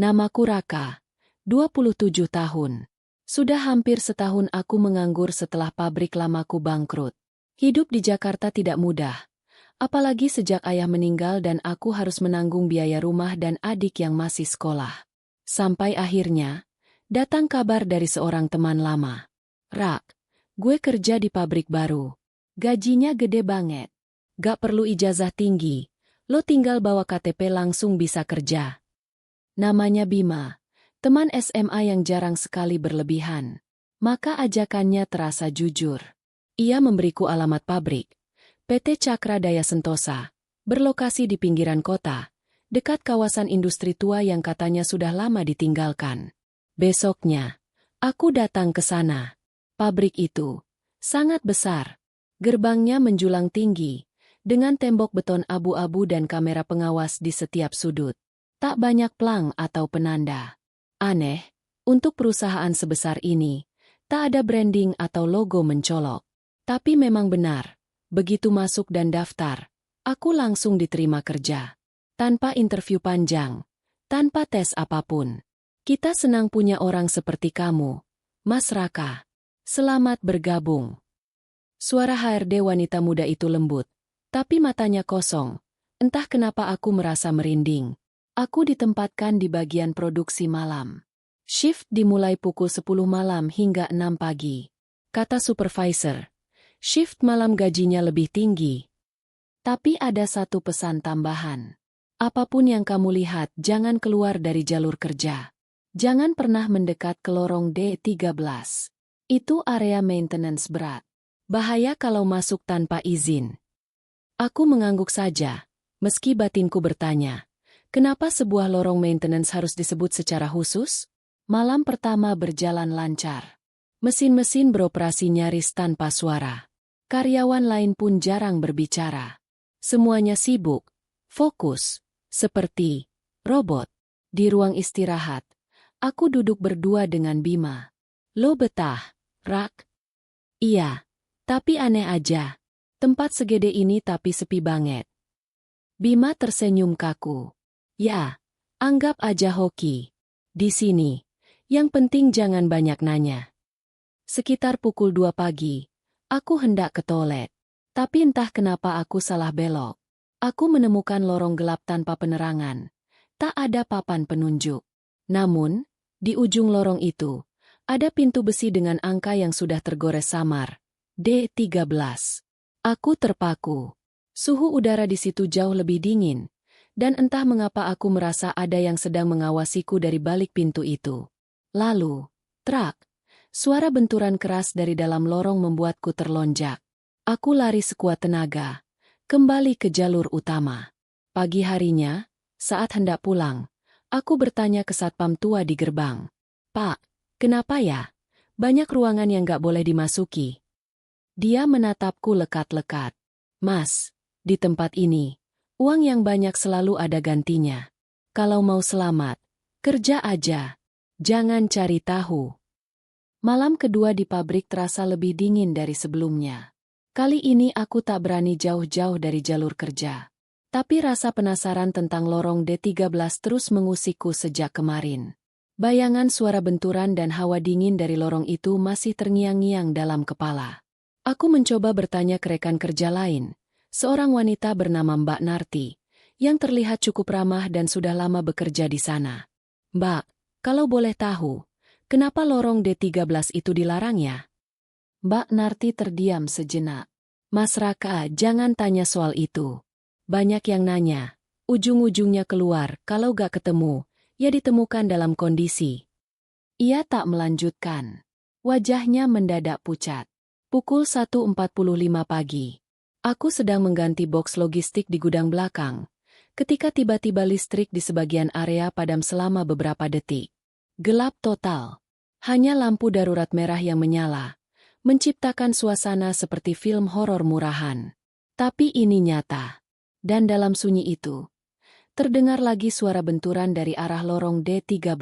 Namaku Raka, 27 tahun. Sudah hampir setahun aku menganggur setelah pabrik lamaku bangkrut. Hidup di Jakarta tidak mudah. Apalagi sejak ayah meninggal dan aku harus menanggung biaya rumah dan adik yang masih sekolah. Sampai akhirnya, datang kabar dari seorang teman lama. Rak, gue kerja di pabrik baru. Gajinya gede banget. Gak perlu ijazah tinggi. Lo tinggal bawa KTP langsung bisa kerja. Namanya Bima, teman SMA yang jarang sekali berlebihan. Maka ajakannya terasa jujur. Ia memberiku alamat pabrik. PT Cakra Daya Sentosa, berlokasi di pinggiran kota, dekat kawasan industri tua yang katanya sudah lama ditinggalkan. Besoknya, aku datang ke sana. Pabrik itu sangat besar. Gerbangnya menjulang tinggi, dengan tembok beton abu-abu dan kamera pengawas di setiap sudut. Tak banyak plang atau penanda. Aneh, untuk perusahaan sebesar ini, tak ada branding atau logo mencolok. Tapi memang benar, begitu masuk dan daftar, aku langsung diterima kerja. Tanpa interview panjang, tanpa tes apapun. Kita senang punya orang seperti kamu, Mas Raka. Selamat bergabung. Suara HRD wanita muda itu lembut, tapi matanya kosong. Entah kenapa aku merasa merinding. Aku ditempatkan di bagian produksi malam. Shift dimulai pukul 10 malam hingga 6 pagi. Kata supervisor, shift malam gajinya lebih tinggi. Tapi ada satu pesan tambahan. Apapun yang kamu lihat, jangan keluar dari jalur kerja. Jangan pernah mendekat ke lorong D13. Itu area maintenance berat. Bahaya kalau masuk tanpa izin. Aku mengangguk saja, meski batinku bertanya. Kenapa sebuah lorong maintenance harus disebut secara khusus? Malam pertama berjalan lancar. Mesin-mesin beroperasi nyaris tanpa suara. Karyawan lain pun jarang berbicara. Semuanya sibuk, fokus, seperti robot. Di ruang istirahat, aku duduk berdua dengan Bima. Lo betah, Rak? Iya, tapi aneh aja. Tempat segede ini tapi sepi banget. Bima tersenyum kaku. Ya, anggap aja hoki. Di sini, yang penting jangan banyak nanya. Sekitar pukul 2 pagi, aku hendak ke toilet. Tapi entah kenapa aku salah belok. Aku menemukan lorong gelap tanpa penerangan. Tak ada papan penunjuk. Namun, di ujung lorong itu, ada pintu besi dengan angka yang sudah tergores samar. D13. Aku terpaku. Suhu udara di situ jauh lebih dingin. Dan entah mengapa aku merasa ada yang sedang mengawasiku dari balik pintu itu. Lalu, trak, suara benturan keras dari dalam lorong membuatku terlonjak. Aku lari sekuat tenaga, kembali ke jalur utama. Pagi harinya, saat hendak pulang, aku bertanya ke satpam tua di gerbang. Pak, kenapa ya? Banyak ruangan yang gak boleh dimasuki. Dia menatapku lekat-lekat. Mas, di tempat ini, uang yang banyak selalu ada gantinya. Kalau mau selamat, kerja aja. Jangan cari tahu. Malam kedua di pabrik terasa lebih dingin dari sebelumnya. Kali ini aku tak berani jauh-jauh dari jalur kerja. Tapi rasa penasaran tentang lorong D13 terus mengusikku sejak kemarin. Bayangan suara benturan dan hawa dingin dari lorong itu masih terngiang-ngiang dalam kepala. Aku mencoba bertanya ke rekan kerja lain. Seorang wanita bernama Mbak Narti, yang terlihat cukup ramah dan sudah lama bekerja di sana. Mbak, kalau boleh tahu, kenapa lorong D13 itu dilarang ya? Mbak Narti terdiam sejenak. Mas Raka, jangan tanya soal itu. Banyak yang nanya, ujung-ujungnya keluar, kalau gak ketemu, ya ditemukan dalam kondisi. Ia tak melanjutkan. Wajahnya mendadak pucat. Pukul 1.45 pagi. Aku sedang mengganti box logistik di gudang belakang, ketika tiba-tiba listrik di sebagian area padam selama beberapa detik. Gelap total. Hanya lampu darurat merah yang menyala, menciptakan suasana seperti film horor murahan. Tapi ini nyata. Dan dalam sunyi itu, terdengar lagi suara benturan dari arah lorong D13.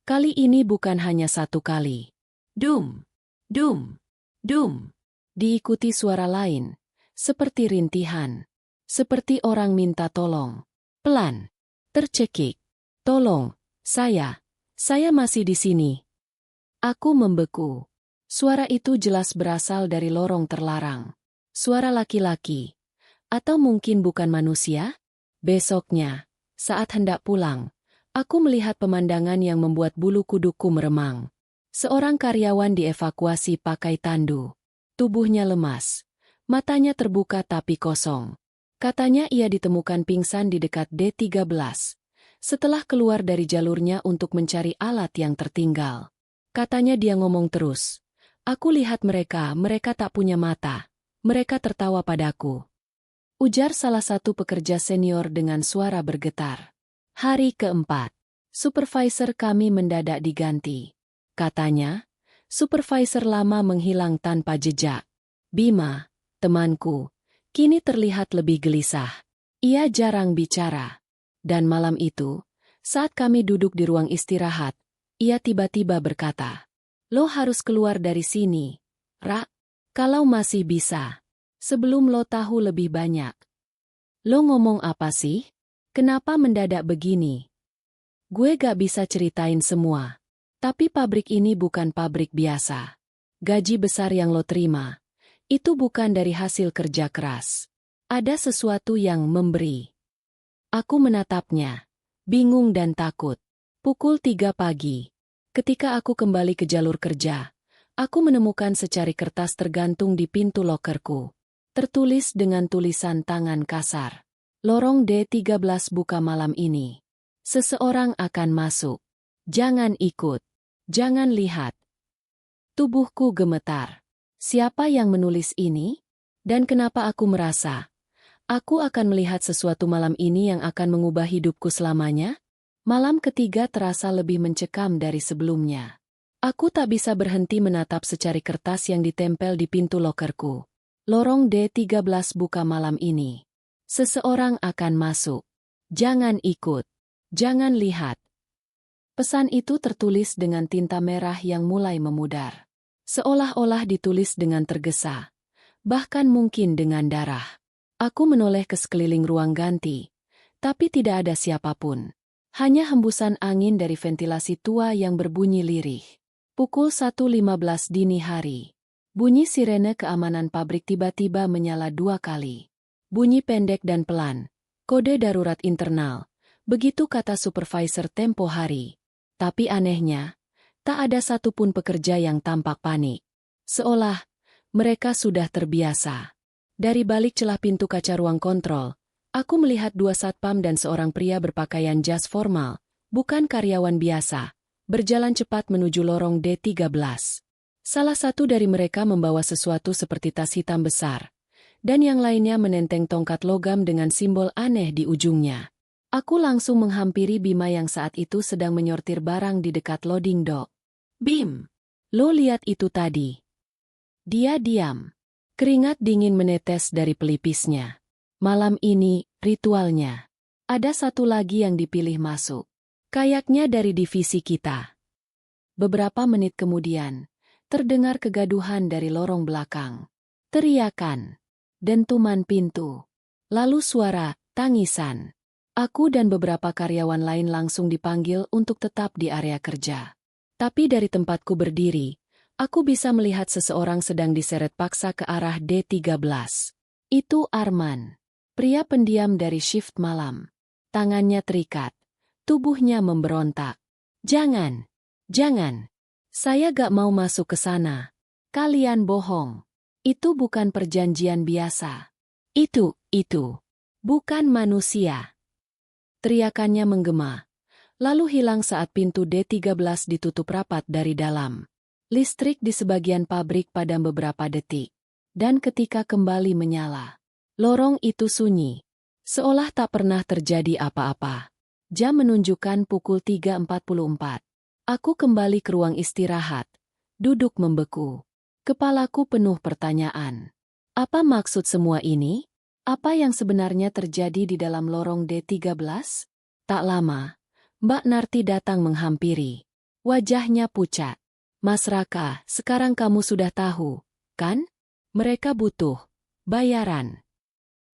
Kali ini bukan hanya satu kali. Dum, dum, dum. Diikuti suara lain. Seperti rintihan. Seperti orang minta tolong. Pelan. Tercekik. Tolong, Saya masih di sini. Aku membeku. Suara itu jelas berasal dari lorong terlarang. Suara laki-laki. Atau mungkin bukan manusia? Besoknya, saat hendak pulang, aku melihat pemandangan yang membuat bulu kuduku meremang. Seorang karyawan dievakuasi pakai tandu. Tubuhnya lemas. Matanya terbuka tapi kosong. Katanya ia ditemukan pingsan di dekat D13. Setelah keluar dari jalurnya untuk mencari alat yang tertinggal. Katanya dia ngomong terus. Aku lihat mereka tak punya mata. Mereka tertawa padaku. Ujar salah satu pekerja senior dengan suara bergetar. Hari keempat, supervisor kami mendadak diganti. Katanya, supervisor lama menghilang tanpa jejak. Bima, temanku, kini terlihat lebih gelisah. Ia jarang bicara. Dan malam itu, saat kami duduk di ruang istirahat, ia tiba-tiba berkata, "Lo harus keluar dari sini, Ra, kalau masih bisa. Sebelum lo tahu lebih banyak." Lo ngomong apa sih? Kenapa mendadak begini? Gue gak bisa ceritain semua. Tapi pabrik ini bukan pabrik biasa. Gaji besar yang lo terima, itu bukan dari hasil kerja keras. Ada sesuatu yang memberi. Aku menatapnya, bingung dan takut. Pukul 3 pagi. Ketika aku kembali ke jalur kerja, aku menemukan secari kertas tergantung di pintu lokerku. Tertulis dengan tulisan tangan kasar. Lorong D13 buka malam ini. Seseorang akan masuk. Jangan ikut. Jangan lihat. Tubuhku gemetar. Siapa yang menulis ini? Dan kenapa aku merasa aku akan melihat sesuatu malam ini yang akan mengubah hidupku selamanya? Malam ketiga terasa lebih mencekam dari sebelumnya. Aku tak bisa berhenti menatap secari kertas yang ditempel di pintu lokerku. Lorong D13 buka malam ini. Seseorang akan masuk. Jangan ikut. Jangan lihat. Pesan itu tertulis dengan tinta merah yang mulai memudar. Seolah-olah ditulis dengan tergesa. Bahkan mungkin dengan darah. Aku menoleh ke sekeliling ruang ganti. Tapi tidak ada siapapun. Hanya hembusan angin dari ventilasi tua yang berbunyi lirih. Pukul 1.15 dini hari. Bunyi sirene keamanan pabrik tiba-tiba menyala 2 kali. Bunyi pendek dan pelan. Kode darurat internal. Begitu kata supervisor tempo hari. Tapi anehnya, tak ada satupun pekerja yang tampak panik. Seolah mereka sudah terbiasa. Dari balik celah pintu kaca ruang kontrol, aku melihat 2 satpam dan seorang pria berpakaian jas formal, bukan karyawan biasa, berjalan cepat menuju lorong D13. Salah satu dari mereka membawa sesuatu seperti tas hitam besar, dan yang lainnya menenteng tongkat logam dengan simbol aneh di ujungnya. Aku langsung menghampiri Bima yang saat itu sedang menyortir barang di dekat loading dock. "Bim, lo lihat itu tadi?" Dia diam. Keringat dingin menetes dari pelipisnya. Malam ini, ritualnya. Ada satu lagi yang dipilih masuk. Kayaknya dari divisi kita. Beberapa menit kemudian, terdengar kegaduhan dari lorong belakang. Teriakan. Dentuman pintu. Lalu suara, tangisan. Aku dan beberapa karyawan lain langsung dipanggil untuk tetap di area kerja. Tapi dari tempatku berdiri, aku bisa melihat seseorang sedang diseret paksa ke arah D13. Itu Arman. Pria pendiam dari shift malam. Tangannya terikat. Tubuhnya memberontak. Jangan. Saya gak mau masuk ke sana. Kalian bohong. Itu bukan perjanjian biasa. Itu. Bukan manusia. Teriakannya menggema. Lalu hilang saat pintu D13 ditutup rapat dari dalam. Listrik di sebagian pabrik padam beberapa detik. Dan ketika kembali menyala, lorong itu sunyi, seolah tak pernah terjadi apa-apa. Jam menunjukkan pukul 3.44. Aku kembali ke ruang istirahat, duduk membeku. Kepalaku penuh pertanyaan. Apa maksud semua ini? Apa yang sebenarnya terjadi di dalam lorong D13? Tak lama, Mbak Narti datang menghampiri. Wajahnya pucat. "Mas Raka, sekarang kamu sudah tahu, kan? Mereka butuh bayaran.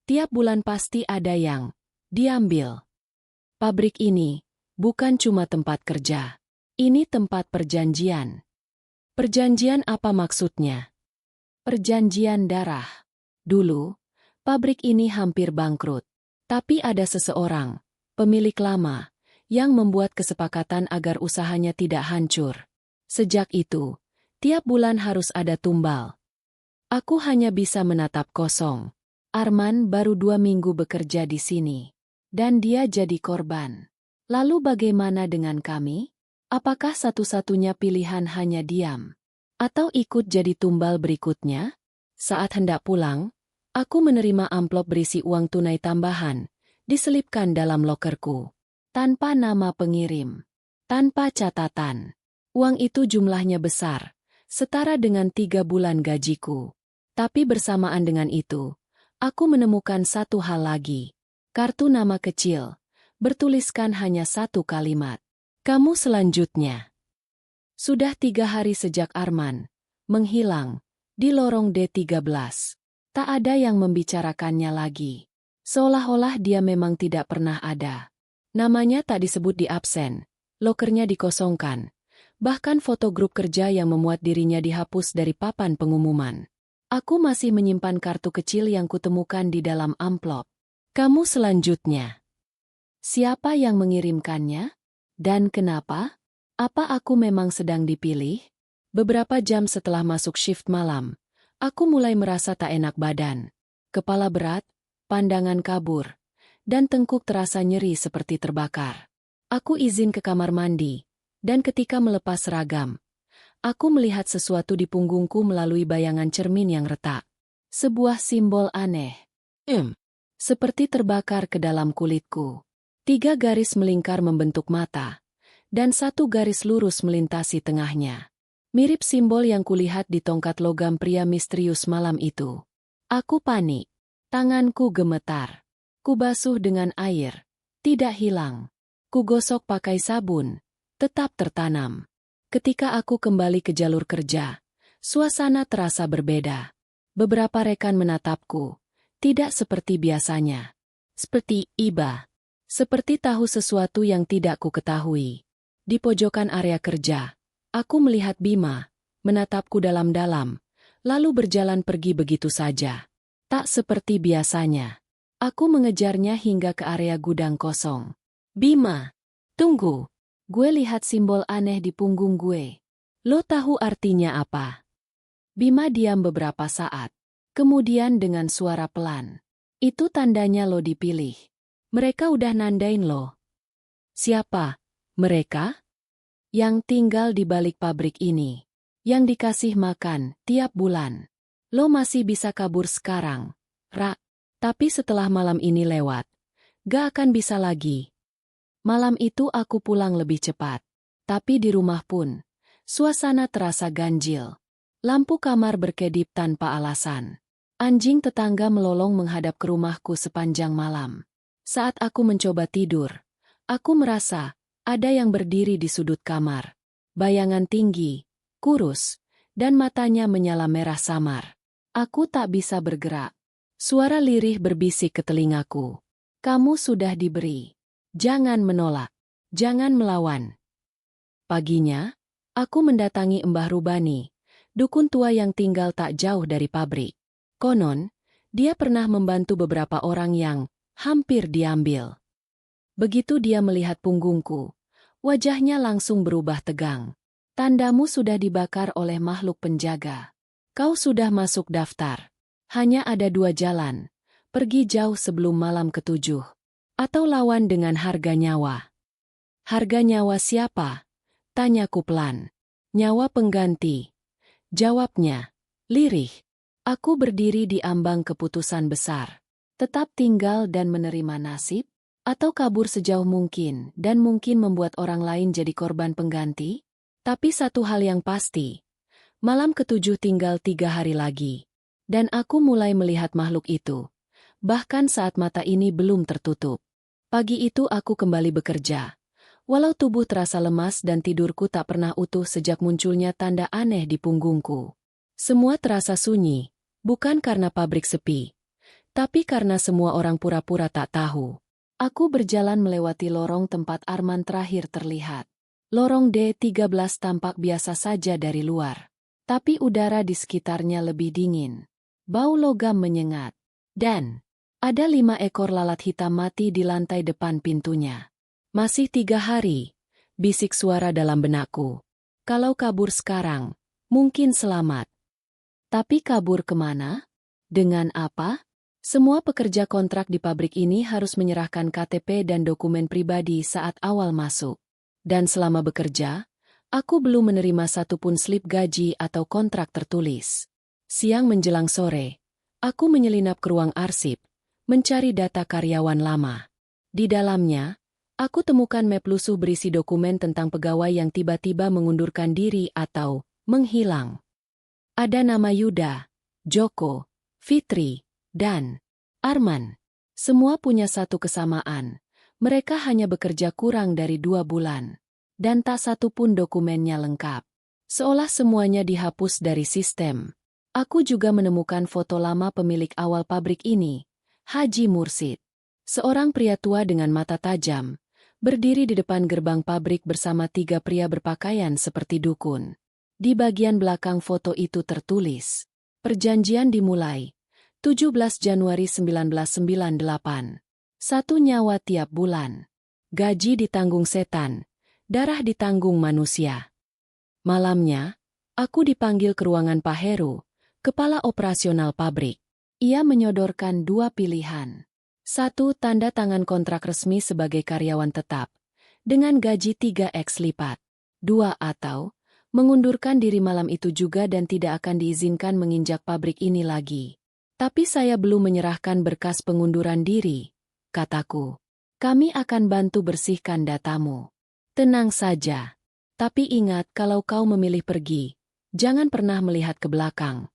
Tiap bulan pasti ada yang diambil. Pabrik ini bukan cuma tempat kerja. Ini tempat perjanjian. Perjanjian apa maksudnya? Perjanjian darah. Dulu, pabrik ini hampir bangkrut. Tapi ada seseorang, pemilik lama, yang membuat kesepakatan agar usahanya tidak hancur. Sejak itu, tiap bulan harus ada tumbal. Aku hanya bisa menatap kosong. Arman baru 2 minggu bekerja di sini. Dan dia jadi korban. Lalu bagaimana dengan kami? Apakah satu-satunya pilihan hanya diam? Atau ikut jadi tumbal berikutnya? Saat hendak pulang, aku menerima amplop berisi uang tunai tambahan, diselipkan dalam lokerku. Tanpa nama pengirim. Tanpa catatan. Uang itu jumlahnya besar, setara dengan 3 bulan gajiku. Tapi bersamaan dengan itu, aku menemukan satu hal lagi. Kartu nama kecil, bertuliskan hanya satu kalimat. Kamu selanjutnya. Sudah 3 hari sejak Arman menghilang di lorong D13. Tak ada yang membicarakannya lagi. Seolah-olah dia memang tidak pernah ada. Namanya tak disebut di absen, lokernya dikosongkan. Bahkan foto grup kerja yang memuat dirinya dihapus dari papan pengumuman. Aku masih menyimpan kartu kecil yang kutemukan di dalam amplop. Kamu selanjutnya. Siapa yang mengirimkannya? Dan kenapa? Apa aku memang sedang dipilih? Beberapa jam setelah masuk shift malam, aku mulai merasa tak enak badan. Kepala berat, pandangan kabur, dan tengkuk terasa nyeri seperti terbakar. Aku izin ke kamar mandi, dan ketika melepas seragam, aku melihat sesuatu di punggungku melalui bayangan cermin yang retak. Sebuah simbol aneh. Seperti terbakar ke dalam kulitku. 3 garis melingkar membentuk mata, dan 1 garis lurus melintasi tengahnya. Mirip simbol yang kulihat di tongkat logam pria misterius malam itu. Aku panik. Tanganku gemetar. Kubasuh dengan air. Tidak hilang. Kugosok pakai sabun. Tetap tertanam. Ketika aku kembali ke jalur kerja, suasana terasa berbeda. Beberapa rekan menatapku. Tidak seperti biasanya. Seperti iba. Seperti tahu sesuatu yang tidak ku ketahui. Di pojokan area kerja, aku melihat Bima, menatapku dalam-dalam, lalu berjalan pergi begitu saja. Tak seperti biasanya. Aku mengejarnya hingga ke area gudang kosong. Bima, tunggu. Gue lihat simbol aneh di punggung gue. Lo tahu artinya apa? Bima diam beberapa saat. Kemudian dengan suara pelan. Itu tandanya lo dipilih. Mereka udah nandain lo. Siapa? Mereka? Yang tinggal di balik pabrik ini. Yang dikasih makan tiap bulan. Lo masih bisa kabur sekarang, Ra. Tapi setelah malam ini lewat, gak akan bisa lagi. Malam itu aku pulang lebih cepat. Tapi di rumah pun, suasana terasa ganjil. Lampu kamar berkedip tanpa alasan. Anjing tetangga melolong menghadap ke rumahku sepanjang malam. Saat aku mencoba tidur, aku merasa ada yang berdiri di sudut kamar. Bayangan tinggi, kurus, dan matanya menyala merah samar. Aku tak bisa bergerak. Suara lirih berbisik ke telingaku. Kamu sudah diberi. Jangan menolak. Jangan melawan. Paginya, aku mendatangi Mbah Rubani, dukun tua yang tinggal tak jauh dari pabrik. Konon, dia pernah membantu beberapa orang yang hampir diambil. Begitu dia melihat punggungku, wajahnya langsung berubah tegang. Tandamu sudah dibakar oleh makhluk penjaga. Kau sudah masuk daftar. Hanya ada 2 jalan. Pergi jauh sebelum malam ke-7. Atau lawan dengan harga nyawa. Harga nyawa siapa? Tanyaku pelan. Nyawa pengganti. Jawabnya, lirih. Aku berdiri di ambang keputusan besar. Tetap tinggal dan menerima nasib, atau kabur sejauh mungkin dan mungkin membuat orang lain jadi korban pengganti? Tapi satu hal yang pasti, malam ke-7 tinggal 3 hari lagi. Dan aku mulai melihat makhluk itu, bahkan saat mata ini belum tertutup. Pagi itu aku kembali bekerja. Walau tubuh terasa lemas dan tidurku tak pernah utuh sejak munculnya tanda aneh di punggungku. Semua terasa sunyi, bukan karena pabrik sepi, tapi karena semua orang pura-pura tak tahu. Aku berjalan melewati lorong tempat Arman terakhir terlihat. Lorong D13 tampak biasa saja dari luar. Tapi udara di sekitarnya lebih dingin. Bau logam menyengat. Dan ada 5 ekor lalat hitam mati di lantai depan pintunya. Masih 3 hari, bisik suara dalam benakku. Kalau kabur sekarang, mungkin selamat. Tapi kabur kemana? Dengan apa? Semua pekerja kontrak di pabrik ini harus menyerahkan KTP dan dokumen pribadi saat awal masuk. Dan selama bekerja, aku belum menerima satupun slip gaji atau kontrak tertulis. Siang menjelang sore, aku menyelinap ke ruang arsip, mencari data karyawan lama. Di dalamnya, aku temukan map lusuh berisi dokumen tentang pegawai yang tiba-tiba mengundurkan diri atau menghilang. Ada nama Yuda, Joko, Fitri, dan Arman. Semua punya satu kesamaan. Mereka hanya bekerja kurang dari 2 bulan. Dan tak satu pun dokumennya lengkap. Seolah semuanya dihapus dari sistem. Aku juga menemukan foto lama pemilik awal pabrik ini, Haji Mursid. Seorang pria tua dengan mata tajam, berdiri di depan gerbang pabrik bersama 3 pria berpakaian seperti dukun. Di bagian belakang foto itu tertulis, perjanjian dimulai 17 Januari 1998. 1 nyawa tiap bulan. Gaji ditanggung setan, darah ditanggung manusia. Malamnya, aku dipanggil ke ruangan Pak Heru, kepala operasional pabrik. Ia menyodorkan 2 pilihan. 1. Tanda tangan kontrak resmi sebagai karyawan tetap, dengan gaji 3x lipat. 2. Atau mengundurkan diri malam itu juga dan tidak akan diizinkan menginjak pabrik ini lagi. Tapi saya belum menyerahkan berkas pengunduran diri, kataku. Kami akan bantu bersihkan datamu. Tenang saja. Tapi ingat kalau kau memilih pergi, jangan pernah melihat ke belakang.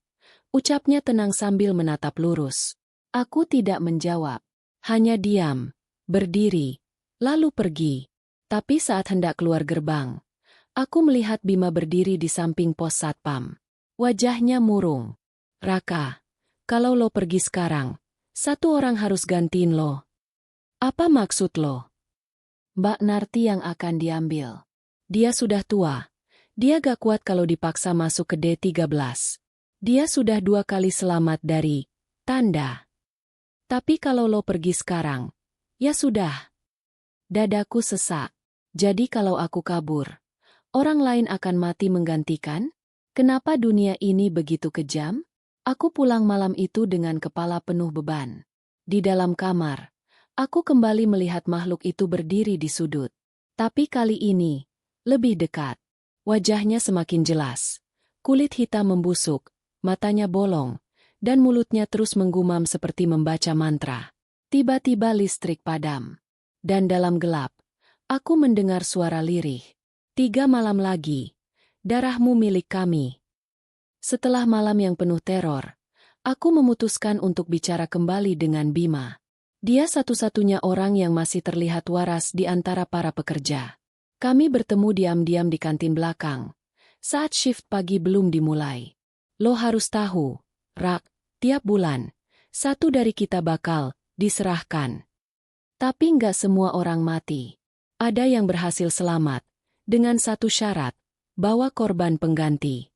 Ucapnya tenang sambil menatap lurus. Aku tidak menjawab. Hanya diam, berdiri, lalu pergi. Tapi saat hendak keluar gerbang, aku melihat Bima berdiri di samping pos satpam. Wajahnya murung. Raka, kalau lo pergi sekarang, 1 orang harus gantiin lo. Apa maksud lo? Mbak Narti yang akan diambil. Dia sudah tua. Dia gak kuat kalau dipaksa masuk ke D13. Dia sudah 2 kali selamat dari tanda. Tapi kalau lo pergi sekarang, ya sudah. Dadaku sesak. Jadi kalau aku kabur, orang lain akan mati menggantikan? Kenapa dunia ini begitu kejam? Aku pulang malam itu dengan kepala penuh beban. Di dalam kamar, aku kembali melihat makhluk itu berdiri di sudut. Tapi kali ini, lebih dekat. Wajahnya semakin jelas. Kulit hitam membusuk, matanya bolong, dan mulutnya terus menggumam seperti membaca mantra. Tiba-tiba listrik padam. Dan dalam gelap, aku mendengar suara lirih. 3 malam lagi, darahmu milik kami. Setelah malam yang penuh teror, aku memutuskan untuk bicara kembali dengan Bima. Dia satu-satunya orang yang masih terlihat waras di antara para pekerja. Kami bertemu diam-diam di kantin belakang, saat shift pagi belum dimulai. Lo harus tahu, Rak, tiap bulan, 1 dari kita bakal diserahkan. Tapi nggak semua orang mati. Ada yang berhasil selamat, dengan 1 syarat, bawa korban pengganti.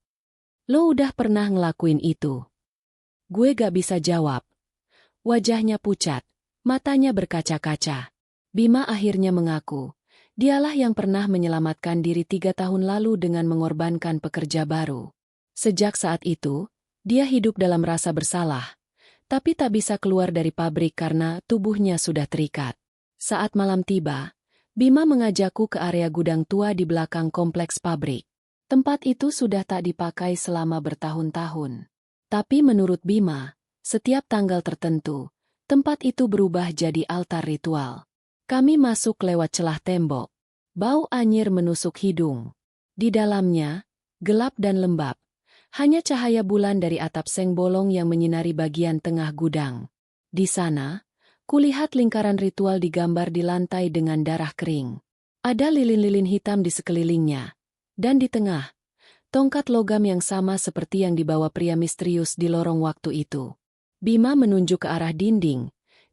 Lo udah pernah ngelakuin itu? Gue gak bisa jawab. Wajahnya pucat, matanya berkaca-kaca. Bima akhirnya mengaku, dialah yang pernah menyelamatkan diri 3 tahun lalu dengan mengorbankan pekerja baru. Sejak saat itu, dia hidup dalam rasa bersalah, tapi tak bisa keluar dari pabrik karena tubuhnya sudah terikat. Saat malam tiba, Bima mengajakku ke area gudang tua di belakang kompleks pabrik. Tempat itu sudah tak dipakai selama bertahun-tahun. Tapi menurut Bima, setiap tanggal tertentu, tempat itu berubah jadi altar ritual. Kami masuk lewat celah tembok. Bau anyir menusuk hidung. Di dalamnya, gelap dan lembab. Hanya cahaya bulan dari atap seng bolong yang menyinari bagian tengah gudang. Di sana, kulihat lingkaran ritual digambar di lantai dengan darah kering. Ada lilin-lilin hitam di sekelilingnya. Dan di tengah, tongkat logam yang sama seperti yang dibawa pria misterius di lorong waktu itu. Bima menunjuk ke arah dinding,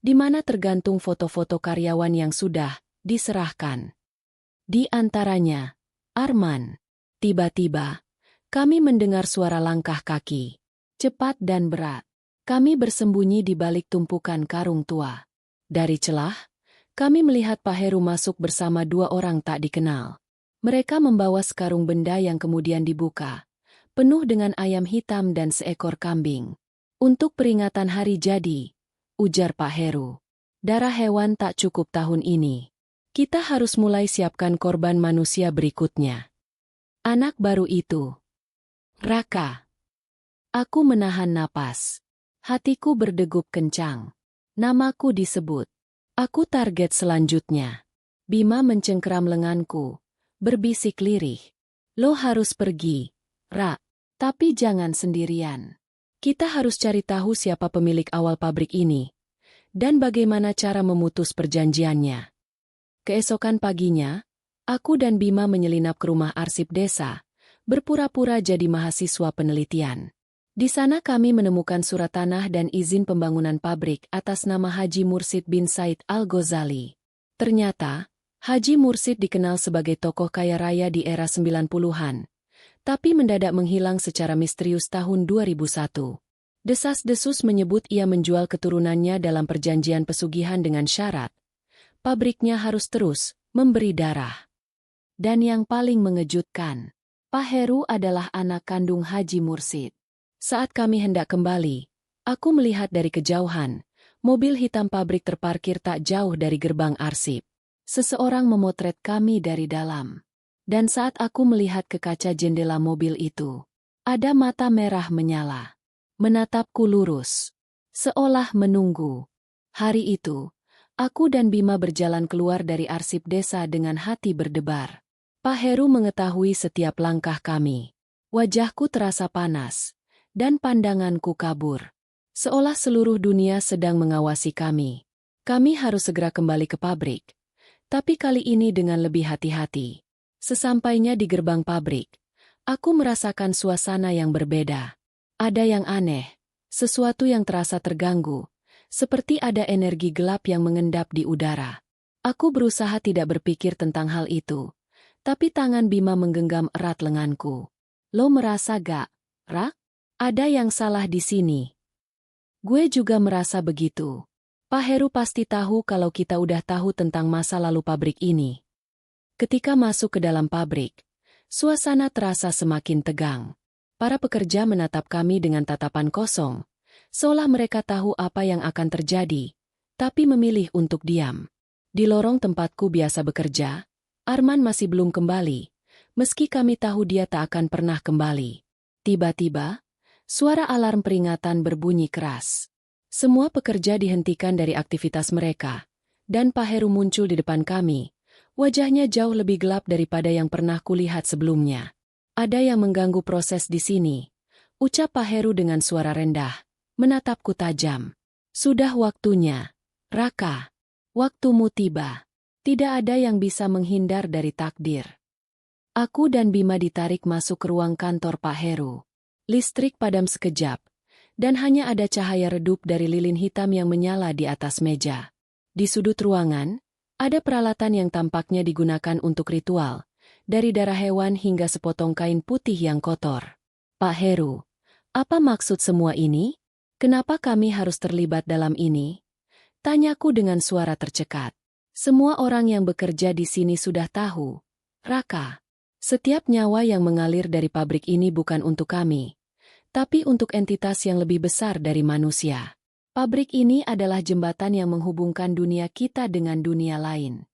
di mana tergantung foto-foto karyawan yang sudah diserahkan. Di antaranya, Arman. Tiba-tiba, kami mendengar suara langkah kaki, cepat dan berat. Kami bersembunyi di balik tumpukan karung tua. Dari celah, kami melihat Pak Heru masuk bersama dua orang tak dikenal. Mereka membawa sekarung benda yang kemudian dibuka, penuh dengan ayam hitam dan seekor kambing. Untuk peringatan hari jadi, ujar Pak Heru. Darah hewan tak cukup tahun ini. Kita harus mulai siapkan korban manusia berikutnya. Anak baru itu. Raka. Aku menahan napas. Hatiku berdegup kencang. Namaku disebut. Aku target selanjutnya. Bima mencengkeram lenganku, berbisik lirih. Lo harus pergi, Ra. Tapi jangan sendirian. Kita harus cari tahu siapa pemilik awal pabrik ini, dan bagaimana cara memutus perjanjiannya. Keesokan paginya, aku dan Bima menyelinap ke rumah arsip desa, berpura-pura jadi mahasiswa penelitian. Di sana kami menemukan surat tanah dan izin pembangunan pabrik atas nama Haji Mursid bin Said Al-Ghazali. Ternyata, Haji Mursid dikenal sebagai tokoh kaya raya di era 90-an, tapi mendadak menghilang secara misterius tahun 2001. Desas-desus menyebut ia menjual keturunannya dalam perjanjian pesugihan dengan syarat pabriknya harus terus memberi darah. Dan yang paling mengejutkan, Pak Heru adalah anak kandung Haji Mursid. Saat kami hendak kembali, aku melihat dari kejauhan, mobil hitam pabrik terparkir tak jauh dari gerbang arsip. Seseorang memotret kami dari dalam. Dan saat aku melihat ke kaca jendela mobil itu, ada mata merah menyala. Menatapku lurus, seolah menunggu. Hari itu, aku dan Bima berjalan keluar dari arsip desa dengan hati berdebar. Pak Heru mengetahui setiap langkah kami. Wajahku terasa panas, dan pandanganku kabur. Seolah seluruh dunia sedang mengawasi kami. Kami harus segera kembali ke pabrik. Tapi kali ini dengan lebih hati-hati. Sesampainya di gerbang pabrik, aku merasakan suasana yang berbeda. Ada yang aneh, sesuatu yang terasa terganggu, seperti ada energi gelap yang mengendap di udara. Aku berusaha tidak berpikir tentang hal itu, tapi tangan Bima menggenggam erat lenganku. Lo merasa gak, Rak? Ada yang salah di sini. Gue juga merasa begitu. Pak Heru pasti tahu kalau kita udah tahu tentang masa lalu pabrik ini. Ketika masuk ke dalam pabrik, suasana terasa semakin tegang. Para pekerja menatap kami dengan tatapan kosong, seolah mereka tahu apa yang akan terjadi, tapi memilih untuk diam. Di lorong tempatku biasa bekerja, Arman masih belum kembali, meski kami tahu dia tak akan pernah kembali. Tiba-tiba, suara alarm peringatan berbunyi keras. Semua pekerja dihentikan dari aktivitas mereka, dan Pak Heru muncul di depan kami. Wajahnya jauh lebih gelap daripada yang pernah kulihat sebelumnya. Ada yang mengganggu proses di sini, ucap Pak Heru dengan suara rendah, menatapku tajam. Sudah waktunya, Raka. Waktumu tiba. Tidak ada yang bisa menghindar dari takdir. Aku dan Bima ditarik masuk ke ruang kantor Pak Heru. Listrik padam sekejap, dan hanya ada cahaya redup dari lilin hitam yang menyala di atas meja. Di sudut ruangan, ada peralatan yang tampaknya digunakan untuk ritual, dari darah hewan hingga sepotong kain putih yang kotor. Pak Heru, apa maksud semua ini? Kenapa kami harus terlibat dalam ini? Tanyaku dengan suara tercekat. Semua orang yang bekerja di sini sudah tahu. Raka, setiap nyawa yang mengalir dari pabrik ini bukan untuk kami, tapi untuk entitas yang lebih besar dari manusia. Pabrik ini adalah jembatan yang menghubungkan dunia kita dengan dunia lain.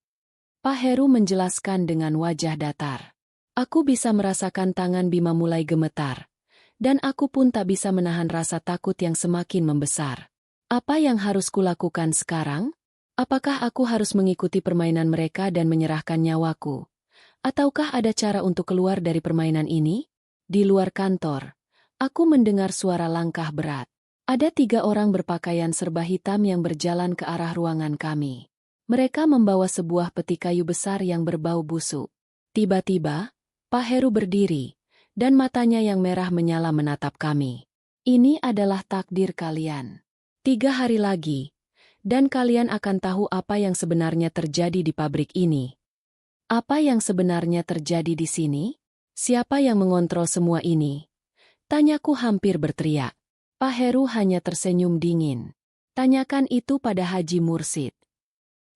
Pak Heru menjelaskan dengan wajah datar. Aku bisa merasakan tangan Bima mulai gemetar, dan aku pun tak bisa menahan rasa takut yang semakin membesar. Apa yang harus kulakukan sekarang? Apakah aku harus mengikuti permainan mereka dan menyerahkan nyawaku? Ataukah ada cara untuk keluar dari permainan ini? Di luar kantor, aku mendengar suara langkah berat. Ada 3 orang berpakaian serba hitam yang berjalan ke arah ruangan kami. Mereka membawa sebuah peti kayu besar yang berbau busuk. Tiba-tiba, Pak Heru berdiri, dan matanya yang merah menyala menatap kami. Ini adalah takdir kalian. 3 hari lagi, dan kalian akan tahu apa yang sebenarnya terjadi di pabrik ini. Apa yang sebenarnya terjadi di sini? Siapa yang mengontrol semua ini? Tanyaku hampir berteriak. Pak Heru hanya tersenyum dingin. Tanyakan itu pada Haji Mursid.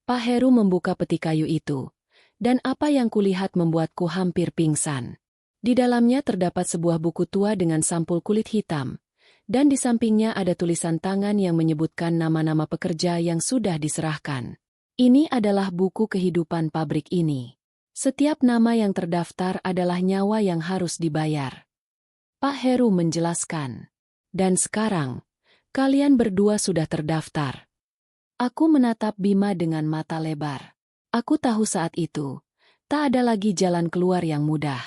Pak Heru membuka peti kayu itu, dan apa yang kulihat membuatku hampir pingsan. Di dalamnya terdapat sebuah buku tua dengan sampul kulit hitam, dan di sampingnya ada tulisan tangan yang menyebutkan nama-nama pekerja yang sudah diserahkan. Ini adalah buku kehidupan pabrik ini. Setiap nama yang terdaftar adalah nyawa yang harus dibayar. Pak Heru menjelaskan. Dan sekarang, kalian berdua sudah terdaftar. Aku menatap Bima dengan mata lebar. Aku tahu saat itu, tak ada lagi jalan keluar yang mudah.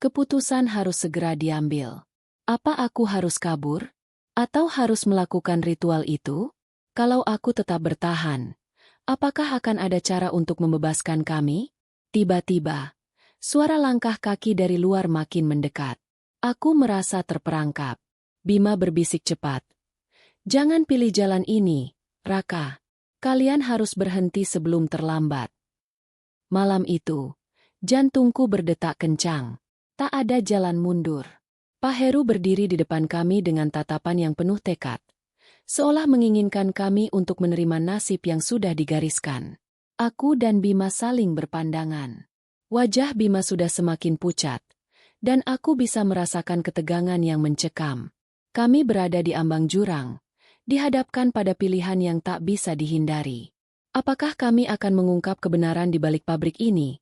Keputusan harus segera diambil. Apa aku harus kabur? Atau harus melakukan ritual itu? Kalau aku tetap bertahan, apakah akan ada cara untuk membebaskan kami? Tiba-tiba, suara langkah kaki dari luar makin mendekat. Aku merasa terperangkap. Bima berbisik cepat. Jangan pilih jalan ini, Raka. Kalian harus berhenti sebelum terlambat. Malam itu, jantungku berdetak kencang. Tak ada jalan mundur. Pak Heru berdiri di depan kami dengan tatapan yang penuh tekad. Seolah menginginkan kami untuk menerima nasib yang sudah digariskan. Aku dan Bima saling berpandangan. Wajah Bima sudah semakin pucat, dan aku bisa merasakan ketegangan yang mencekam. Kami berada di ambang jurang, dihadapkan pada pilihan yang tak bisa dihindari. Apakah kami akan mengungkap kebenaran di balik pabrik ini?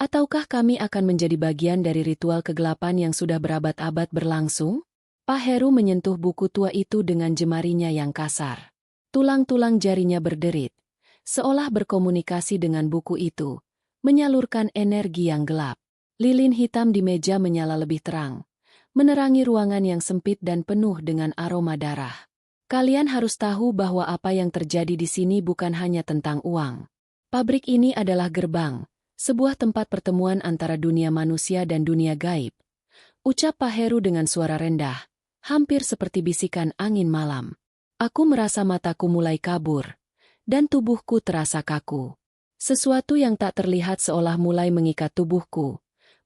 Ataukah kami akan menjadi bagian dari ritual kegelapan yang sudah berabad-abad berlangsung? Pak Heru menyentuh buku tua itu dengan jemarinya yang kasar. Tulang-tulang jarinya berderit, seolah berkomunikasi dengan buku itu, menyalurkan energi yang gelap. Lilin hitam di meja menyala lebih terang, menerangi ruangan yang sempit dan penuh dengan aroma darah. Kalian harus tahu bahwa apa yang terjadi di sini bukan hanya tentang uang. Pabrik ini adalah gerbang, sebuah tempat pertemuan antara dunia manusia dan dunia gaib. Ucap Pak Heru dengan suara rendah, hampir seperti bisikan angin malam. Aku merasa mataku mulai kabur, dan tubuhku terasa kaku. Sesuatu yang tak terlihat seolah mulai mengikat tubuhku,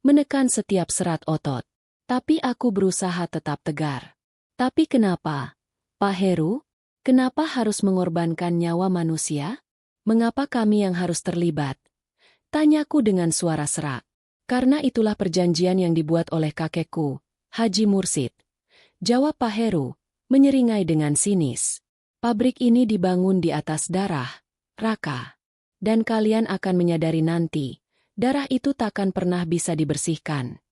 menekan setiap serat otot. Tapi aku berusaha tetap tegar. Tapi kenapa, Pak Heru? Kenapa harus mengorbankan nyawa manusia? Mengapa kami yang harus terlibat? Tanyaku dengan suara serak. Karena itulah perjanjian yang dibuat oleh kakekku, Haji Mursid. Jawab Pak Heru, menyeringai dengan sinis. Pabrik ini dibangun di atas darah, Raka. Dan kalian akan menyadari nanti, darah itu takkan pernah bisa dibersihkan.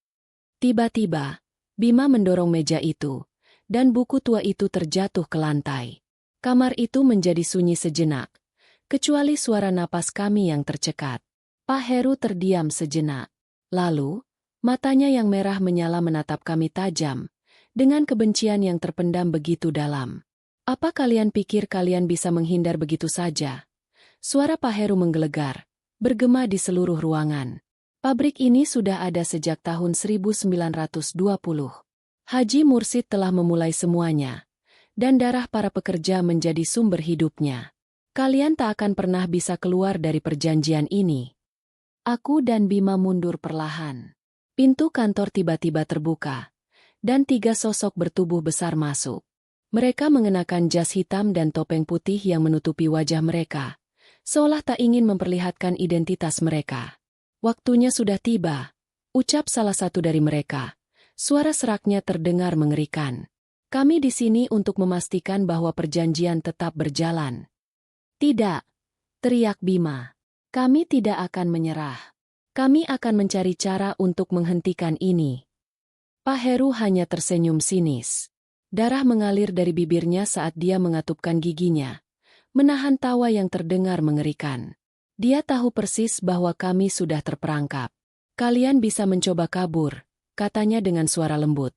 Tiba-tiba, Bima mendorong meja itu, dan buku tua itu terjatuh ke lantai. Kamar itu menjadi sunyi sejenak, kecuali suara napas kami yang tercekat. Pak Heru terdiam sejenak. Lalu, matanya yang merah menyala menatap kami tajam, dengan kebencian yang terpendam begitu dalam. Apa kalian pikir kalian bisa menghindar begitu saja? Suara Pak Heru menggelegar, bergema di seluruh ruangan. Pabrik ini sudah ada sejak tahun 1920. Haji Mursid telah memulai semuanya, dan darah para pekerja menjadi sumber hidupnya. Kalian tak akan pernah bisa keluar dari perjanjian ini. Aku dan Bima mundur perlahan. Pintu kantor tiba-tiba terbuka, dan 3 sosok bertubuh besar masuk. Mereka mengenakan jas hitam dan topeng putih yang menutupi wajah mereka, seolah tak ingin memperlihatkan identitas mereka. Waktunya sudah tiba, ucap salah satu dari mereka. Suara seraknya terdengar mengerikan. Kami di sini untuk memastikan bahwa perjanjian tetap berjalan. Tidak, teriak Bima. Kami tidak akan menyerah. Kami akan mencari cara untuk menghentikan ini. Pak Heru hanya tersenyum sinis. Darah mengalir dari bibirnya saat dia mengatupkan giginya, menahan tawa yang terdengar mengerikan. Dia tahu persis bahwa kami sudah terperangkap. Kalian bisa mencoba kabur, katanya dengan suara lembut.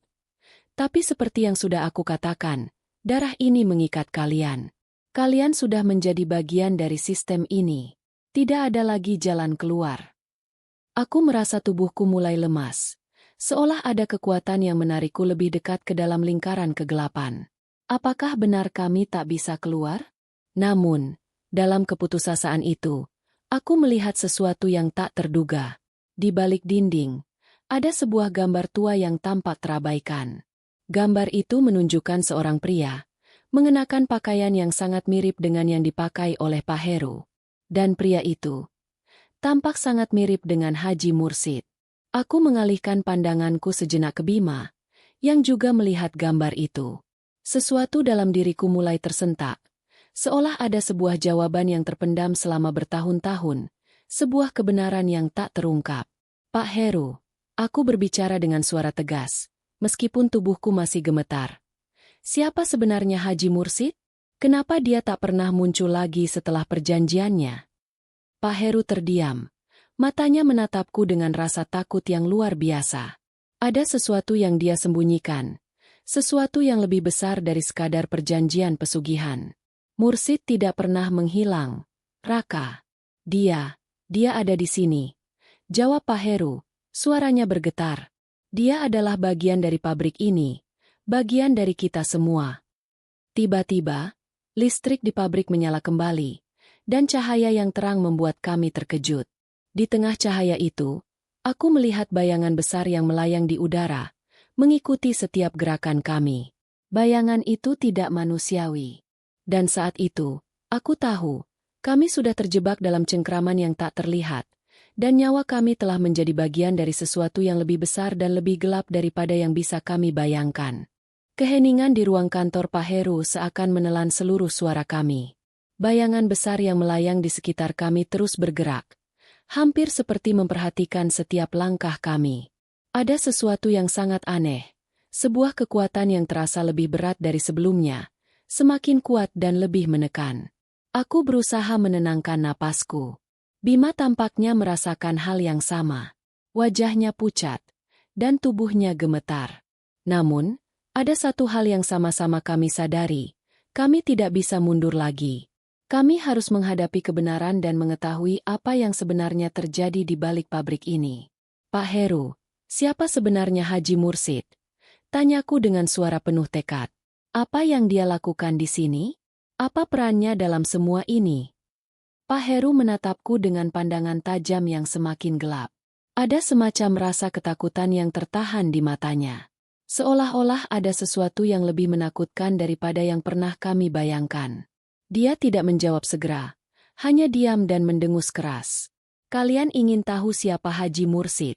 Tapi seperti yang sudah aku katakan, darah ini mengikat kalian. Kalian sudah menjadi bagian dari sistem ini. Tidak ada lagi jalan keluar. Aku merasa tubuhku mulai lemas, seolah ada kekuatan yang menarikku lebih dekat ke dalam lingkaran kegelapan. Apakah benar kami tak bisa keluar? Namun, Dalam keputusasaan itu, aku melihat sesuatu yang tak terduga. Di balik dinding, ada sebuah gambar tua yang tampak terabaikan. Gambar itu menunjukkan seorang pria, mengenakan pakaian yang sangat mirip dengan yang dipakai oleh Pak Heru. Dan pria itu tampak sangat mirip dengan Haji Mursid. Aku mengalihkan pandanganku sejenak ke Bima, yang juga melihat gambar itu. Sesuatu dalam diriku mulai tersentak, seolah ada sebuah jawaban yang terpendam selama bertahun-tahun, sebuah kebenaran yang tak terungkap. Pak Heru, aku berbicara dengan suara tegas, meskipun tubuhku masih gemetar. Siapa sebenarnya Haji Mursid? Kenapa dia tak pernah muncul lagi setelah perjanjiannya? Pak Heru terdiam. Matanya menatapku dengan rasa takut yang luar biasa. Ada sesuatu yang dia sembunyikan. Sesuatu yang lebih besar dari sekadar perjanjian pesugihan. Mursid tidak pernah menghilang. Raka. Dia ada di sini. Jawab Pak Heru. Suaranya bergetar. Dia adalah bagian dari pabrik ini. Bagian dari kita semua. Tiba-tiba, listrik di pabrik menyala kembali. Dan cahaya yang terang membuat kami terkejut. Di tengah cahaya itu, aku melihat bayangan besar yang melayang di udara, mengikuti setiap gerakan kami. Bayangan itu tidak manusiawi. Dan saat itu, aku tahu, kami sudah terjebak dalam cengkraman yang tak terlihat, dan nyawa kami telah menjadi bagian dari sesuatu yang lebih besar dan lebih gelap daripada yang bisa kami bayangkan. Keheningan di ruang kantor Pak Heru seakan menelan seluruh suara kami. Bayangan besar yang melayang di sekitar kami terus bergerak, hampir seperti memperhatikan setiap langkah kami. Ada sesuatu yang sangat aneh, sebuah kekuatan yang terasa lebih berat dari sebelumnya, semakin kuat dan lebih menekan. Aku berusaha menenangkan napasku. Bima tampaknya merasakan hal yang sama. Wajahnya pucat, dan tubuhnya gemetar. Namun, ada satu hal yang sama-sama kami sadari, kami tidak bisa mundur lagi. Kami harus menghadapi kebenaran dan mengetahui apa yang sebenarnya terjadi di balik pabrik ini. Pak Heru, siapa sebenarnya Haji Mursid? Tanyaku dengan suara penuh tekad. Apa yang dia lakukan di sini? Apa perannya dalam semua ini? Pak Heru menatapku dengan pandangan tajam yang semakin gelap. Ada semacam rasa ketakutan yang tertahan di matanya. Seolah-olah ada sesuatu yang lebih menakutkan daripada yang pernah kami bayangkan. Dia tidak menjawab segera, hanya diam dan mendengus keras. Kalian ingin tahu siapa Haji Mursid?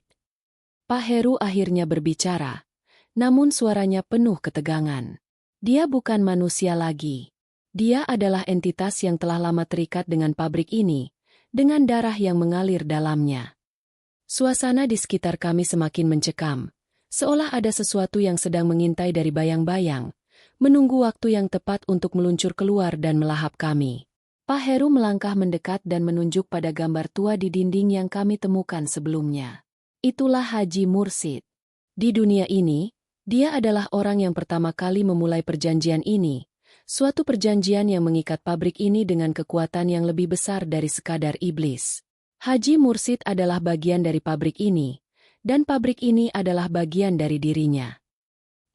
Pak Heru akhirnya berbicara, namun suaranya penuh ketegangan. Dia bukan manusia lagi. Dia adalah entitas yang telah lama terikat dengan pabrik ini, dengan darah yang mengalir dalamnya. Suasana di sekitar kami semakin mencekam, seolah ada sesuatu yang sedang mengintai dari bayang-bayang, menunggu waktu yang tepat untuk meluncur keluar dan melahap kami. Pak Heru melangkah mendekat dan menunjuk pada gambar tua di dinding yang kami temukan sebelumnya. Itulah Haji Mursid. Di dunia ini, dia adalah orang yang pertama kali memulai perjanjian ini, suatu perjanjian yang mengikat pabrik ini dengan kekuatan yang lebih besar dari sekadar iblis. Haji Mursid adalah bagian dari pabrik ini, dan pabrik ini adalah bagian dari dirinya.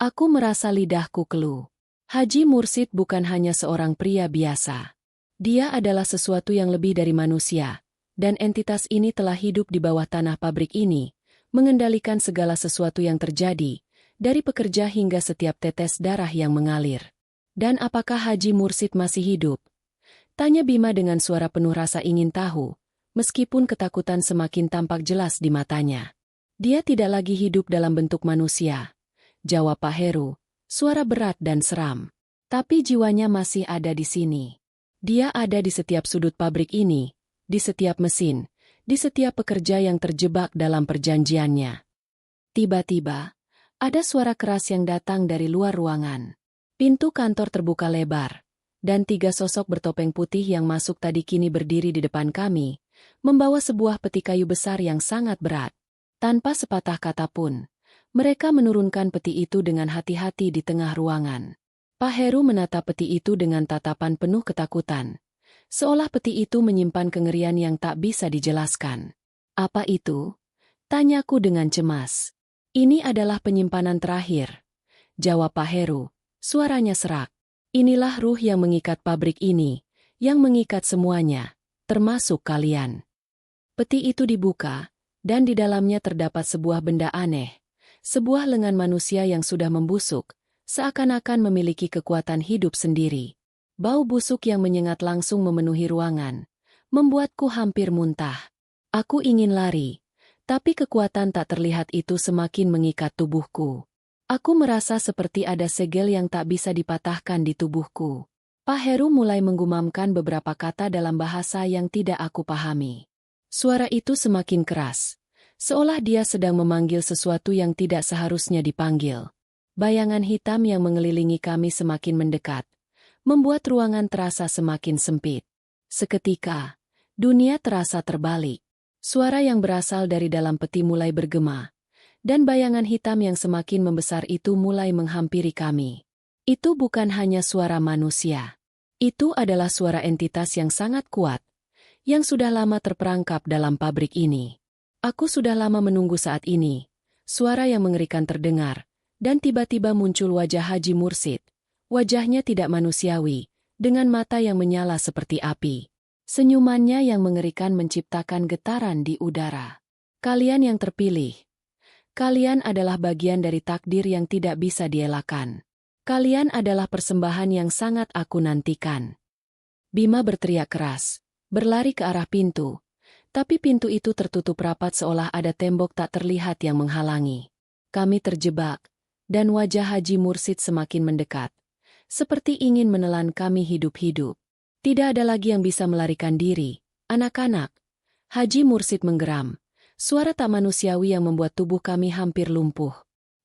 Aku merasa lidahku keluh. Haji Mursid bukan hanya seorang pria biasa. Dia adalah sesuatu yang lebih dari manusia, dan entitas ini telah hidup di bawah tanah pabrik ini, mengendalikan segala sesuatu yang terjadi, dari pekerja hingga setiap tetes darah yang mengalir. Dan apakah Haji Mursid masih hidup? Tanya Bima dengan suara penuh rasa ingin tahu, meskipun ketakutan semakin tampak jelas di matanya. Dia tidak lagi hidup dalam bentuk manusia, jawab Pak Heru, suara berat dan seram. Tapi jiwanya masih ada di sini. Dia ada di setiap sudut pabrik ini, di setiap mesin, di setiap pekerja yang terjebak dalam perjanjiannya. Tiba-tiba, ada suara keras yang datang dari luar ruangan. Pintu kantor terbuka lebar, dan 3 sosok bertopeng putih yang masuk tadi kini berdiri di depan kami, membawa sebuah peti kayu besar yang sangat berat. Tanpa sepatah kata pun, mereka menurunkan peti itu dengan hati-hati di tengah ruangan. Pak Heru menatap peti itu dengan tatapan penuh ketakutan, seolah peti itu menyimpan kengerian yang tak bisa dijelaskan. Apa itu? Tanyaku dengan cemas. Ini adalah penyimpanan terakhir, jawab Pak Heru, suaranya serak. Inilah ruh yang mengikat pabrik ini, yang mengikat semuanya, termasuk kalian. Peti itu dibuka, dan di dalamnya terdapat sebuah benda aneh, sebuah lengan manusia yang sudah membusuk, seakan-akan memiliki kekuatan hidup sendiri. Bau busuk yang menyengat langsung memenuhi ruangan, membuatku hampir muntah. Aku ingin lari, tapi kekuatan tak terlihat itu semakin mengikat tubuhku. Aku merasa seperti ada segel yang tak bisa dipatahkan di tubuhku. Pak Heru mulai menggumamkan beberapa kata dalam bahasa yang tidak aku pahami. Suara itu semakin keras, seolah dia sedang memanggil sesuatu yang tidak seharusnya dipanggil. Bayangan hitam yang mengelilingi kami semakin mendekat, membuat ruangan terasa semakin sempit. Seketika, dunia terasa terbalik. Suara yang berasal dari dalam peti mulai bergema, dan bayangan hitam yang semakin membesar itu mulai menghampiri kami. Itu bukan hanya suara manusia. Itu adalah suara entitas yang sangat kuat, yang sudah lama terperangkap dalam pabrik ini. Aku sudah lama menunggu saat ini. Suara yang mengerikan terdengar, dan tiba-tiba muncul wajah Haji Mursid. Wajahnya tidak manusiawi, dengan mata yang menyala seperti api. Senyumannya yang mengerikan menciptakan getaran di udara. Kalian yang terpilih. Kalian adalah bagian dari takdir yang tidak bisa dielakkan. Kalian adalah persembahan yang sangat aku nantikan. Bima berteriak keras, berlari ke arah pintu. Tapi pintu itu tertutup rapat seolah ada tembok tak terlihat yang menghalangi. Kami terjebak, dan wajah Haji Mursid semakin mendekat, seperti ingin menelan kami hidup-hidup. Tidak ada lagi yang bisa melarikan diri, anak-anak. Haji Mursid menggeram. Suara tak manusiawi yang membuat tubuh kami hampir lumpuh.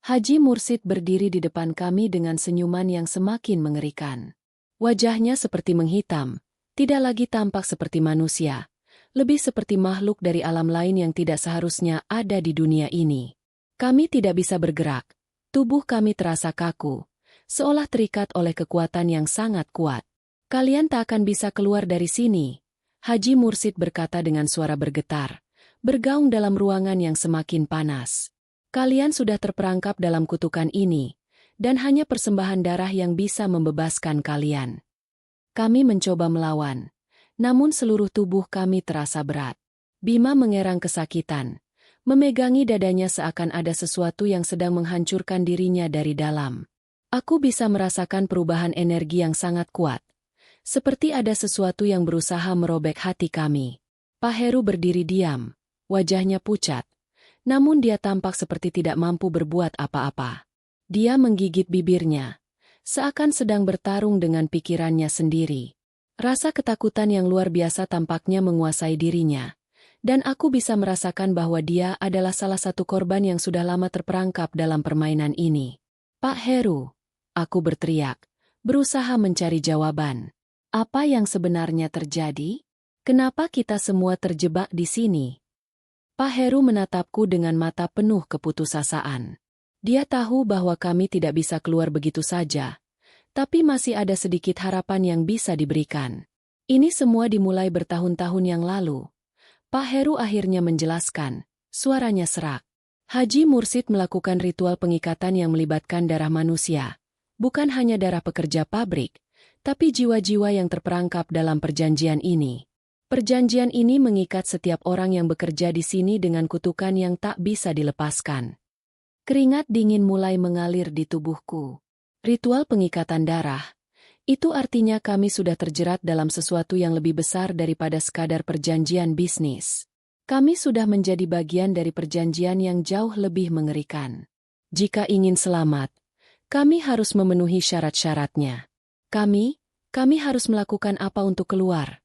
Haji Mursid berdiri di depan kami dengan senyuman yang semakin mengerikan. Wajahnya seperti menghitam, tidak lagi tampak seperti manusia, lebih seperti makhluk dari alam lain yang tidak seharusnya ada di dunia ini. Kami tidak bisa bergerak, tubuh kami terasa kaku, seolah terikat oleh kekuatan yang sangat kuat. Kalian tak akan bisa keluar dari sini, Haji Mursid berkata dengan suara bergetar, bergaung dalam ruangan yang semakin panas. Kalian sudah terperangkap dalam kutukan ini, dan hanya persembahan darah yang bisa membebaskan kalian. Kami mencoba melawan, namun seluruh tubuh kami terasa berat. Bima mengerang kesakitan, memegangi dadanya seakan ada sesuatu yang sedang menghancurkan dirinya dari dalam. Aku bisa merasakan perubahan energi yang sangat kuat, seperti ada sesuatu yang berusaha merobek hati kami. Pak Heru berdiri diam. Wajahnya pucat, namun dia tampak seperti tidak mampu berbuat apa-apa. Dia menggigit bibirnya, seakan sedang bertarung dengan pikirannya sendiri. Rasa ketakutan yang luar biasa tampaknya menguasai dirinya, dan aku bisa merasakan bahwa dia adalah salah satu korban yang sudah lama terperangkap dalam permainan ini. Pak Heru, aku berteriak, berusaha mencari jawaban. Apa yang sebenarnya terjadi? Kenapa kita semua terjebak di sini? Pak Heru menatapku dengan mata penuh keputusasaan. Dia tahu bahwa kami tidak bisa keluar begitu saja, tapi masih ada sedikit harapan yang bisa diberikan. Ini semua dimulai bertahun-tahun yang lalu. Pak Heru akhirnya menjelaskan, suaranya serak. Haji Mursid melakukan ritual pengikatan yang melibatkan darah manusia, bukan hanya darah pekerja pabrik, tapi jiwa-jiwa yang terperangkap dalam perjanjian ini. Perjanjian ini mengikat setiap orang yang bekerja di sini dengan kutukan yang tak bisa dilepaskan. Keringat dingin mulai mengalir di tubuhku. Ritual pengikatan darah. Itu artinya kami sudah terjerat dalam sesuatu yang lebih besar daripada sekadar perjanjian bisnis. Kami sudah menjadi bagian dari perjanjian yang jauh lebih mengerikan. Jika ingin selamat, kami harus memenuhi syarat-syaratnya. Kami harus melakukan apa untuk keluar?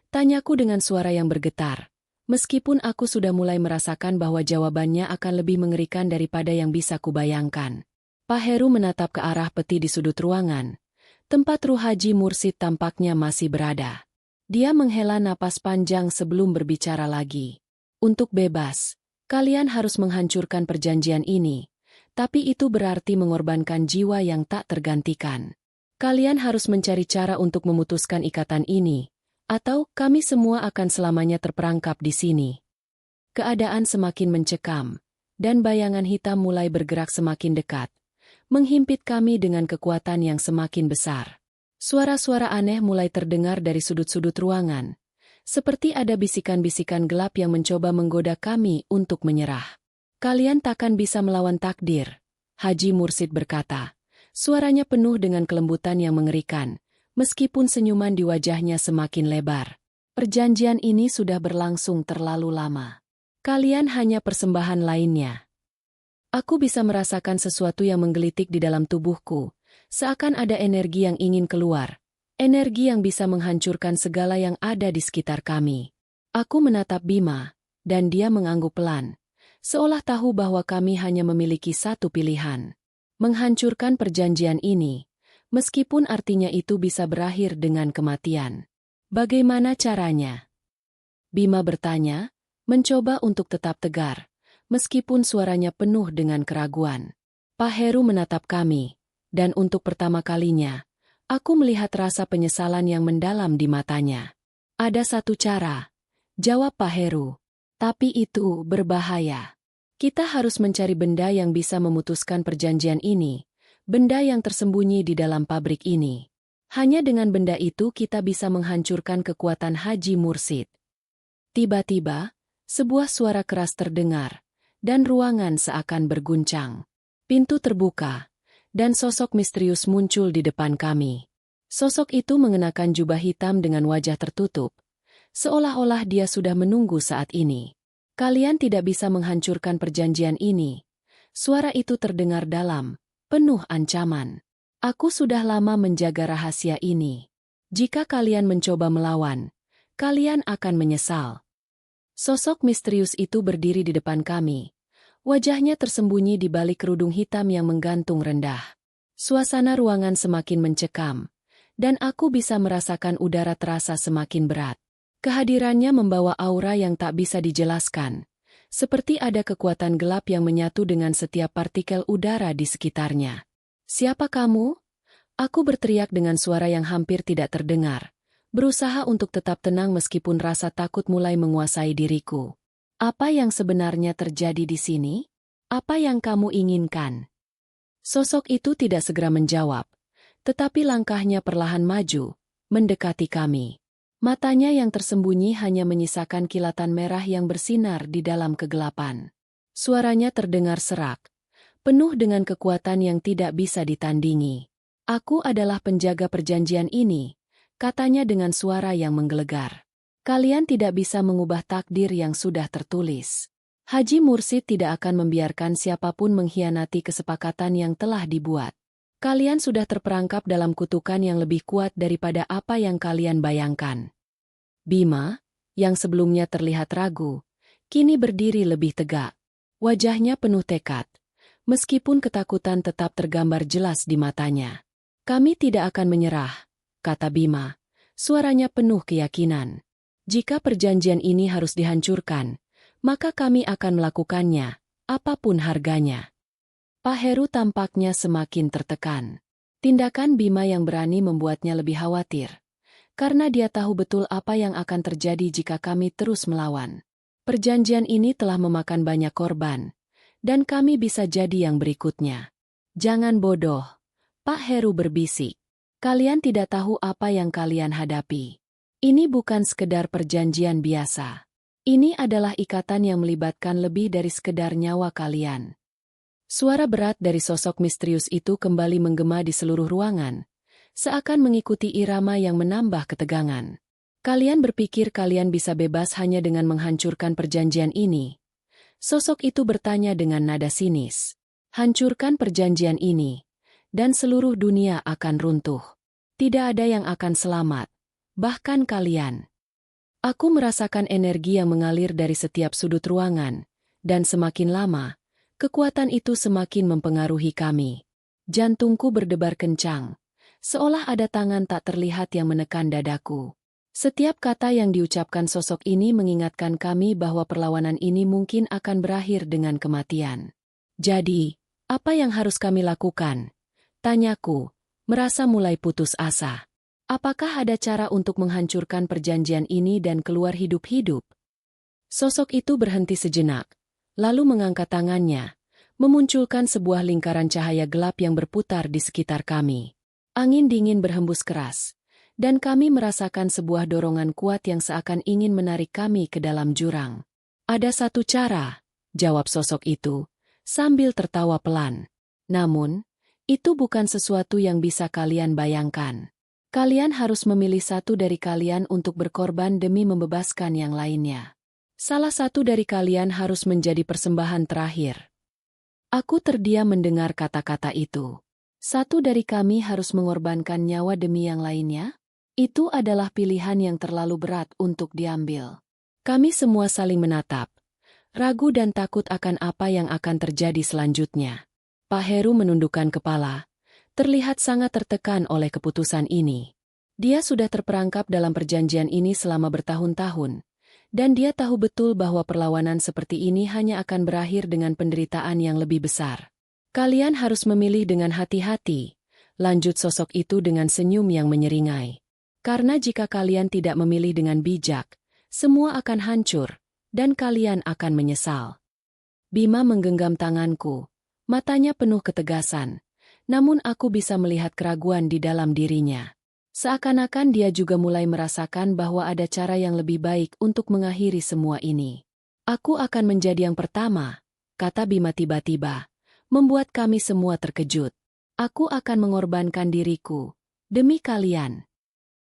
Tanyaku dengan suara yang bergetar, meskipun aku sudah mulai merasakan bahwa jawabannya akan lebih mengerikan daripada yang bisa kubayangkan. Pak Heru menatap ke arah peti di sudut ruangan. Tempat ruh Haji Mursid tampaknya masih berada. Dia menghela napas panjang sebelum berbicara lagi. Untuk bebas, kalian harus menghancurkan perjanjian ini, tapi itu berarti mengorbankan jiwa yang tak tergantikan. Kalian harus mencari cara untuk memutuskan ikatan ini, atau kami semua akan selamanya terperangkap di sini. Keadaan semakin mencekam, dan bayangan hitam mulai bergerak semakin dekat, menghimpit kami dengan kekuatan yang semakin besar. Suara-suara aneh mulai terdengar dari sudut-sudut ruangan, seperti ada bisikan-bisikan gelap yang mencoba menggoda kami untuk menyerah. Kalian takkan bisa melawan takdir, Haji Mursid berkata. Suaranya penuh dengan kelembutan yang mengerikan, meskipun senyuman di wajahnya semakin lebar. Perjanjian ini sudah berlangsung terlalu lama. Kalian hanya persembahan lainnya. Aku bisa merasakan sesuatu yang menggelitik di dalam tubuhku, seakan ada energi yang ingin keluar, energi yang bisa menghancurkan segala yang ada di sekitar kami. Aku menatap Bima, dan dia mengangguk pelan, seolah tahu bahwa kami hanya memiliki satu pilihan. Menghancurkan perjanjian ini, meskipun artinya itu bisa berakhir dengan kematian. Bagaimana caranya? Bima bertanya, mencoba untuk tetap tegar, meskipun suaranya penuh dengan keraguan. Pak Heru menatap kami, dan untuk pertama kalinya, aku melihat rasa penyesalan yang mendalam di matanya. Ada satu cara, jawab Pak Heru, tapi itu berbahaya. Kita harus mencari benda yang bisa memutuskan perjanjian ini, benda yang tersembunyi di dalam pabrik ini. Hanya dengan benda itu kita bisa menghancurkan kekuatan Haji Mursid. Tiba-tiba, sebuah suara keras terdengar, dan ruangan seakan berguncang. Pintu terbuka, dan sosok misterius muncul di depan kami. Sosok itu mengenakan jubah hitam dengan wajah tertutup, seolah-olah dia sudah menunggu saat ini. Kalian tidak bisa menghancurkan perjanjian ini. Suara itu terdengar dalam, penuh ancaman. Aku sudah lama menjaga rahasia ini. Jika kalian mencoba melawan, kalian akan menyesal. Sosok misterius itu berdiri di depan kami. Wajahnya tersembunyi di balik kerudung hitam yang menggantung rendah. Suasana ruangan semakin mencekam, dan aku bisa merasakan udara terasa semakin berat. Kehadirannya membawa aura yang tak bisa dijelaskan, seperti ada kekuatan gelap yang menyatu dengan setiap partikel udara di sekitarnya. "Siapa kamu?" Aku berteriak dengan suara yang hampir tidak terdengar, berusaha untuk tetap tenang meskipun rasa takut mulai menguasai diriku. "Apa yang sebenarnya terjadi di sini? Apa yang kamu inginkan?" Sosok itu tidak segera menjawab, tetapi langkahnya perlahan maju, mendekati kami. Matanya yang tersembunyi hanya menyisakan kilatan merah yang bersinar di dalam kegelapan. Suaranya terdengar serak, penuh dengan kekuatan yang tidak bisa ditandingi. "Aku adalah penjaga perjanjian ini," katanya dengan suara yang menggelegar. "Kalian tidak bisa mengubah takdir yang sudah tertulis. Haji Mursid tidak akan membiarkan siapapun mengkhianati kesepakatan yang telah dibuat. Kalian sudah terperangkap dalam kutukan yang lebih kuat daripada apa yang kalian bayangkan." Bima, yang sebelumnya terlihat ragu, kini berdiri lebih tegak. Wajahnya penuh tekad, meskipun ketakutan tetap tergambar jelas di matanya. "Kami tidak akan menyerah," kata Bima, suaranya penuh keyakinan. "Jika perjanjian ini harus dihancurkan, maka kami akan melakukannya, apapun harganya." Pak Heru tampaknya semakin tertekan. Tindakan Bima yang berani membuatnya lebih khawatir, karena dia tahu betul apa yang akan terjadi jika kami terus melawan. Perjanjian ini telah memakan banyak korban, dan kami bisa jadi yang berikutnya. "Jangan bodoh," Pak Heru berbisik. "Kalian tidak tahu apa yang kalian hadapi. Ini bukan sekedar perjanjian biasa. Ini adalah ikatan yang melibatkan lebih dari sekedar nyawa kalian." Suara berat dari sosok misterius itu kembali menggema di seluruh ruangan, seakan mengikuti irama yang menambah ketegangan. "Kalian berpikir kalian bisa bebas hanya dengan menghancurkan perjanjian ini?" Sosok itu bertanya dengan nada sinis. "Hancurkan perjanjian ini, dan seluruh dunia akan runtuh. Tidak ada yang akan selamat, bahkan kalian." Aku merasakan energi yang mengalir dari setiap sudut ruangan, dan semakin lama, kekuatan itu semakin mempengaruhi kami. Jantungku berdebar kencang, seolah ada tangan tak terlihat yang menekan dadaku. Setiap kata yang diucapkan sosok ini mengingatkan kami bahwa perlawanan ini mungkin akan berakhir dengan kematian. "Jadi, apa yang harus kami lakukan?" tanyaku, merasa mulai putus asa. "Apakah ada cara untuk menghancurkan perjanjian ini dan keluar hidup-hidup?" Sosok itu berhenti sejenak, lalu mengangkat tangannya, memunculkan sebuah lingkaran cahaya gelap yang berputar di sekitar kami. Angin dingin berhembus keras, dan kami merasakan sebuah dorongan kuat yang seakan ingin menarik kami ke dalam jurang. Ada satu cara, jawab sosok itu, sambil tertawa pelan. Namun, itu bukan sesuatu yang bisa kalian bayangkan. Kalian harus memilih satu dari kalian untuk berkorban demi membebaskan yang lainnya. Salah satu dari kalian harus menjadi persembahan terakhir. Aku terdiam mendengar kata-kata itu. Satu dari kami harus mengorbankan nyawa demi yang lainnya? Itu adalah pilihan yang terlalu berat untuk diambil. Kami semua saling menatap, ragu dan takut akan apa yang akan terjadi selanjutnya. Pak Heru menundukkan kepala, terlihat sangat tertekan oleh keputusan ini. Dia sudah terperangkap dalam perjanjian ini selama bertahun-tahun, dan dia tahu betul bahwa perlawanan seperti ini hanya akan berakhir dengan penderitaan yang lebih besar. Kalian harus memilih dengan hati-hati, lanjut sosok itu dengan senyum yang menyeringai. Karena jika kalian tidak memilih dengan bijak, semua akan hancur, dan kalian akan menyesal. Bima menggenggam tanganku, matanya penuh ketegasan, namun aku bisa melihat keraguan di dalam dirinya. Seakan-akan dia juga mulai merasakan bahwa ada cara yang lebih baik untuk mengakhiri semua ini. Aku akan menjadi yang pertama, kata Bima tiba-tiba, membuat kami semua terkejut. Aku akan mengorbankan diriku, demi kalian.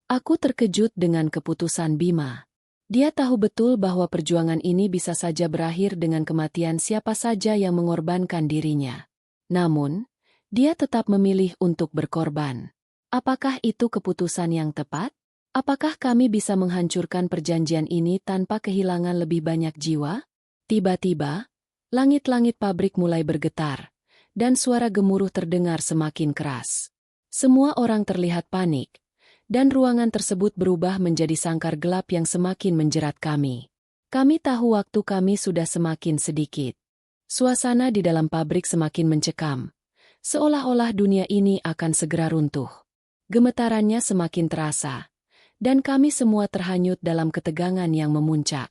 Aku terkejut dengan keputusan Bima. Dia tahu betul bahwa perjuangan ini bisa saja berakhir dengan kematian siapa saja yang mengorbankan dirinya. Namun, dia tetap memilih untuk berkorban. Apakah itu keputusan yang tepat? Apakah kami bisa menghancurkan perjanjian ini tanpa kehilangan lebih banyak jiwa? Tiba-tiba, langit-langit pabrik mulai bergetar, dan suara gemuruh terdengar semakin keras. Semua orang terlihat panik, dan ruangan tersebut berubah menjadi sangkar gelap yang semakin menjerat kami. Kami tahu waktu kami sudah semakin sedikit. Suasana di dalam pabrik semakin mencekam, seolah-olah dunia ini akan segera runtuh. Gemetarannya semakin terasa, dan kami semua terhanyut dalam ketegangan yang memuncak.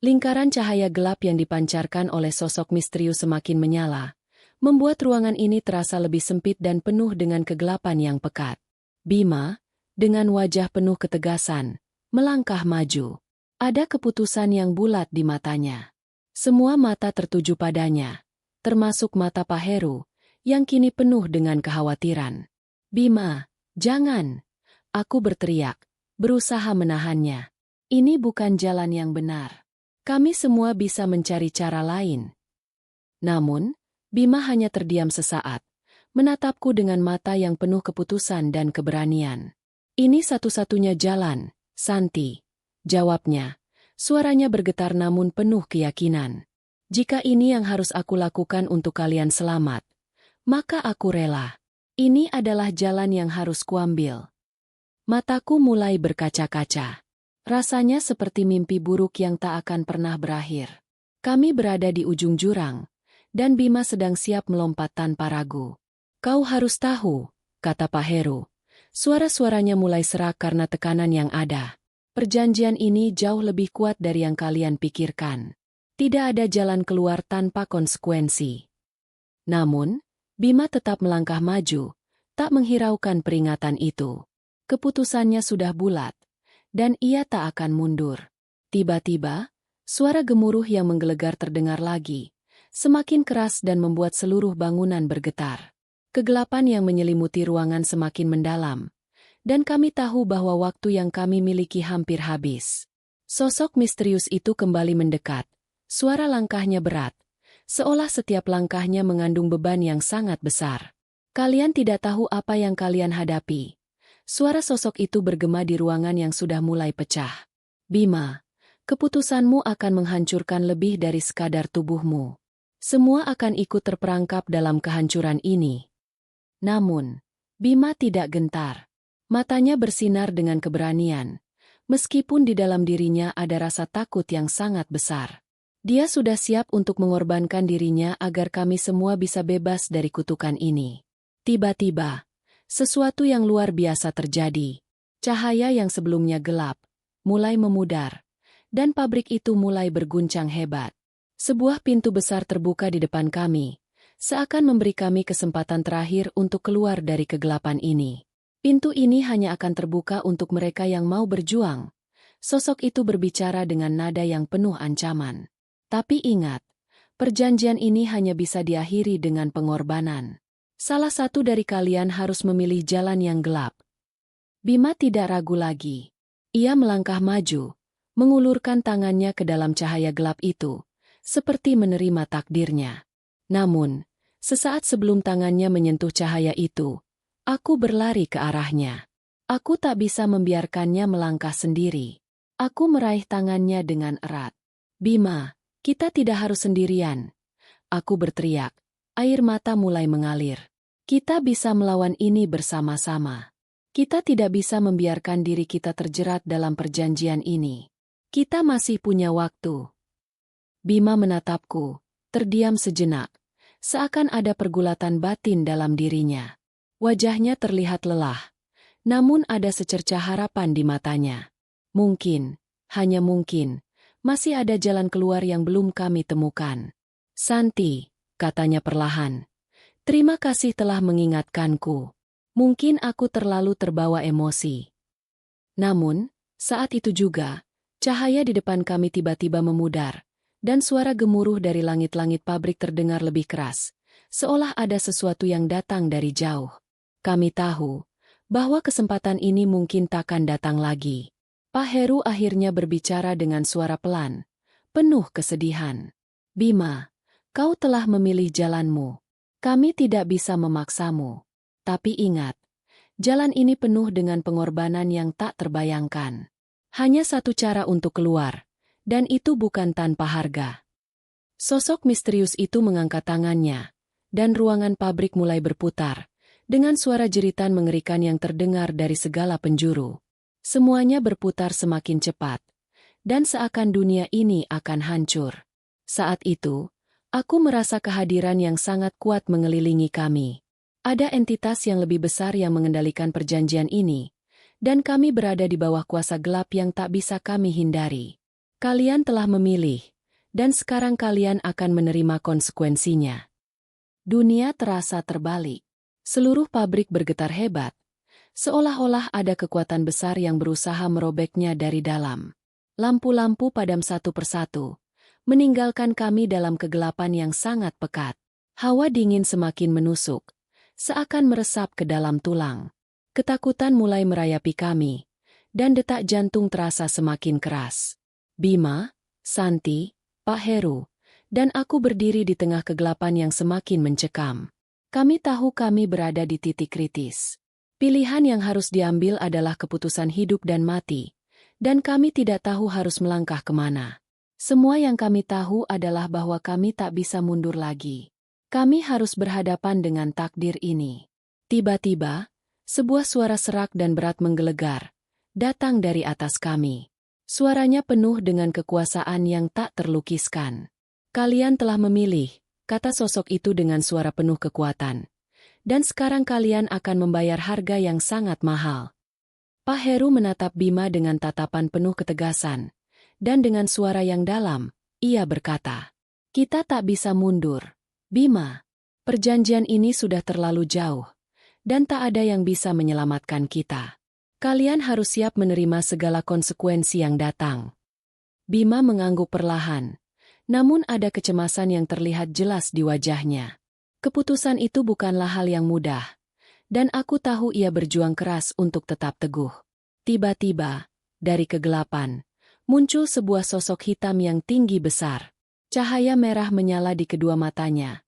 Lingkaran cahaya gelap yang dipancarkan oleh sosok misterius semakin menyala, membuat ruangan ini terasa lebih sempit dan penuh dengan kegelapan yang pekat. Bima, dengan wajah penuh ketegasan, melangkah maju. Ada keputusan yang bulat di matanya. Semua mata tertuju padanya, termasuk mata Pak Heru, yang kini penuh dengan kekhawatiran. Bima, jangan! Aku berteriak, berusaha menahannya. Ini bukan jalan yang benar. Kami semua bisa mencari cara lain. Namun, Bima hanya terdiam sesaat, menatapku dengan mata yang penuh keputusan dan keberanian. Ini satu-satunya jalan, Santi, jawabnya. Suaranya bergetar namun penuh keyakinan. Jika ini yang harus aku lakukan untuk kalian selamat, maka aku rela. Ini adalah jalan yang harus kuambil. Mataku mulai berkaca-kaca. Rasanya seperti mimpi buruk yang tak akan pernah berakhir. Kami berada di ujung jurang, dan Bima sedang siap melompat tanpa ragu. Kau harus tahu, kata Pak Heru. Suara-suaranya mulai serak karena tekanan yang ada. Perjanjian ini jauh lebih kuat dari yang kalian pikirkan. Tidak ada jalan keluar tanpa konsekuensi. Namun, Bima tetap melangkah maju, tak menghiraukan peringatan itu. Keputusannya sudah bulat, dan ia tak akan mundur. Tiba-tiba, suara gemuruh yang menggelegar terdengar lagi, semakin keras dan membuat seluruh bangunan bergetar. Kegelapan yang menyelimuti ruangan semakin mendalam, dan kami tahu bahwa waktu yang kami miliki hampir habis. Sosok misterius itu kembali mendekat, suara langkahnya berat, seolah setiap langkahnya mengandung beban yang sangat besar. Kalian tidak tahu apa yang kalian hadapi. Suara sosok itu bergema di ruangan yang sudah mulai pecah. Bima, keputusanmu akan menghancurkan lebih dari sekadar tubuhmu. Semua akan ikut terperangkap dalam kehancuran ini. Namun, Bima tidak gentar. Matanya bersinar dengan keberanian, meskipun di dalam dirinya ada rasa takut yang sangat besar. Dia sudah siap untuk mengorbankan dirinya agar kami semua bisa bebas dari kutukan ini. Tiba-tiba, sesuatu yang luar biasa terjadi. Cahaya yang sebelumnya gelap mulai memudar, dan pabrik itu mulai berguncang hebat. Sebuah pintu besar terbuka di depan kami, seakan memberi kami kesempatan terakhir untuk keluar dari kegelapan ini. Pintu ini hanya akan terbuka untuk mereka yang mau berjuang. Sosok itu berbicara dengan nada yang penuh ancaman. Tapi ingat, perjanjian ini hanya bisa diakhiri dengan pengorbanan. Salah satu dari kalian harus memilih jalan yang gelap. Bima tidak ragu lagi. Ia melangkah maju, mengulurkan tangannya ke dalam cahaya gelap itu, seperti menerima takdirnya. Namun, sesaat sebelum tangannya menyentuh cahaya itu, aku berlari ke arahnya. Aku tak bisa membiarkannya melangkah sendiri. Aku meraih tangannya dengan erat. Bima, kita tidak harus sendirian. Aku berteriak. Air mata mulai mengalir. Kita bisa melawan ini bersama-sama. Kita tidak bisa membiarkan diri kita terjerat dalam perjanjian ini. Kita masih punya waktu. Bima menatapku, terdiam sejenak. Seakan ada pergulatan batin dalam dirinya. Wajahnya terlihat lelah. Namun ada secercah harapan di matanya. Mungkin, hanya mungkin, masih ada jalan keluar yang belum kami temukan. Santi, katanya perlahan. Terima kasih telah mengingatkanku. Mungkin aku terlalu terbawa emosi. Namun, saat itu juga, cahaya di depan kami tiba-tiba memudar, dan suara gemuruh dari langit-langit pabrik terdengar lebih keras, seolah ada sesuatu yang datang dari jauh. Kami tahu bahwa kesempatan ini mungkin takkan datang lagi. Pak Heru akhirnya berbicara dengan suara pelan, penuh kesedihan. Bima, kau telah memilih jalanmu. Kami tidak bisa memaksamu. Tapi ingat, jalan ini penuh dengan pengorbanan yang tak terbayangkan. Hanya satu cara untuk keluar, dan itu bukan tanpa harga. Sosok misterius itu mengangkat tangannya, dan ruangan pabrik mulai berputar, dengan suara jeritan mengerikan yang terdengar dari segala penjuru. Semuanya berputar semakin cepat, dan seakan dunia ini akan hancur. Saat itu, aku merasa kehadiran yang sangat kuat mengelilingi kami. Ada entitas yang lebih besar yang mengendalikan perjanjian ini, dan kami berada di bawah kuasa gelap yang tak bisa kami hindari. Kalian telah memilih, dan sekarang kalian akan menerima konsekuensinya. Dunia terasa terbalik. Seluruh pabrik bergetar hebat, seolah-olah ada kekuatan besar yang berusaha merobeknya dari dalam. Lampu-lampu padam satu persatu, meninggalkan kami dalam kegelapan yang sangat pekat. Hawa dingin semakin menusuk, seakan meresap ke dalam tulang. Ketakutan mulai merayapi kami, dan detak jantung terasa semakin keras. Bima, Santi, Pak Heru, dan aku berdiri di tengah kegelapan yang semakin mencekam. Kami tahu kami berada di titik kritis. Pilihan yang harus diambil adalah keputusan hidup dan mati, dan kami tidak tahu harus melangkah kemana. Semua yang kami tahu adalah bahwa kami tak bisa mundur lagi. Kami harus berhadapan dengan takdir ini. Tiba-tiba, sebuah suara serak dan berat menggelegar, datang dari atas kami. Suaranya penuh dengan kekuasaan yang tak terlukiskan. Kalian telah memilih, kata sosok itu dengan suara penuh kekuatan. Dan sekarang kalian akan membayar harga yang sangat mahal. Pak Heru menatap Bima dengan tatapan penuh ketegasan. Dan dengan suara yang dalam, ia berkata, kita tak bisa mundur. Bima, perjanjian ini sudah terlalu jauh. Dan tak ada yang bisa menyelamatkan kita. Kalian harus siap menerima segala konsekuensi yang datang. Bima mengangguk perlahan. Namun ada kecemasan yang terlihat jelas di wajahnya. Keputusan itu bukanlah hal yang mudah. Dan aku tahu ia berjuang keras untuk tetap teguh. Tiba-tiba, dari kegelapan, muncul sebuah sosok hitam yang tinggi besar. Cahaya merah menyala di kedua matanya.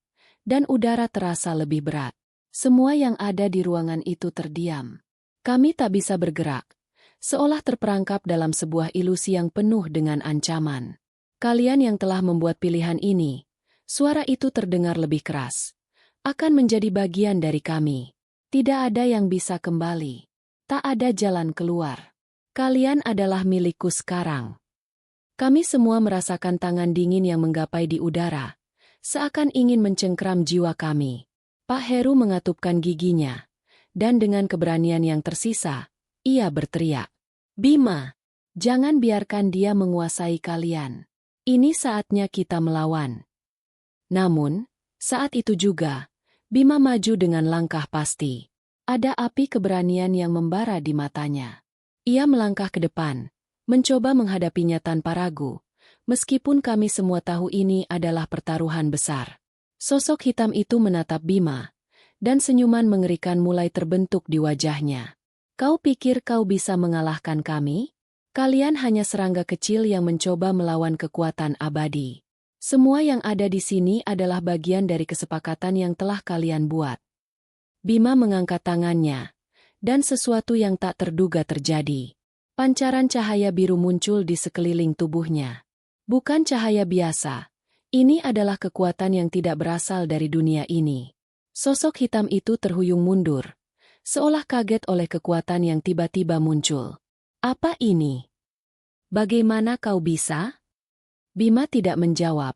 Dan udara terasa lebih berat. Semua yang ada di ruangan itu terdiam. Kami tak bisa bergerak, seolah terperangkap dalam sebuah ilusi yang penuh dengan ancaman. Kalian yang telah membuat pilihan ini, suara itu terdengar lebih keras, akan menjadi bagian dari kami. Tidak ada yang bisa kembali. Tak ada jalan keluar. Kalian adalah milikku sekarang. Kami semua merasakan tangan dingin yang menggapai di udara, seakan ingin mencengkram jiwa kami. Pak Heru mengatupkan giginya, dan dengan keberanian yang tersisa, ia berteriak, Bima, jangan biarkan dia menguasai kalian. Ini saatnya kita melawan. Namun, saat itu juga, Bima maju dengan langkah pasti. Ada api keberanian yang membara di matanya. Ia melangkah ke depan, mencoba menghadapinya tanpa ragu, meskipun kami semua tahu ini adalah pertaruhan besar. Sosok hitam itu menatap Bima, dan senyuman mengerikan mulai terbentuk di wajahnya. Kau pikir kau bisa mengalahkan kami? Kalian hanya serangga kecil yang mencoba melawan kekuatan abadi. Semua yang ada di sini adalah bagian dari kesepakatan yang telah kalian buat. Bima mengangkat tangannya, dan sesuatu yang tak terduga terjadi. Pancaran cahaya biru muncul di sekeliling tubuhnya. Bukan cahaya biasa, ini adalah kekuatan yang tidak berasal dari dunia ini. Sosok hitam itu terhuyung mundur, seolah kaget oleh kekuatan yang tiba-tiba muncul. Apa ini? Bagaimana kau bisa? Bima tidak menjawab,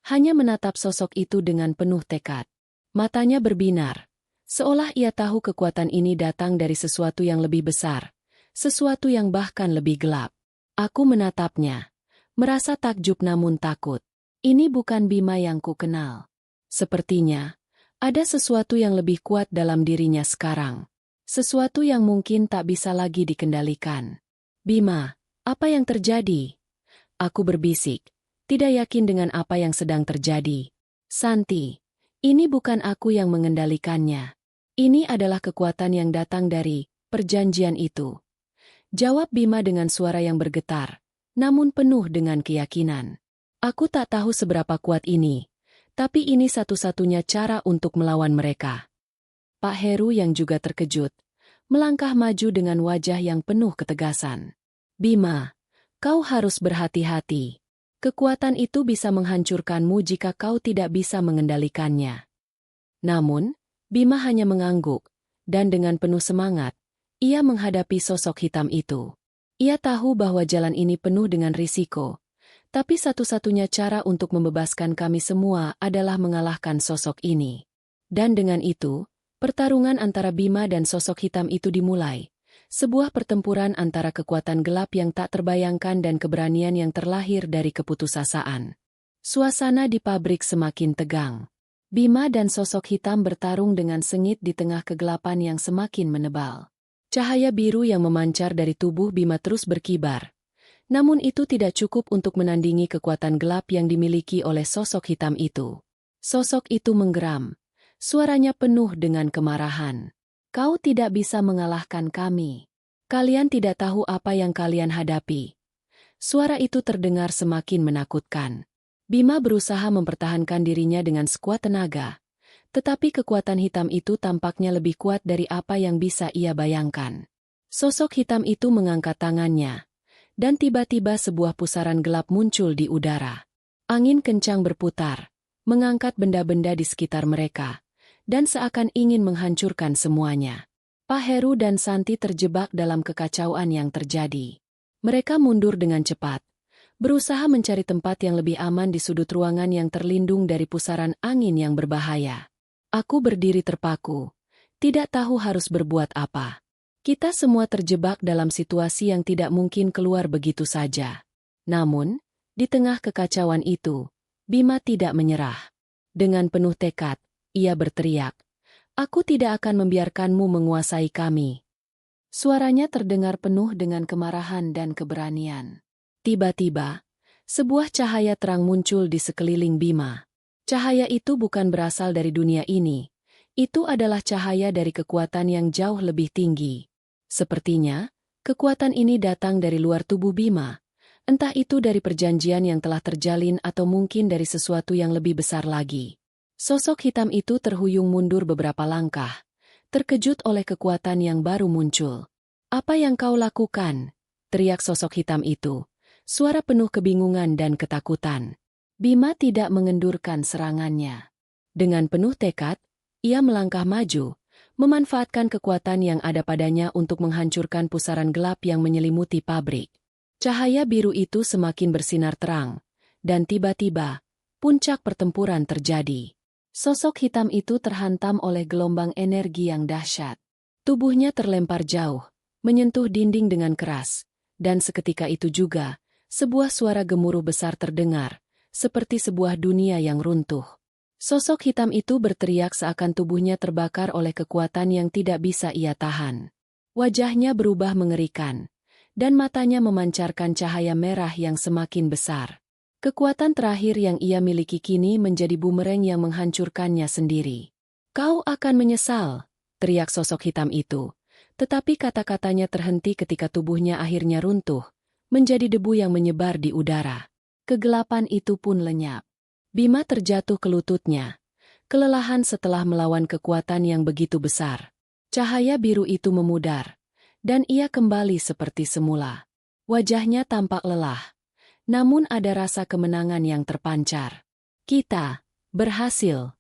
hanya menatap sosok itu dengan penuh tekad. Matanya berbinar, seolah ia tahu kekuatan ini datang dari sesuatu yang lebih besar, sesuatu yang bahkan lebih gelap. Aku menatapnya, merasa takjub namun takut. Ini bukan Bima yang ku kenal. Sepertinya, ada sesuatu yang lebih kuat dalam dirinya sekarang. Sesuatu yang mungkin tak bisa lagi dikendalikan. Bima, apa yang terjadi? Aku berbisik, tidak yakin dengan apa yang sedang terjadi. Santi, ini bukan aku yang mengendalikannya. Ini adalah kekuatan yang datang dari perjanjian itu. Jawab Bima dengan suara yang bergetar, namun penuh dengan keyakinan. Aku tak tahu seberapa kuat ini, tapi ini satu-satunya cara untuk melawan mereka. Pak Heru yang juga terkejut, melangkah maju dengan wajah yang penuh ketegasan. Bima, kau harus berhati-hati. Kekuatan itu bisa menghancurkanmu jika kau tidak bisa mengendalikannya. Namun, Bima hanya mengangguk, dan dengan penuh semangat, ia menghadapi sosok hitam itu. Ia tahu bahwa jalan ini penuh dengan risiko, tapi satu-satunya cara untuk membebaskan kami semua adalah mengalahkan sosok ini. Dan dengan itu, pertarungan antara Bima dan sosok hitam itu dimulai. Sebuah pertempuran antara kekuatan gelap yang tak terbayangkan dan keberanian yang terlahir dari keputusasaan. Suasana di pabrik semakin tegang. Bima dan sosok hitam bertarung dengan sengit di tengah kegelapan yang semakin menebal. Cahaya biru yang memancar dari tubuh Bima terus berkibar. Namun itu tidak cukup untuk menandingi kekuatan gelap yang dimiliki oleh sosok hitam itu. Sosok itu menggeram. Suaranya penuh dengan kemarahan. Kau tidak bisa mengalahkan kami. Kalian tidak tahu apa yang kalian hadapi. Suara itu terdengar semakin menakutkan. Bima berusaha mempertahankan dirinya dengan sekuat tenaga. Tetapi kekuatan hitam itu tampaknya lebih kuat dari apa yang bisa ia bayangkan. Sosok hitam itu mengangkat tangannya. Dan tiba-tiba sebuah pusaran gelap muncul di udara. Angin kencang berputar, mengangkat benda-benda di sekitar mereka, dan seakan ingin menghancurkan semuanya. Pak Heru dan Santi terjebak dalam kekacauan yang terjadi. Mereka mundur dengan cepat, berusaha mencari tempat yang lebih aman di sudut ruangan yang terlindung dari pusaran angin yang berbahaya. Aku berdiri terpaku, tidak tahu harus berbuat apa. Kita semua terjebak dalam situasi yang tidak mungkin keluar begitu saja. Namun, di tengah kekacauan itu, Bima tidak menyerah. Dengan penuh tekad, ia berteriak, "Aku tidak akan membiarkanmu menguasai kami." Suaranya terdengar penuh dengan kemarahan dan keberanian. Tiba-tiba, sebuah cahaya terang muncul di sekeliling Bima. Cahaya itu bukan berasal dari dunia ini. Itu adalah cahaya dari kekuatan yang jauh lebih tinggi. Sepertinya, kekuatan ini datang dari luar tubuh Bima. Entah itu dari perjanjian yang telah terjalin atau mungkin dari sesuatu yang lebih besar lagi. Sosok hitam itu terhuyung mundur beberapa langkah, terkejut oleh kekuatan yang baru muncul. "Apa yang kau lakukan?" teriak sosok hitam itu, suara penuh kebingungan dan ketakutan. Bima tidak mengendurkan serangannya. Dengan penuh tekad, ia melangkah maju, memanfaatkan kekuatan yang ada padanya untuk menghancurkan pusaran gelap yang menyelimuti pabrik. Cahaya biru itu semakin bersinar terang, dan tiba-tiba, puncak pertempuran terjadi. Sosok hitam itu terhantam oleh gelombang energi yang dahsyat. Tubuhnya terlempar jauh, menyentuh dinding dengan keras, dan seketika itu juga, sebuah suara gemuruh besar terdengar, seperti sebuah dunia yang runtuh. Sosok hitam itu berteriak seakan tubuhnya terbakar oleh kekuatan yang tidak bisa ia tahan. Wajahnya berubah mengerikan, dan matanya memancarkan cahaya merah yang semakin besar. Kekuatan terakhir yang ia miliki kini menjadi bumerang yang menghancurkannya sendiri. "Kau akan menyesal," teriak sosok hitam itu. Tetapi kata-katanya terhenti ketika tubuhnya akhirnya runtuh, menjadi debu yang menyebar di udara. Kegelapan itu pun lenyap. Bima terjatuh ke lututnya, kelelahan setelah melawan kekuatan yang begitu besar. Cahaya biru itu memudar, dan ia kembali seperti semula. Wajahnya tampak lelah, namun ada rasa kemenangan yang terpancar. "Kita berhasil,"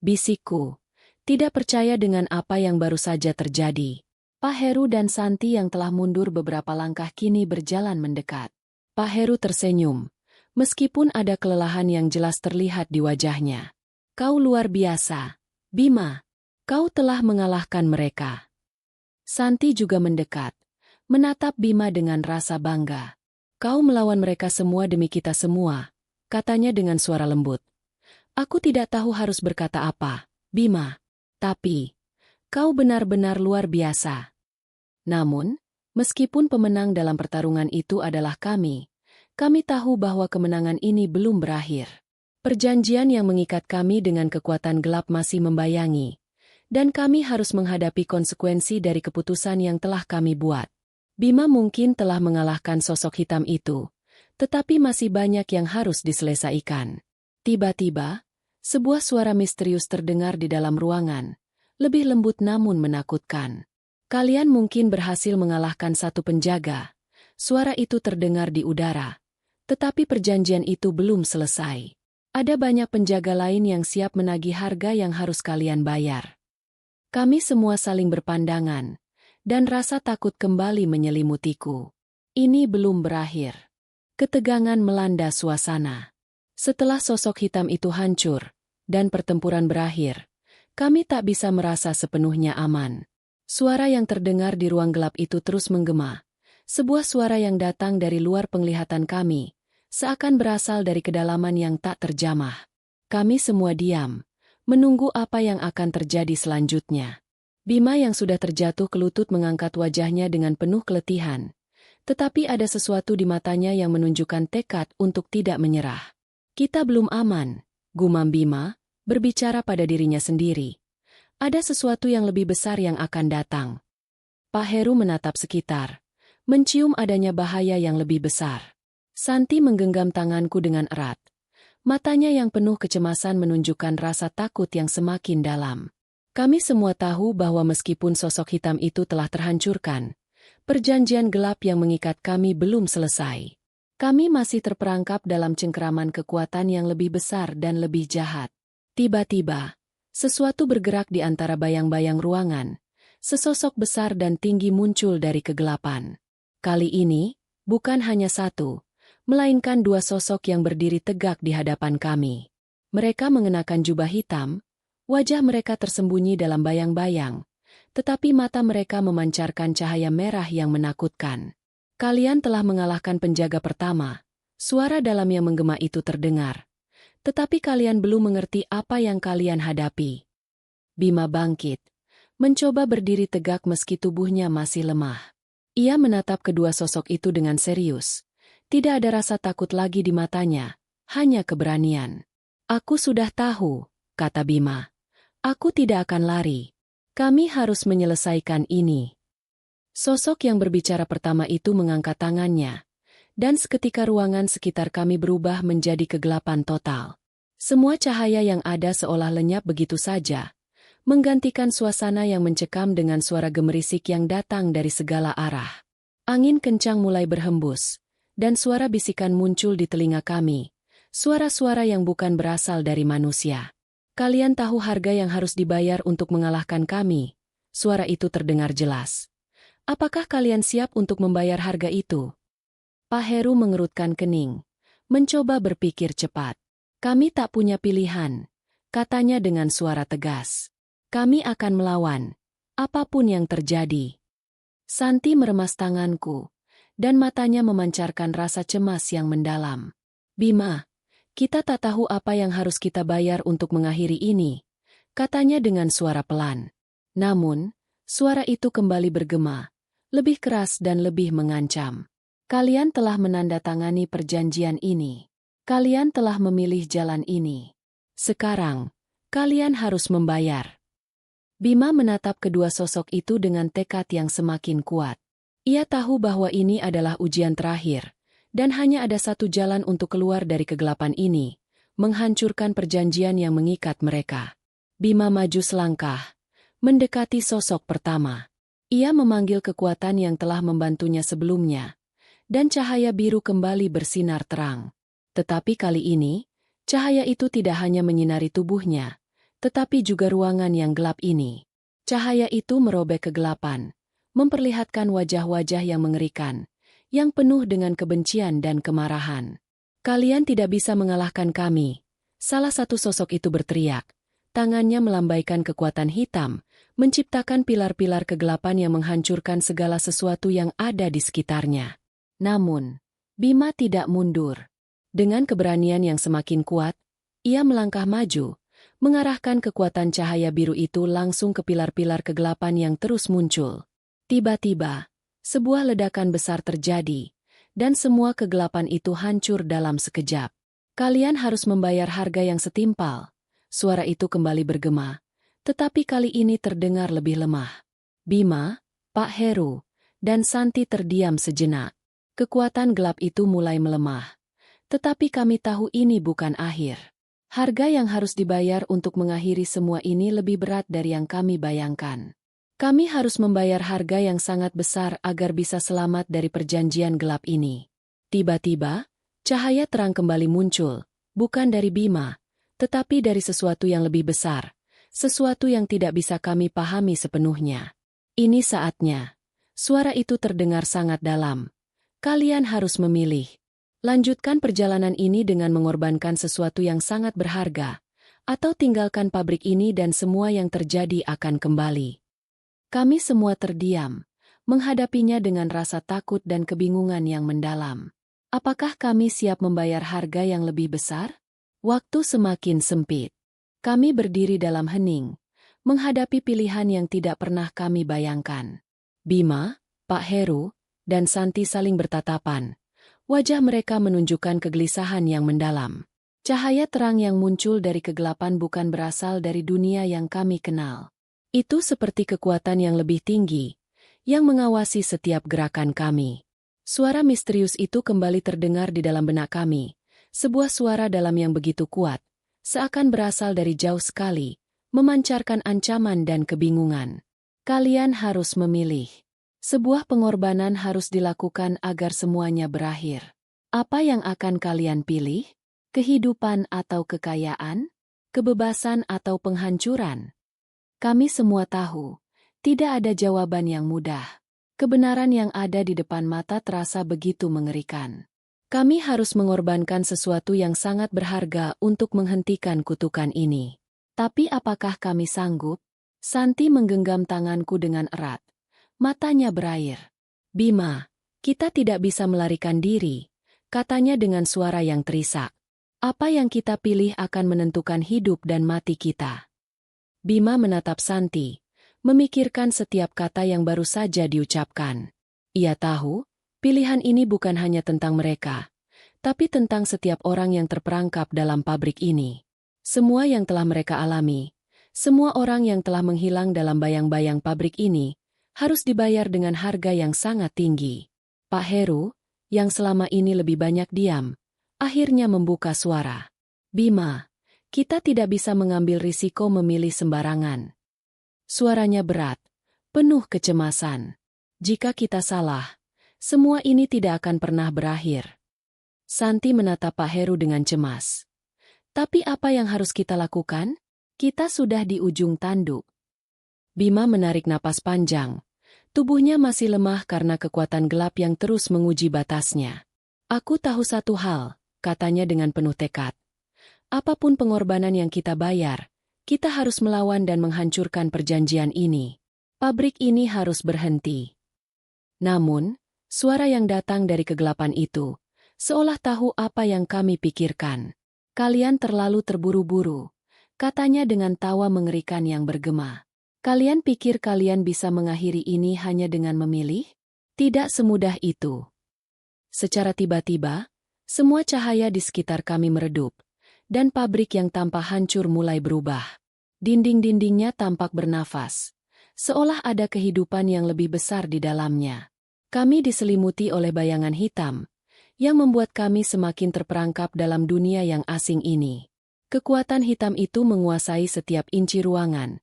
bisikku, tidak percaya dengan apa yang baru saja terjadi. Pak Heru dan Santi yang telah mundur beberapa langkah kini berjalan mendekat. Pak Heru tersenyum, meskipun ada kelelahan yang jelas terlihat di wajahnya. "Kau luar biasa, Bima. Kau telah mengalahkan mereka." Santi juga mendekat, menatap Bima dengan rasa bangga. "Kau melawan mereka semua demi kita semua," katanya dengan suara lembut. "Aku tidak tahu harus berkata apa, Bima. Tapi, kau benar-benar luar biasa." Namun, meskipun pemenang dalam pertarungan itu adalah kami tahu bahwa kemenangan ini belum berakhir. Perjanjian yang mengikat kami dengan kekuatan gelap masih membayangi, dan kami harus menghadapi konsekuensi dari keputusan yang telah kami buat. Bima mungkin telah mengalahkan sosok hitam itu, tetapi masih banyak yang harus diselesaikan. Tiba-tiba, sebuah suara misterius terdengar di dalam ruangan, lebih lembut namun menakutkan. "Kalian mungkin berhasil mengalahkan satu penjaga." Suara itu terdengar di udara. Tetapi perjanjian itu belum selesai. Ada banyak penjaga lain yang siap menagih harga yang harus kalian bayar. Kami semua saling berpandangan, dan rasa takut kembali menyelimutiku. Ini belum berakhir. Ketegangan melanda suasana. Setelah sosok hitam itu hancur, dan pertempuran berakhir, kami tak bisa merasa sepenuhnya aman. Suara yang terdengar di ruang gelap itu terus menggema. Sebuah suara yang datang dari luar penglihatan kami, seakan berasal dari kedalaman yang tak terjamah. Kami semua diam, menunggu apa yang akan terjadi selanjutnya. Bima yang sudah terjatuh ke lutut mengangkat wajahnya dengan penuh keletihan. Tetapi ada sesuatu di matanya yang menunjukkan tekad untuk tidak menyerah. "Kita belum aman," gumam Bima, berbicara pada dirinya sendiri. "Ada sesuatu yang lebih besar yang akan datang." Pak Heru menatap sekitar, mencium adanya bahaya yang lebih besar. Santi menggenggam tanganku dengan erat. Matanya yang penuh kecemasan menunjukkan rasa takut yang semakin dalam. Kami semua tahu bahwa meskipun sosok hitam itu telah terhancurkan, perjanjian gelap yang mengikat kami belum selesai. Kami masih terperangkap dalam cengkeraman kekuatan yang lebih besar dan lebih jahat. Tiba-tiba, sesuatu bergerak di antara bayang-bayang ruangan. Sesosok besar dan tinggi muncul dari kegelapan. Kali ini, bukan hanya satu, melainkan dua sosok yang berdiri tegak di hadapan kami. Mereka mengenakan jubah hitam, wajah mereka tersembunyi dalam bayang-bayang, tetapi mata mereka memancarkan cahaya merah yang menakutkan. "Kalian telah mengalahkan penjaga pertama," suara dalam yang menggema itu terdengar. "Tetapi kalian belum mengerti apa yang kalian hadapi." Bima bangkit, mencoba berdiri tegak meski tubuhnya masih lemah. Ia menatap kedua sosok itu dengan serius. Tidak ada rasa takut lagi di matanya, hanya keberanian. "Aku sudah tahu," kata Bima. "Aku tidak akan lari. Kami harus menyelesaikan ini." Sosok yang berbicara pertama itu mengangkat tangannya, dan seketika ruangan sekitar kami berubah menjadi kegelapan total. Semua cahaya yang ada seolah lenyap begitu saja, menggantikan suasana yang mencekam dengan suara gemerisik yang datang dari segala arah. Angin kencang mulai berhembus, dan suara bisikan muncul di telinga kami, suara-suara yang bukan berasal dari manusia. "Kalian tahu harga yang harus dibayar untuk mengalahkan kami?" Suara itu terdengar jelas. "Apakah kalian siap untuk membayar harga itu?" Pak Heru mengerutkan kening, mencoba berpikir cepat. "Kami tak punya pilihan," katanya dengan suara tegas. "Kami akan melawan, apapun yang terjadi." Santi meremas tanganku, dan matanya memancarkan rasa cemas yang mendalam. "Bima, Kita tak tahu apa yang harus kita bayar untuk mengakhiri ini, katanya dengan suara pelan. Namun, suara itu kembali bergema, lebih keras dan lebih mengancam. Kalian telah menandatangani perjanjian ini. Kalian telah memilih jalan ini. Sekarang, kalian harus membayar. Bima menatap kedua sosok itu dengan tekad yang semakin kuat. Ia tahu bahwa ini adalah ujian terakhir. Dan hanya ada satu jalan untuk keluar dari kegelapan ini, menghancurkan perjanjian yang mengikat mereka. Bima maju selangkah, mendekati sosok pertama. Ia memanggil kekuatan yang telah membantunya sebelumnya, dan cahaya biru kembali bersinar terang. Tetapi kali ini, cahaya itu tidak hanya menyinari tubuhnya, tetapi juga ruangan yang gelap ini. Cahaya itu merobek kegelapan, memperlihatkan wajah-wajah yang mengerikan, yang penuh dengan kebencian dan kemarahan. Kalian tidak bisa mengalahkan kami. Salah satu sosok itu berteriak. Tangannya melambaikan kekuatan hitam, menciptakan pilar-pilar kegelapan yang menghancurkan segala sesuatu yang ada di sekitarnya. Namun, Bima tidak mundur. Dengan keberanian yang semakin kuat, ia melangkah maju, mengarahkan kekuatan cahaya biru itu langsung ke pilar-pilar kegelapan yang terus muncul. Tiba-tiba, sebuah ledakan besar terjadi, dan semua kegelapan itu hancur dalam sekejap. Kalian harus membayar harga yang setimpal. Suara itu kembali bergema, tetapi kali ini terdengar lebih lemah. Bima, Pak Heru, dan Santi terdiam sejenak. Kekuatan gelap itu mulai melemah. Tetapi kami tahu ini bukan akhir. Harga yang harus dibayar untuk mengakhiri semua ini lebih berat dari yang kami bayangkan. Kami harus membayar harga yang sangat besar agar bisa selamat dari perjanjian gelap ini. Tiba-tiba, cahaya terang kembali muncul, bukan dari Bima, tetapi dari sesuatu yang lebih besar, sesuatu yang tidak bisa kami pahami sepenuhnya. Ini saatnya. Suara itu terdengar sangat dalam. Kalian harus memilih. Lanjutkan perjalanan ini dengan mengorbankan sesuatu yang sangat berharga, atau tinggalkan pabrik ini dan semua yang terjadi akan kembali. Kami semua terdiam, menghadapinya dengan rasa takut dan kebingungan yang mendalam. Apakah kami siap membayar harga yang lebih besar? Waktu semakin sempit. Kami berdiri dalam hening, menghadapi pilihan yang tidak pernah kami bayangkan. Bima, Pak Heru, dan Santi saling bertatapan. Wajah mereka menunjukkan kegelisahan yang mendalam. Cahaya terang yang muncul dari kegelapan bukan berasal dari dunia yang kami kenal. Itu seperti kekuatan yang lebih tinggi, yang mengawasi setiap gerakan kami. Suara misterius itu kembali terdengar di dalam benak kami, sebuah suara dalam yang begitu kuat, seakan berasal dari jauh sekali, memancarkan ancaman dan kebingungan. Kalian harus memilih. Sebuah pengorbanan harus dilakukan agar semuanya berakhir. Apa yang akan kalian pilih? Kehidupan atau kekayaan? Kebebasan atau penghancuran? Kami semua tahu, tidak ada jawaban yang mudah. Kebenaran yang ada di depan mata terasa begitu mengerikan. Kami harus mengorbankan sesuatu yang sangat berharga untuk menghentikan kutukan ini. Tapi apakah kami sanggup? Santi menggenggam tanganku dengan erat. Matanya berair. Bima, kita tidak bisa melarikan diri, katanya dengan suara yang terisak. Apa yang kita pilih akan menentukan hidup dan mati kita. Bima menatap Santi, memikirkan setiap kata yang baru saja diucapkan. Ia tahu, pilihan ini bukan hanya tentang mereka, tapi tentang setiap orang yang terperangkap dalam pabrik ini. Semua yang telah mereka alami, semua orang yang telah menghilang dalam bayang-bayang pabrik ini, harus dibayar dengan harga yang sangat tinggi. Pak Heru, yang selama ini lebih banyak diam, akhirnya membuka suara. Bima, kita tidak bisa mengambil risiko memilih sembarangan. Suaranya berat, penuh kecemasan. Jika kita salah, semua ini tidak akan pernah berakhir. Santi menatap Pak Heru dengan cemas. Tapi apa yang harus kita lakukan? Kita sudah di ujung tanduk. Bima menarik napas panjang. Tubuhnya masih lemah karena kekuatan gelap yang terus menguji batasnya. Aku tahu satu hal, katanya dengan penuh tekad. Apapun pengorbanan yang kita bayar, kita harus melawan dan menghancurkan perjanjian ini. Pabrik ini harus berhenti. Namun, suara yang datang dari kegelapan itu, seolah tahu apa yang kami pikirkan. Kalian terlalu terburu-buru, katanya dengan tawa mengerikan yang bergema. Kalian pikir kalian bisa mengakhiri ini hanya dengan memilih? Tidak semudah itu. Secara tiba-tiba, semua cahaya di sekitar kami meredup, dan pabrik yang tampak hancur mulai berubah. Dinding-dindingnya tampak bernafas, seolah ada kehidupan yang lebih besar di dalamnya. Kami diselimuti oleh bayangan hitam, yang membuat kami semakin terperangkap dalam dunia yang asing ini. Kekuatan hitam itu menguasai setiap inci ruangan,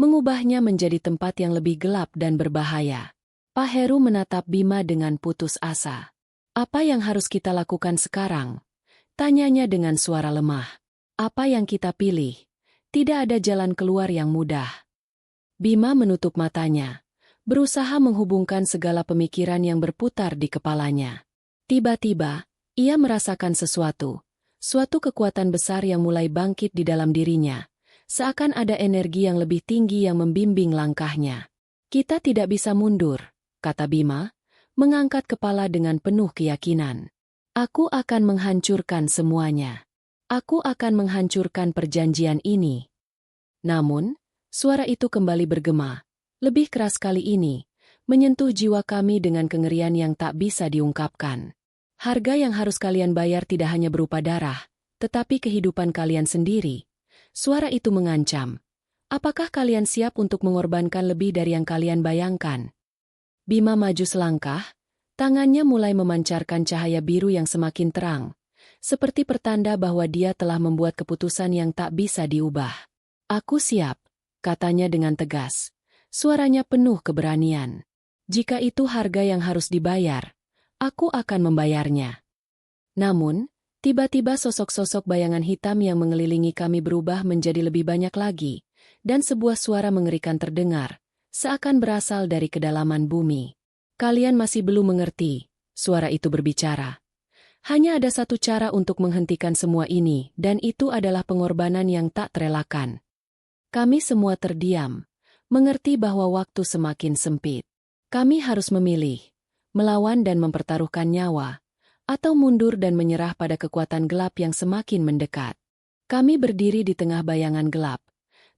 mengubahnya menjadi tempat yang lebih gelap dan berbahaya. Pak Heru menatap Bima dengan putus asa. Apa yang harus kita lakukan sekarang? Tanyanya dengan suara lemah. Apa yang kita pilih? Tidak ada jalan keluar yang mudah. Bima menutup matanya, berusaha menghubungkan segala pemikiran yang berputar di kepalanya. Tiba-tiba, ia merasakan suatu kekuatan besar yang mulai bangkit di dalam dirinya, seakan ada energi yang lebih tinggi yang membimbing langkahnya. Kita tidak bisa mundur, kata Bima, mengangkat kepala dengan penuh keyakinan. Aku akan menghancurkan semuanya. Aku akan menghancurkan perjanjian ini. Namun, suara itu kembali bergema, lebih keras kali ini, menyentuh jiwa kami dengan kengerian yang tak bisa diungkapkan. Harga yang harus kalian bayar tidak hanya berupa darah, tetapi kehidupan kalian sendiri. Suara itu mengancam. Apakah kalian siap untuk mengorbankan lebih dari yang kalian bayangkan? Bima maju selangkah, tangannya mulai memancarkan cahaya biru yang semakin terang, seperti pertanda bahwa dia telah membuat keputusan yang tak bisa diubah. Aku siap, katanya dengan tegas. Suaranya penuh keberanian. Jika itu harga yang harus dibayar, aku akan membayarnya. Namun, tiba-tiba sosok-sosok bayangan hitam yang mengelilingi kami berubah menjadi lebih banyak lagi, dan sebuah suara mengerikan terdengar, seakan berasal dari kedalaman bumi. Kalian masih belum mengerti, suara itu berbicara. Hanya ada satu cara untuk menghentikan semua ini, dan itu adalah pengorbanan yang tak terelakkan. Kami semua terdiam, mengerti bahwa waktu semakin sempit. Kami harus memilih, melawan dan mempertaruhkan nyawa, atau mundur dan menyerah pada kekuatan gelap yang semakin mendekat. Kami berdiri di tengah bayangan gelap,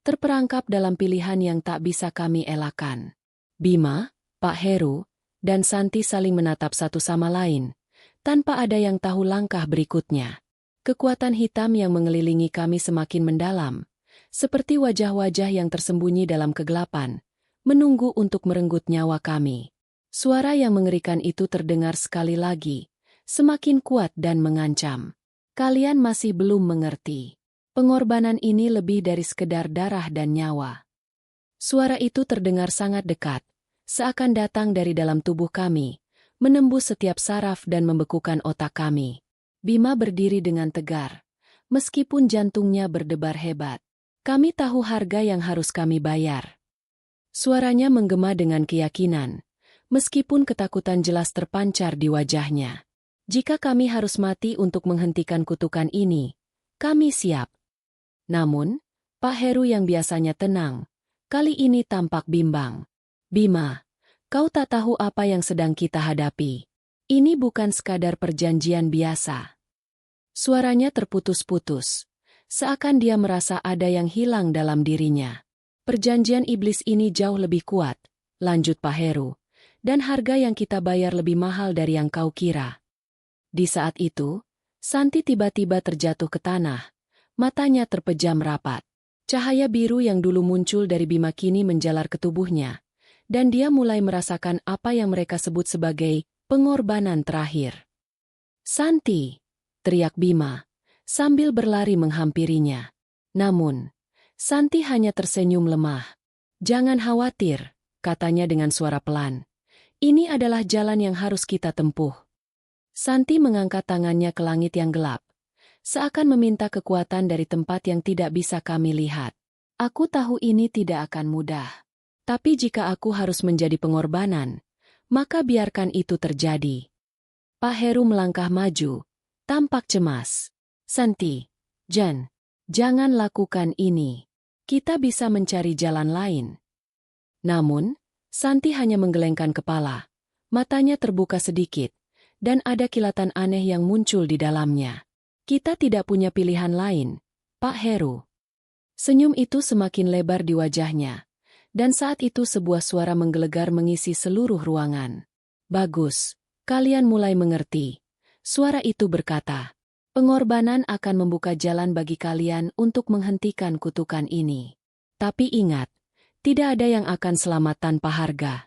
terperangkap dalam pilihan yang tak bisa kami elakkan. Bima, Pak Heru, dan Santi saling menatap satu sama lain, tanpa ada yang tahu langkah berikutnya. Kekuatan hitam yang mengelilingi kami semakin mendalam, seperti wajah-wajah yang tersembunyi dalam kegelapan, menunggu untuk merenggut nyawa kami. Suara yang mengerikan itu terdengar sekali lagi, semakin kuat dan mengancam. Kalian masih belum mengerti. Pengorbanan ini lebih dari sekedar darah dan nyawa. Suara itu terdengar sangat dekat, seakan datang dari dalam tubuh kami, menembus setiap saraf dan membekukan otak kami. Bima berdiri dengan tegar, meskipun jantungnya berdebar hebat. Kami tahu harga yang harus kami bayar. Suaranya menggema dengan keyakinan, meskipun ketakutan jelas terpancar di wajahnya. Jika kami harus mati untuk menghentikan kutukan ini, kami siap. Namun, Pak Heru yang biasanya tenang, kali ini tampak bimbang. Bima, kau tak tahu apa yang sedang kita hadapi. Ini bukan sekadar perjanjian biasa. Suaranya terputus-putus, seakan dia merasa ada yang hilang dalam dirinya. Perjanjian iblis ini jauh lebih kuat, lanjut Pak Heru, dan harga yang kita bayar lebih mahal dari yang kau kira. Di saat itu, Santi tiba-tiba terjatuh ke tanah, matanya terpejam rapat. Cahaya biru yang dulu muncul dari Bima kini menjalar ke tubuhnya, dan dia mulai merasakan apa yang mereka sebut sebagai pengorbanan terakhir. Santi, teriak Bima, sambil berlari menghampirinya. Namun, Santi hanya tersenyum lemah. Jangan khawatir, katanya dengan suara pelan. Ini adalah jalan yang harus kita tempuh. Santi mengangkat tangannya ke langit yang gelap, seakan meminta kekuatan dari tempat yang tidak bisa kami lihat. Aku tahu ini tidak akan mudah. Tapi jika aku harus menjadi pengorbanan, maka biarkan itu terjadi. Pak Heru melangkah maju, tampak cemas. Santi, jangan lakukan ini. Kita bisa mencari jalan lain. Namun, Santi hanya menggelengkan kepala. Matanya terbuka sedikit, dan ada kilatan aneh yang muncul di dalamnya. Kita tidak punya pilihan lain, Pak Heru. Senyum itu semakin lebar di wajahnya, dan saat itu sebuah suara menggelegar mengisi seluruh ruangan. Bagus, kalian mulai mengerti. Suara itu berkata, pengorbanan akan membuka jalan bagi kalian untuk menghentikan kutukan ini. Tapi ingat, tidak ada yang akan selamat tanpa harga.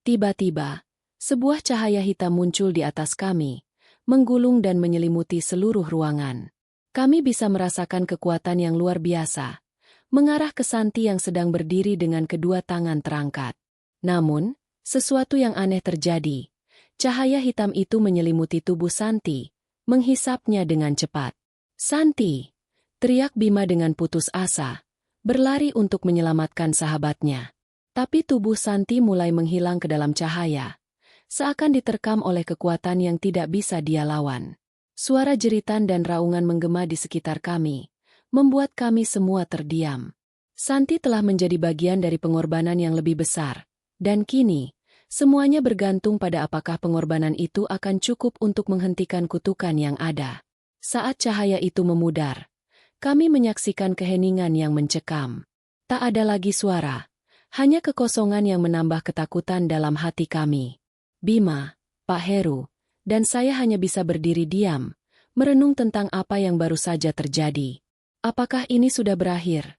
Tiba-tiba, sebuah cahaya hitam muncul di atas kami, menggulung dan menyelimuti seluruh ruangan. Kami bisa merasakan kekuatan yang luar biasa, mengarah ke Santi yang sedang berdiri dengan kedua tangan terangkat. Namun, sesuatu yang aneh terjadi. Cahaya hitam itu menyelimuti tubuh Santi, menghisapnya dengan cepat. Santi! Teriak Bima dengan putus asa, berlari untuk menyelamatkan sahabatnya. Tapi tubuh Santi mulai menghilang ke dalam cahaya, seakan diterkam oleh kekuatan yang tidak bisa dia lawan. Suara jeritan dan raungan menggema di sekitar kami, membuat kami semua terdiam. Santi telah menjadi bagian dari pengorbanan yang lebih besar, dan kini, semuanya bergantung pada apakah pengorbanan itu akan cukup untuk menghentikan kutukan yang ada. Saat cahaya itu memudar, kami menyaksikan keheningan yang mencekam. Tak ada lagi suara, hanya kekosongan yang menambah ketakutan dalam hati kami. Bima, Pak Heru, dan saya hanya bisa berdiri diam, merenung tentang apa yang baru saja terjadi. Apakah ini sudah berakhir?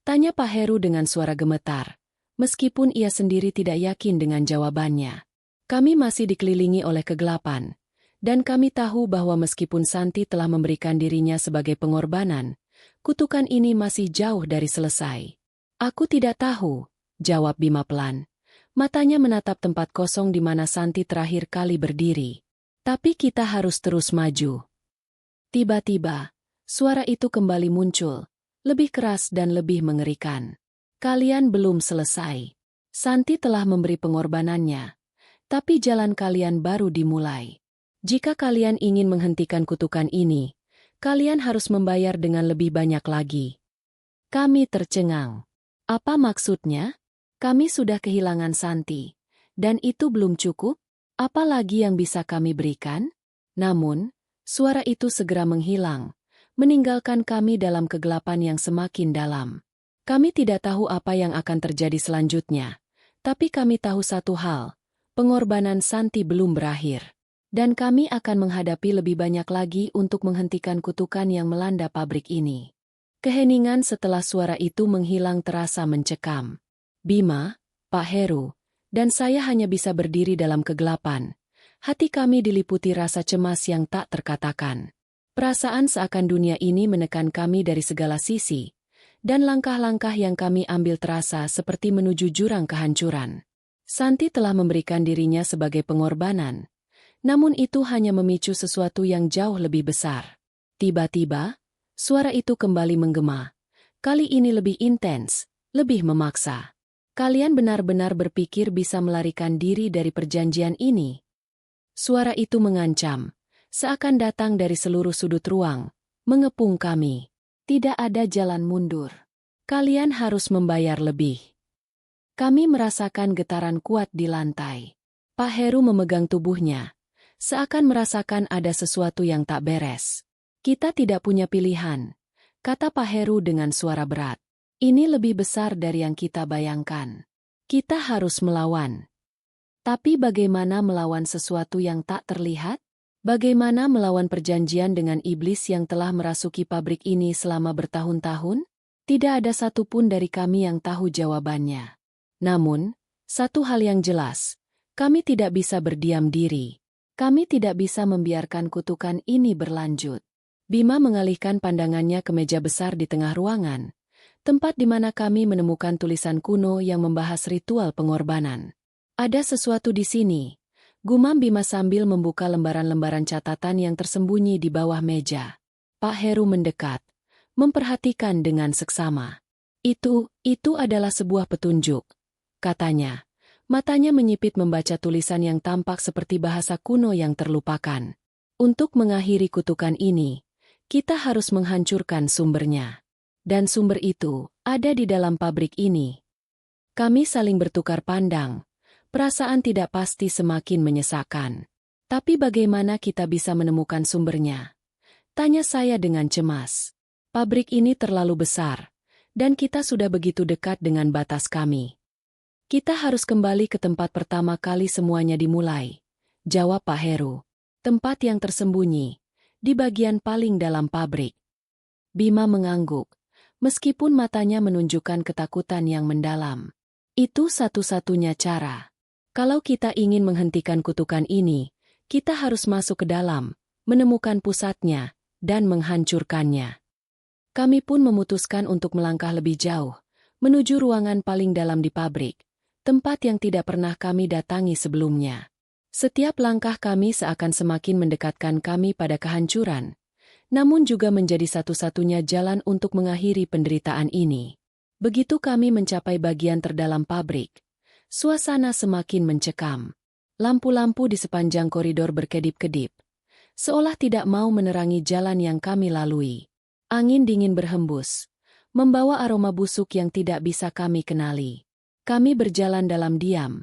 Tanya Pak Heru dengan suara gemetar, meskipun ia sendiri tidak yakin dengan jawabannya. Kami masih dikelilingi oleh kegelapan, dan kami tahu bahwa meskipun Santi telah memberikan dirinya sebagai pengorbanan, kutukan ini masih jauh dari selesai. Aku tidak tahu, jawab Bima pelan. Matanya menatap tempat kosong di mana Santi terakhir kali berdiri. Tapi kita harus terus maju. Tiba-tiba, suara itu kembali muncul, lebih keras dan lebih mengerikan. Kalian belum selesai. Santi telah memberi pengorbanannya, tapi jalan kalian baru dimulai. Jika kalian ingin menghentikan kutukan ini, kalian harus membayar dengan lebih banyak lagi. Kami tercengang. Apa maksudnya? Kami sudah kehilangan Santi, dan itu belum cukup? Apa lagi yang bisa kami berikan? Namun, suara itu segera menghilang, meninggalkan kami dalam kegelapan yang semakin dalam. Kami tidak tahu apa yang akan terjadi selanjutnya, tapi kami tahu satu hal, pengorbanan Santi belum berakhir. Dan kami akan menghadapi lebih banyak lagi untuk menghentikan kutukan yang melanda pabrik ini. Keheningan setelah suara itu menghilang terasa mencekam. Bima, Pak Heru, dan saya hanya bisa berdiri dalam kegelapan. Hati kami diliputi rasa cemas yang tak terkatakan. Perasaan seakan dunia ini menekan kami dari segala sisi, dan langkah-langkah yang kami ambil terasa seperti menuju jurang kehancuran. Santi telah memberikan dirinya sebagai pengorbanan, namun itu hanya memicu sesuatu yang jauh lebih besar. Tiba-tiba, suara itu kembali menggema. Kali ini lebih intens, lebih memaksa. Kalian benar-benar berpikir bisa melarikan diri dari perjanjian ini? Suara itu mengancam, seakan datang dari seluruh sudut ruang, mengepung kami. Tidak ada jalan mundur. Kalian harus membayar lebih. Kami merasakan getaran kuat di lantai. Pak Heru memegang tubuhnya, seakan merasakan ada sesuatu yang tak beres. Kita tidak punya pilihan, kata Pak Heru dengan suara berat. Ini lebih besar dari yang kita bayangkan. Kita harus melawan. Tapi bagaimana melawan sesuatu yang tak terlihat? Bagaimana melawan perjanjian dengan iblis yang telah merasuki pabrik ini selama bertahun-tahun? Tidak ada satupun dari kami yang tahu jawabannya. Namun, satu hal yang jelas, kami tidak bisa berdiam diri. Kami tidak bisa membiarkan kutukan ini berlanjut. Bima mengalihkan pandangannya ke meja besar di tengah ruangan, tempat di mana kami menemukan tulisan kuno yang membahas ritual pengorbanan. Ada sesuatu di sini, gumam Bima sambil membuka lembaran-lembaran catatan yang tersembunyi di bawah meja. Pak Heru mendekat, memperhatikan dengan seksama. Itu adalah sebuah petunjuk, katanya. Matanya menyipit membaca tulisan yang tampak seperti bahasa kuno yang terlupakan. Untuk mengakhiri kutukan ini, kita harus menghancurkan sumbernya. Dan sumber itu ada di dalam pabrik ini. Kami saling bertukar pandang. Perasaan tidak pasti semakin menyesakan. Tapi bagaimana kita bisa menemukan sumbernya? Tanya saya dengan cemas. Pabrik ini terlalu besar, dan kita sudah begitu dekat dengan batas kami. Kita harus kembali ke tempat pertama kali semuanya dimulai, jawab Pak Heru. Tempat yang tersembunyi, di bagian paling dalam pabrik. Bima mengangguk, meskipun matanya menunjukkan ketakutan yang mendalam. Itu satu-satunya cara. Kalau kita ingin menghentikan kutukan ini, kita harus masuk ke dalam, menemukan pusatnya, dan menghancurkannya. Kami pun memutuskan untuk melangkah lebih jauh, menuju ruangan paling dalam di pabrik, tempat yang tidak pernah kami datangi sebelumnya. Setiap langkah kami seakan semakin mendekatkan kami pada kehancuran, namun juga menjadi satu-satunya jalan untuk mengakhiri penderitaan ini. Begitu kami mencapai bagian terdalam pabrik, suasana semakin mencekam. Lampu-lampu di sepanjang koridor berkedip-kedip, seolah tidak mau menerangi jalan yang kami lalui. Angin dingin berhembus, membawa aroma busuk yang tidak bisa kami kenali. Kami berjalan dalam diam,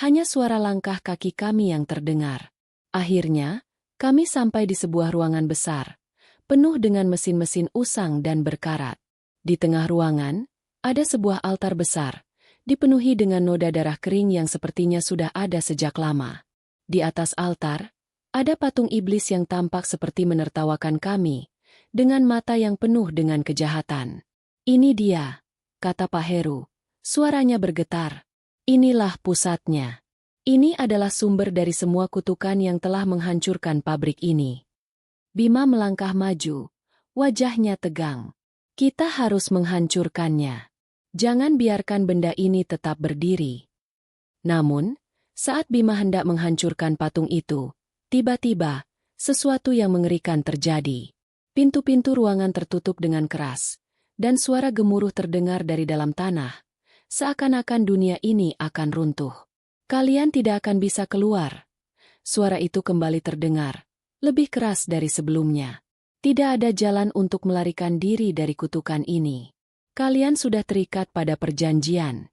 hanya suara langkah kaki kami yang terdengar. Akhirnya, kami sampai di sebuah ruangan besar, penuh dengan mesin-mesin usang dan berkarat. Di tengah ruangan, ada sebuah altar besar, dipenuhi dengan noda darah kering yang sepertinya sudah ada sejak lama. Di atas altar, ada patung iblis yang tampak seperti menertawakan kami, dengan mata yang penuh dengan kejahatan. Ini dia, kata Pak Heru. Suaranya bergetar. Inilah pusatnya. Ini adalah sumber dari semua kutukan yang telah menghancurkan pabrik ini. Bima melangkah maju, wajahnya tegang. Kita harus menghancurkannya. Jangan biarkan benda ini tetap berdiri. Namun, saat Bima hendak menghancurkan patung itu, tiba-tiba, sesuatu yang mengerikan terjadi. Pintu-pintu ruangan tertutup dengan keras, dan suara gemuruh terdengar dari dalam tanah, seakan-akan dunia ini akan runtuh. Kalian tidak akan bisa keluar. Suara itu kembali terdengar, lebih keras dari sebelumnya. Tidak ada jalan untuk melarikan diri dari kutukan ini. Kalian sudah terikat pada perjanjian.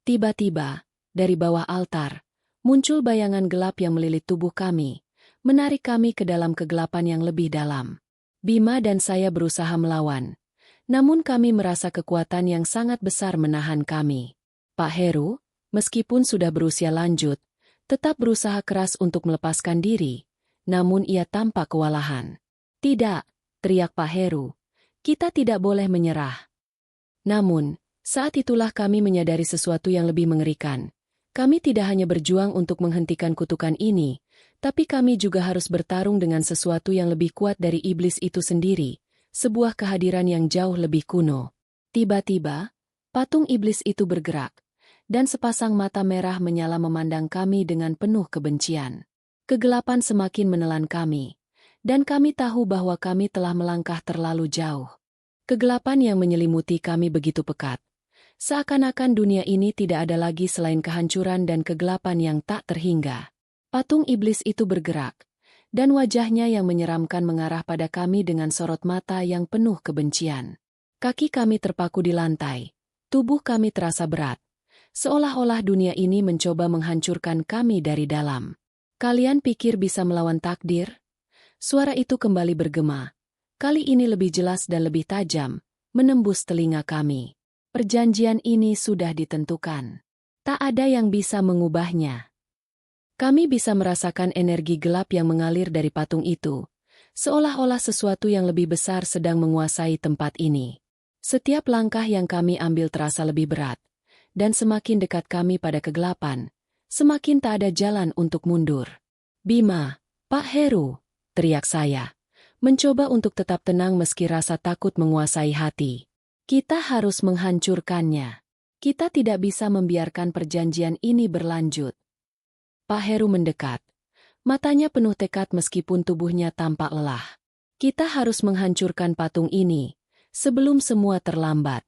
Tiba-tiba, dari bawah altar, muncul bayangan gelap yang melilit tubuh kami, menarik kami ke dalam kegelapan yang lebih dalam. Bima dan saya berusaha melawan, namun kami merasa kekuatan yang sangat besar menahan kami. Pak Heru, meskipun sudah berusia lanjut, tetap berusaha keras untuk melepaskan diri, namun ia tampak kewalahan. Tidak, teriak Pak Heru, kita tidak boleh menyerah. Namun, saat itulah kami menyadari sesuatu yang lebih mengerikan. Kami tidak hanya berjuang untuk menghentikan kutukan ini, tapi kami juga harus bertarung dengan sesuatu yang lebih kuat dari iblis itu sendiri, sebuah kehadiran yang jauh lebih kuno. Tiba-tiba, patung iblis itu bergerak, dan sepasang mata merah menyala memandang kami dengan penuh kebencian. Kegelapan semakin menelan kami, dan kami tahu bahwa kami telah melangkah terlalu jauh. Kegelapan yang menyelimuti kami begitu pekat. Seakan-akan dunia ini tidak ada lagi selain kehancuran dan kegelapan yang tak terhingga. Patung iblis itu bergerak, dan wajahnya yang menyeramkan mengarah pada kami dengan sorot mata yang penuh kebencian. Kaki kami terpaku di lantai, tubuh kami terasa berat, seolah-olah dunia ini mencoba menghancurkan kami dari dalam. Kalian pikir bisa melawan takdir? Suara itu kembali bergema. Kali ini lebih jelas dan lebih tajam, menembus telinga kami. Perjanjian ini sudah ditentukan. Tak ada yang bisa mengubahnya. Kami bisa merasakan energi gelap yang mengalir dari patung itu, seolah-olah sesuatu yang lebih besar sedang menguasai tempat ini. Setiap langkah yang kami ambil terasa lebih berat, dan semakin dekat kami pada kegelapan, semakin tak ada jalan untuk mundur. Bima, Pak Heru, teriak saya. Mencoba untuk tetap tenang meski rasa takut menguasai hati. Kita harus menghancurkannya. Kita tidak bisa membiarkan perjanjian ini berlanjut. Pak Heru mendekat. Matanya penuh tekad meskipun tubuhnya tampak lelah. Kita harus menghancurkan patung ini, sebelum semua terlambat.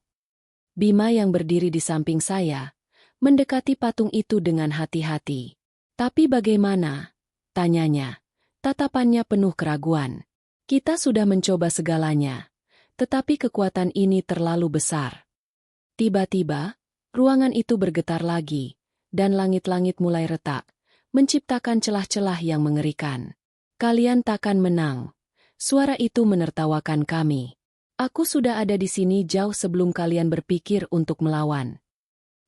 Bima yang berdiri di samping saya, mendekati patung itu dengan hati-hati. Tapi bagaimana? Tanyanya. Tatapannya penuh keraguan. Kita sudah mencoba segalanya, tetapi kekuatan ini terlalu besar. Tiba-tiba, ruangan itu bergetar lagi, dan langit-langit mulai retak, menciptakan celah-celah yang mengerikan. Kalian takkan menang. Suara itu menertawakan kami. Aku sudah ada di sini jauh sebelum kalian berpikir untuk melawan.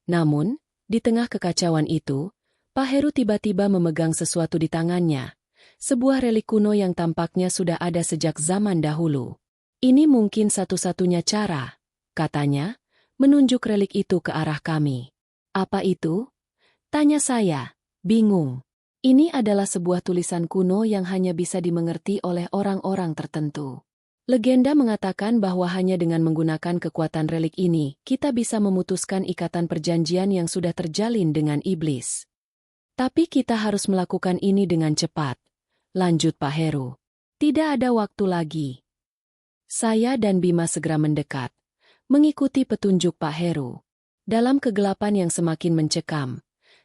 Namun, di tengah kekacauan itu, Pak Heru tiba-tiba memegang sesuatu di tangannya. Sebuah relik kuno yang tampaknya sudah ada sejak zaman dahulu. Ini mungkin satu-satunya cara, katanya, menunjuk relik itu ke arah kami. Apa itu? Tanya saya, bingung. Ini adalah sebuah tulisan kuno yang hanya bisa dimengerti oleh orang-orang tertentu. Legenda mengatakan bahwa hanya dengan menggunakan kekuatan relik ini, kita bisa memutuskan ikatan perjanjian yang sudah terjalin dengan iblis. Tapi kita harus melakukan ini dengan cepat, lanjut Pak Heru. Tidak ada waktu lagi. Saya dan Bima segera mendekat, mengikuti petunjuk Pak Heru. Dalam kegelapan yang semakin mencekam,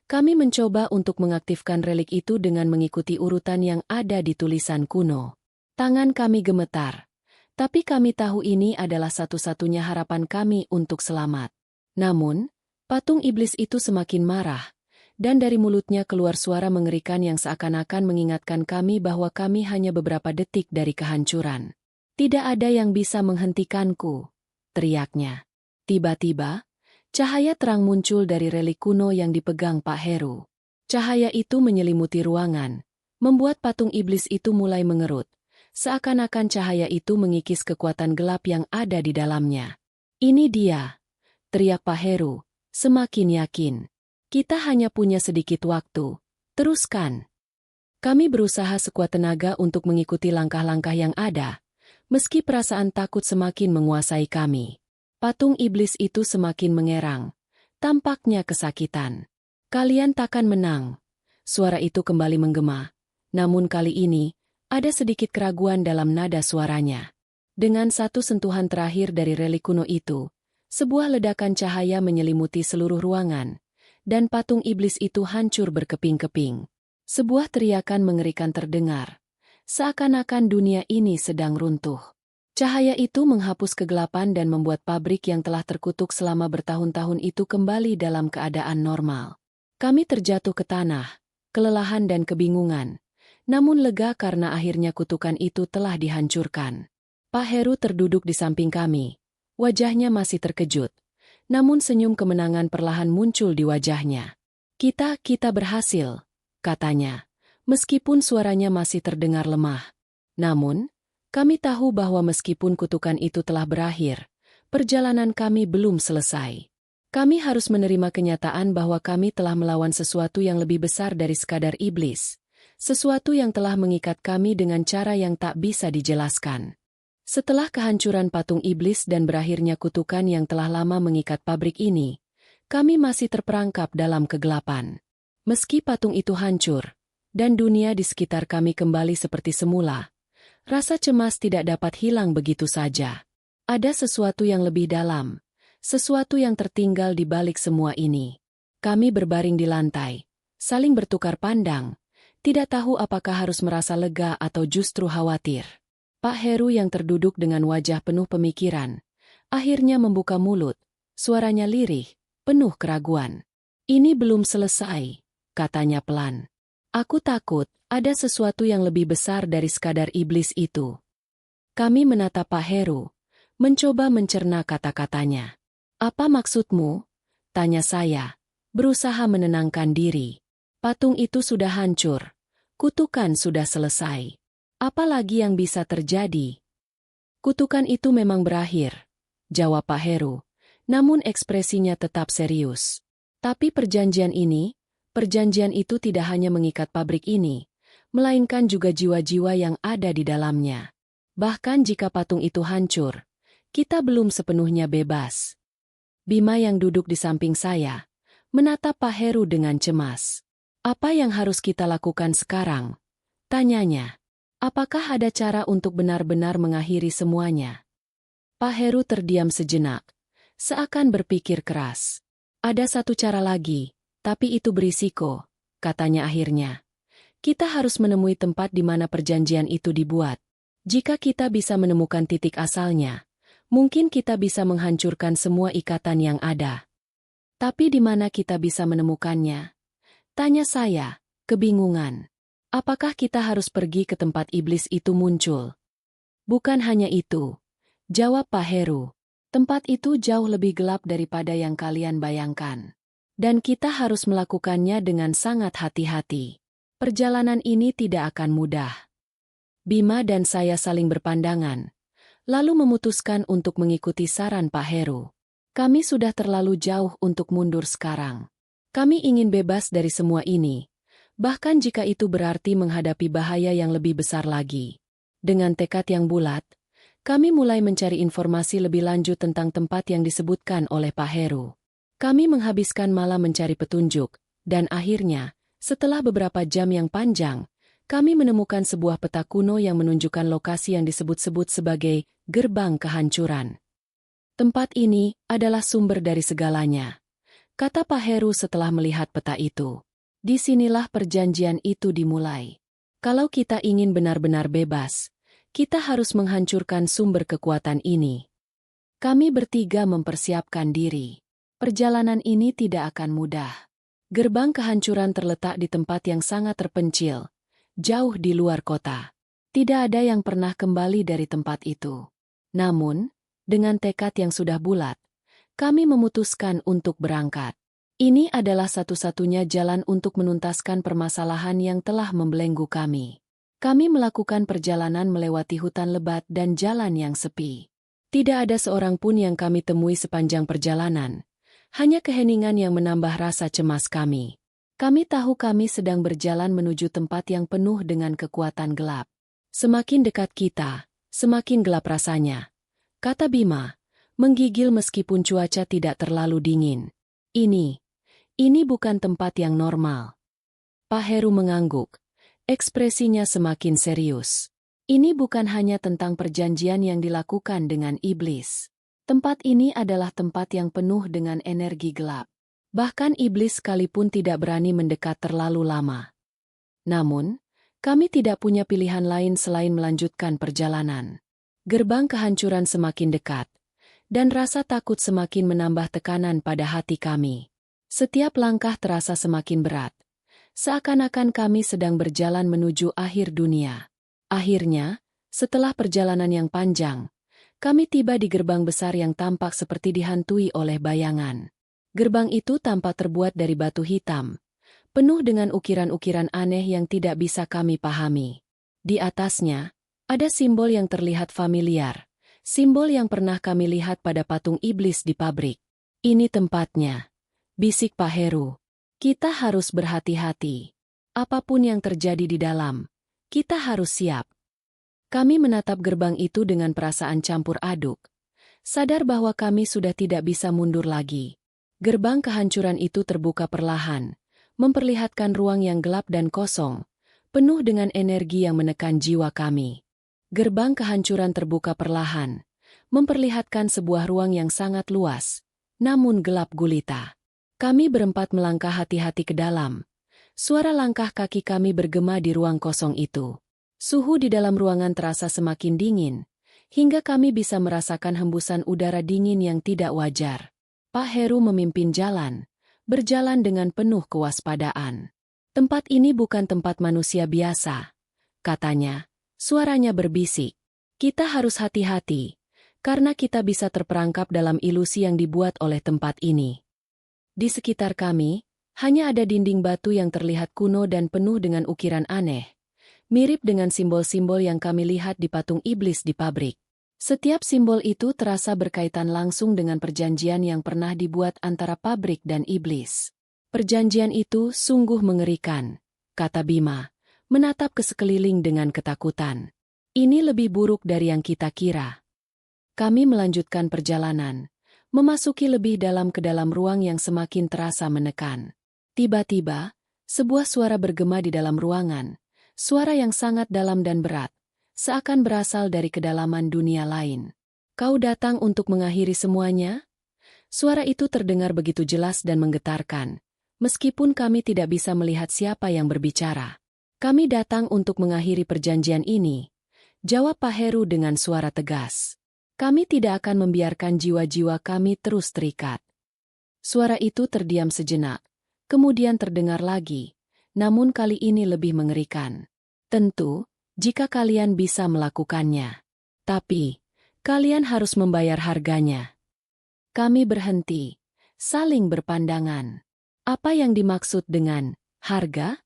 kami mencoba untuk mengaktifkan relik itu dengan mengikuti urutan yang ada di tulisan kuno. Tangan kami gemetar. Tapi kami tahu ini adalah satu-satunya harapan kami untuk selamat. Namun, patung iblis itu semakin marah, dan dari mulutnya keluar suara mengerikan yang seakan-akan mengingatkan kami bahwa kami hanya beberapa detik dari kehancuran. Tidak ada yang bisa menghentikanku, teriaknya. Tiba-tiba, cahaya terang muncul dari relik kuno yang dipegang Pak Heru. Cahaya itu menyelimuti ruangan, membuat patung iblis itu mulai mengerut. Seakan-akan cahaya itu mengikis kekuatan gelap yang ada di dalamnya. Ini dia, teriak Pak Heru, semakin yakin. Kita hanya punya sedikit waktu, teruskan. Kami berusaha sekuat tenaga untuk mengikuti langkah-langkah yang ada, meski perasaan takut semakin menguasai kami. Patung iblis itu semakin mengerang, tampaknya kesakitan. Kalian takkan menang. Suara itu kembali menggema, namun kali ini, ada sedikit keraguan dalam nada suaranya. Dengan satu sentuhan terakhir dari relik kuno itu, sebuah ledakan cahaya menyelimuti seluruh ruangan, dan patung iblis itu hancur berkeping-keping. Sebuah teriakan mengerikan terdengar, seakan-akan dunia ini sedang runtuh. Cahaya itu menghapus kegelapan dan membuat pabrik yang telah terkutuk selama bertahun-tahun itu kembali dalam keadaan normal. Kami terjatuh ke tanah, kelelahan dan kebingungan. Namun lega karena akhirnya kutukan itu telah dihancurkan. Pak Heru terduduk di samping kami. Wajahnya masih terkejut. Namun senyum kemenangan perlahan muncul di wajahnya. Kita berhasil, katanya. Meskipun suaranya masih terdengar lemah. Namun, kami tahu bahwa meskipun kutukan itu telah berakhir, perjalanan kami belum selesai. Kami harus menerima kenyataan bahwa kami telah melawan sesuatu yang lebih besar dari sekadar iblis. Sesuatu yang telah mengikat kami dengan cara yang tak bisa dijelaskan. Setelah kehancuran patung iblis dan berakhirnya kutukan yang telah lama mengikat pabrik ini, kami masih terperangkap dalam kegelapan. Meski patung itu hancur, dan dunia di sekitar kami kembali seperti semula, rasa cemas tidak dapat hilang begitu saja. Ada sesuatu yang lebih dalam, sesuatu yang tertinggal di balik semua ini. Kami berbaring di lantai, saling bertukar pandang, tidak tahu apakah harus merasa lega atau justru khawatir. Pak Heru yang terduduk dengan wajah penuh pemikiran, akhirnya membuka mulut, suaranya lirih, penuh keraguan. Ini belum selesai, katanya pelan. Aku takut ada sesuatu yang lebih besar dari sekadar iblis itu. Kami menatap Pak Heru, mencoba mencerna kata-katanya. Apa maksudmu? Tanya saya, berusaha menenangkan diri. Patung itu sudah hancur. Kutukan sudah selesai. Apa lagi yang bisa terjadi? Kutukan itu memang berakhir, jawab Pak Heru, namun ekspresinya tetap serius. Tapi perjanjian itu tidak hanya mengikat pabrik ini, melainkan juga jiwa-jiwa yang ada di dalamnya. Bahkan jika patung itu hancur, kita belum sepenuhnya bebas. Bima yang duduk di samping saya, menatap Pak Heru dengan cemas. Apa yang harus kita lakukan sekarang? Tanyanya. Apakah ada cara untuk benar-benar mengakhiri semuanya? Pak Heru terdiam sejenak, seakan berpikir keras. Ada satu cara lagi, tapi itu berisiko, katanya akhirnya. Kita harus menemui tempat di mana perjanjian itu dibuat. Jika kita bisa menemukan titik asalnya, mungkin kita bisa menghancurkan semua ikatan yang ada. Tapi di mana kita bisa menemukannya? Tanya saya, kebingungan. Apakah kita harus pergi ke tempat iblis itu muncul? Bukan hanya itu, jawab Pak Heru. Tempat itu jauh lebih gelap daripada yang kalian bayangkan. Dan kita harus melakukannya dengan sangat hati-hati. Perjalanan ini tidak akan mudah. Bima dan saya saling berpandangan, lalu memutuskan untuk mengikuti saran Pak Heru. Kami sudah terlalu jauh untuk mundur sekarang. Kami ingin bebas dari semua ini, bahkan jika itu berarti menghadapi bahaya yang lebih besar lagi. Dengan tekad yang bulat, kami mulai mencari informasi lebih lanjut tentang tempat yang disebutkan oleh Pak Heru. Kami menghabiskan malam mencari petunjuk, dan akhirnya, setelah beberapa jam yang panjang, kami menemukan sebuah peta kuno yang menunjukkan lokasi yang disebut-sebut sebagai gerbang kehancuran. Tempat ini adalah sumber dari segalanya, kata Pak Heru setelah melihat peta itu. Disinilah perjanjian itu dimulai. Kalau kita ingin benar-benar bebas, kita harus menghancurkan sumber kekuatan ini. Kami bertiga mempersiapkan diri. Perjalanan ini tidak akan mudah. Gerbang kehancuran terletak di tempat yang sangat terpencil, jauh di luar kota. Tidak ada yang pernah kembali dari tempat itu. Namun, dengan tekad yang sudah bulat, kami memutuskan untuk berangkat. Ini adalah satu-satunya jalan untuk menuntaskan permasalahan yang telah membelenggu kami. Kami melakukan perjalanan melewati hutan lebat dan jalan yang sepi. Tidak ada seorang pun yang kami temui sepanjang perjalanan. Hanya keheningan yang menambah rasa cemas kami. Kami tahu kami sedang berjalan menuju tempat yang penuh dengan kekuatan gelap. Semakin dekat kita, semakin gelap rasanya, kata Bima, menggigil meskipun cuaca tidak terlalu dingin. Ini bukan tempat yang normal. Pak Heru mengangguk. Ekspresinya semakin serius. Ini bukan hanya tentang perjanjian yang dilakukan dengan iblis. Tempat ini adalah tempat yang penuh dengan energi gelap. Bahkan iblis sekalipun tidak berani mendekat terlalu lama. Namun, kami tidak punya pilihan lain selain melanjutkan perjalanan. Gerbang kehancuran semakin dekat, dan rasa takut semakin menambah tekanan pada hati kami. Setiap langkah terasa semakin berat, seakan-akan kami sedang berjalan menuju akhir dunia. Akhirnya, setelah perjalanan yang panjang, kami tiba di gerbang besar yang tampak seperti dihantui oleh bayangan. Gerbang itu tampak terbuat dari batu hitam, penuh dengan ukiran-ukiran aneh yang tidak bisa kami pahami. Di atasnya, ada simbol yang terlihat familiar, simbol yang pernah kami lihat pada patung iblis di pabrik. Ini tempatnya, bisik Pak Heru. Kita harus berhati-hati. Apapun yang terjadi di dalam, kita harus siap. Kami menatap gerbang itu dengan perasaan campur aduk, sadar bahwa kami sudah tidak bisa mundur lagi. Gerbang kehancuran itu terbuka perlahan, memperlihatkan ruang yang gelap dan kosong, penuh dengan energi yang menekan jiwa kami. Gerbang kehancuran terbuka perlahan, memperlihatkan sebuah ruang yang sangat luas, namun gelap gulita. Kami berempat melangkah hati-hati ke dalam. Suara langkah kaki kami bergema di ruang kosong itu. Suhu di dalam ruangan terasa semakin dingin, hingga kami bisa merasakan hembusan udara dingin yang tidak wajar. Pak Heru memimpin jalan, berjalan dengan penuh kewaspadaan. Tempat ini bukan tempat manusia biasa, katanya. Suaranya berbisik. Kita harus hati-hati, karena kita bisa terperangkap dalam ilusi yang dibuat oleh tempat ini. Di sekitar kami, hanya ada dinding batu yang terlihat kuno dan penuh dengan ukiran aneh, mirip dengan simbol-simbol yang kami lihat di patung iblis di pabrik. Setiap simbol itu terasa berkaitan langsung dengan perjanjian yang pernah dibuat antara pabrik dan iblis. Perjanjian itu sungguh mengerikan, kata Bima, menatap ke sekeliling dengan ketakutan. Ini lebih buruk dari yang kita kira. Kami melanjutkan perjalanan, memasuki lebih dalam ke dalam ruang yang semakin terasa menekan. Tiba-tiba, sebuah suara bergema di dalam ruangan, suara yang sangat dalam dan berat, seakan berasal dari kedalaman dunia lain. Kau datang untuk mengakhiri semuanya? Suara itu terdengar begitu jelas dan menggetarkan, meskipun kami tidak bisa melihat siapa yang berbicara. Kami datang untuk mengakhiri perjanjian ini, jawab Pak Heru dengan suara tegas. Kami tidak akan membiarkan jiwa-jiwa kami terus terikat. Suara itu terdiam sejenak, kemudian terdengar lagi, namun kali ini lebih mengerikan. Tentu, jika kalian bisa melakukannya. Tapi, kalian harus membayar harganya. Kami berhenti, saling berpandangan. Apa yang dimaksud dengan harga?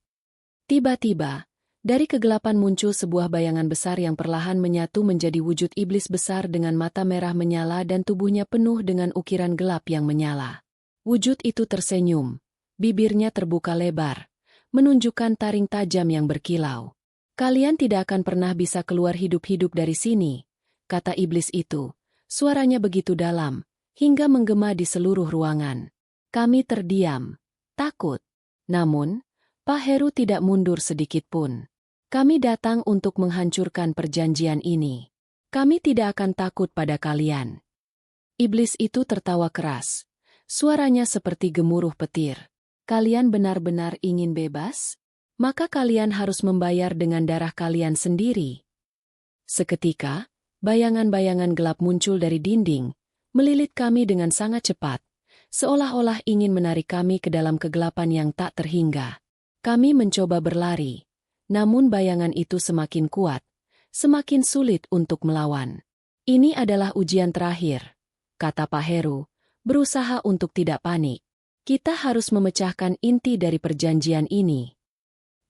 Tiba-tiba, dari kegelapan muncul sebuah bayangan besar yang perlahan menyatu menjadi wujud iblis besar dengan mata merah menyala dan tubuhnya penuh dengan ukiran gelap yang menyala. Wujud itu tersenyum, bibirnya terbuka lebar, menunjukkan taring tajam yang berkilau. Kalian tidak akan pernah bisa keluar hidup-hidup dari sini, kata iblis itu. Suaranya begitu dalam, hingga menggema di seluruh ruangan. Kami terdiam, takut. Namun, Pak Heru tidak mundur sedikit pun. Kami datang untuk menghancurkan perjanjian ini. Kami tidak akan takut pada kalian. Iblis itu tertawa keras. Suaranya seperti gemuruh petir. Kalian benar-benar ingin bebas? Maka kalian harus membayar dengan darah kalian sendiri. Seketika, bayangan-bayangan gelap muncul dari dinding, melilit kami dengan sangat cepat, seolah-olah ingin menarik kami ke dalam kegelapan yang tak terhingga. Kami mencoba berlari. Namun bayangan itu semakin kuat, semakin sulit untuk melawan. Ini adalah ujian terakhir, kata Pak Heru, berusaha untuk tidak panik. Kita harus memecahkan inti dari perjanjian ini.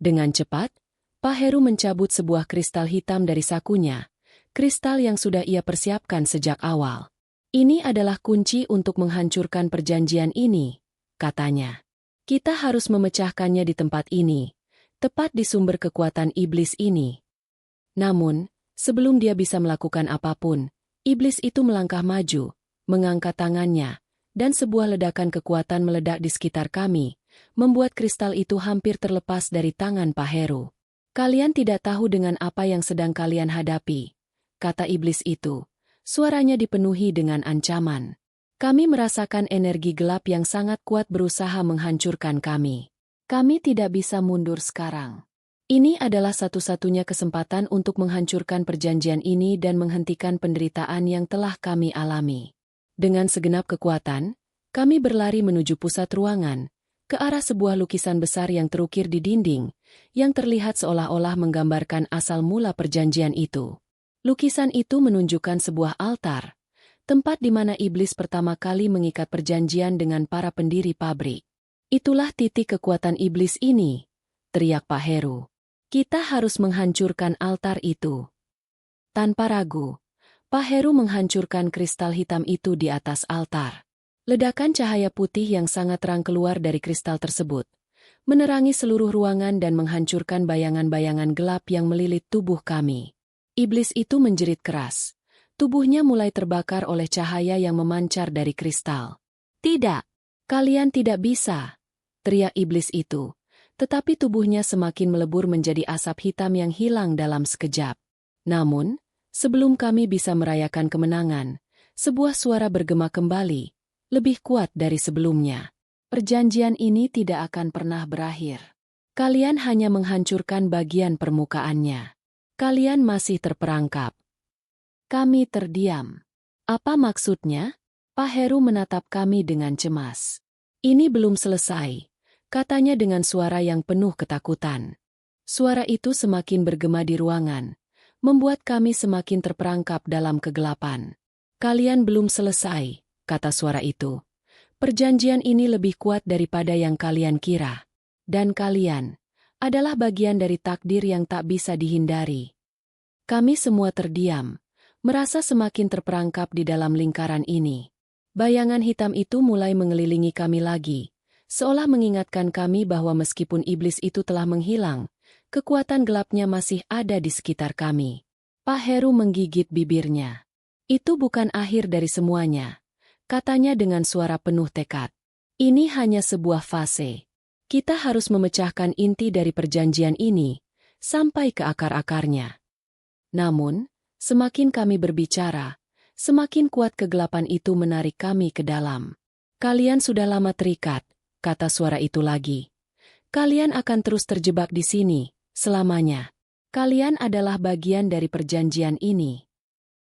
Dengan cepat, Pak Heru mencabut sebuah kristal hitam dari sakunya, kristal yang sudah ia persiapkan sejak awal. Ini adalah kunci untuk menghancurkan perjanjian ini, katanya. Kita harus memecahkannya di tempat ini, tepat di sumber kekuatan iblis ini. Namun, sebelum dia bisa melakukan apapun, iblis itu melangkah maju, mengangkat tangannya, dan sebuah ledakan kekuatan meledak di sekitar kami, membuat kristal itu hampir terlepas dari tangan Pak Heru. Kalian tidak tahu dengan apa yang sedang kalian hadapi, kata iblis itu. Suaranya dipenuhi dengan ancaman. Kami merasakan energi gelap yang sangat kuat berusaha menghancurkan kami. Kami tidak bisa mundur sekarang. Ini adalah satu-satunya kesempatan untuk menghancurkan perjanjian ini dan menghentikan penderitaan yang telah kami alami. Dengan segenap kekuatan, kami berlari menuju pusat ruangan, ke arah sebuah lukisan besar yang terukir di dinding, yang terlihat seolah-olah menggambarkan asal mula perjanjian itu. Lukisan itu menunjukkan sebuah altar, tempat di mana iblis pertama kali mengikat perjanjian dengan para pendiri pabrik. Itulah titik kekuatan iblis ini, teriak Pak Heru. Kita harus menghancurkan altar itu. Tanpa ragu, Pak Heru menghancurkan kristal hitam itu di atas altar. Ledakan cahaya putih yang sangat terang keluar dari kristal tersebut, menerangi seluruh ruangan dan menghancurkan bayangan-bayangan gelap yang melilit tubuh kami. Iblis itu menjerit keras. Tubuhnya mulai terbakar oleh cahaya yang memancar dari kristal. Tidak, kalian tidak bisa, teriak iblis itu. Tetapi tubuhnya semakin melebur menjadi asap hitam yang hilang dalam sekejap. Namun, sebelum kami bisa merayakan kemenangan, sebuah suara bergema kembali, lebih kuat dari sebelumnya. Perjanjian ini tidak akan pernah berakhir. Kalian hanya menghancurkan bagian permukaannya. Kalian masih terperangkap. Kami terdiam. Apa maksudnya? Pak Heru menatap kami dengan cemas. Ini belum selesai, katanya dengan suara yang penuh ketakutan. Suara itu semakin bergema di ruangan, membuat kami semakin terperangkap dalam kegelapan. Kalian belum selesai, kata suara itu. Perjanjian ini lebih kuat daripada yang kalian kira. Dan kalian adalah bagian dari takdir yang tak bisa dihindari. Kami semua terdiam, merasa semakin terperangkap di dalam lingkaran ini. Bayangan hitam itu mulai mengelilingi kami lagi, seolah mengingatkan kami bahwa meskipun iblis itu telah menghilang, kekuatan gelapnya masih ada di sekitar kami. Pak Heru menggigit bibirnya. Itu bukan akhir dari semuanya, katanya dengan suara penuh tekad. Ini hanya sebuah fase. Kita harus memecahkan inti dari perjanjian ini, sampai ke akar-akarnya. Namun, semakin kami berbicara, semakin kuat kegelapan itu menarik kami ke dalam. Kalian sudah lama terikat, kata suara itu lagi. Kalian akan terus terjebak di sini, selamanya. Kalian adalah bagian dari perjanjian ini.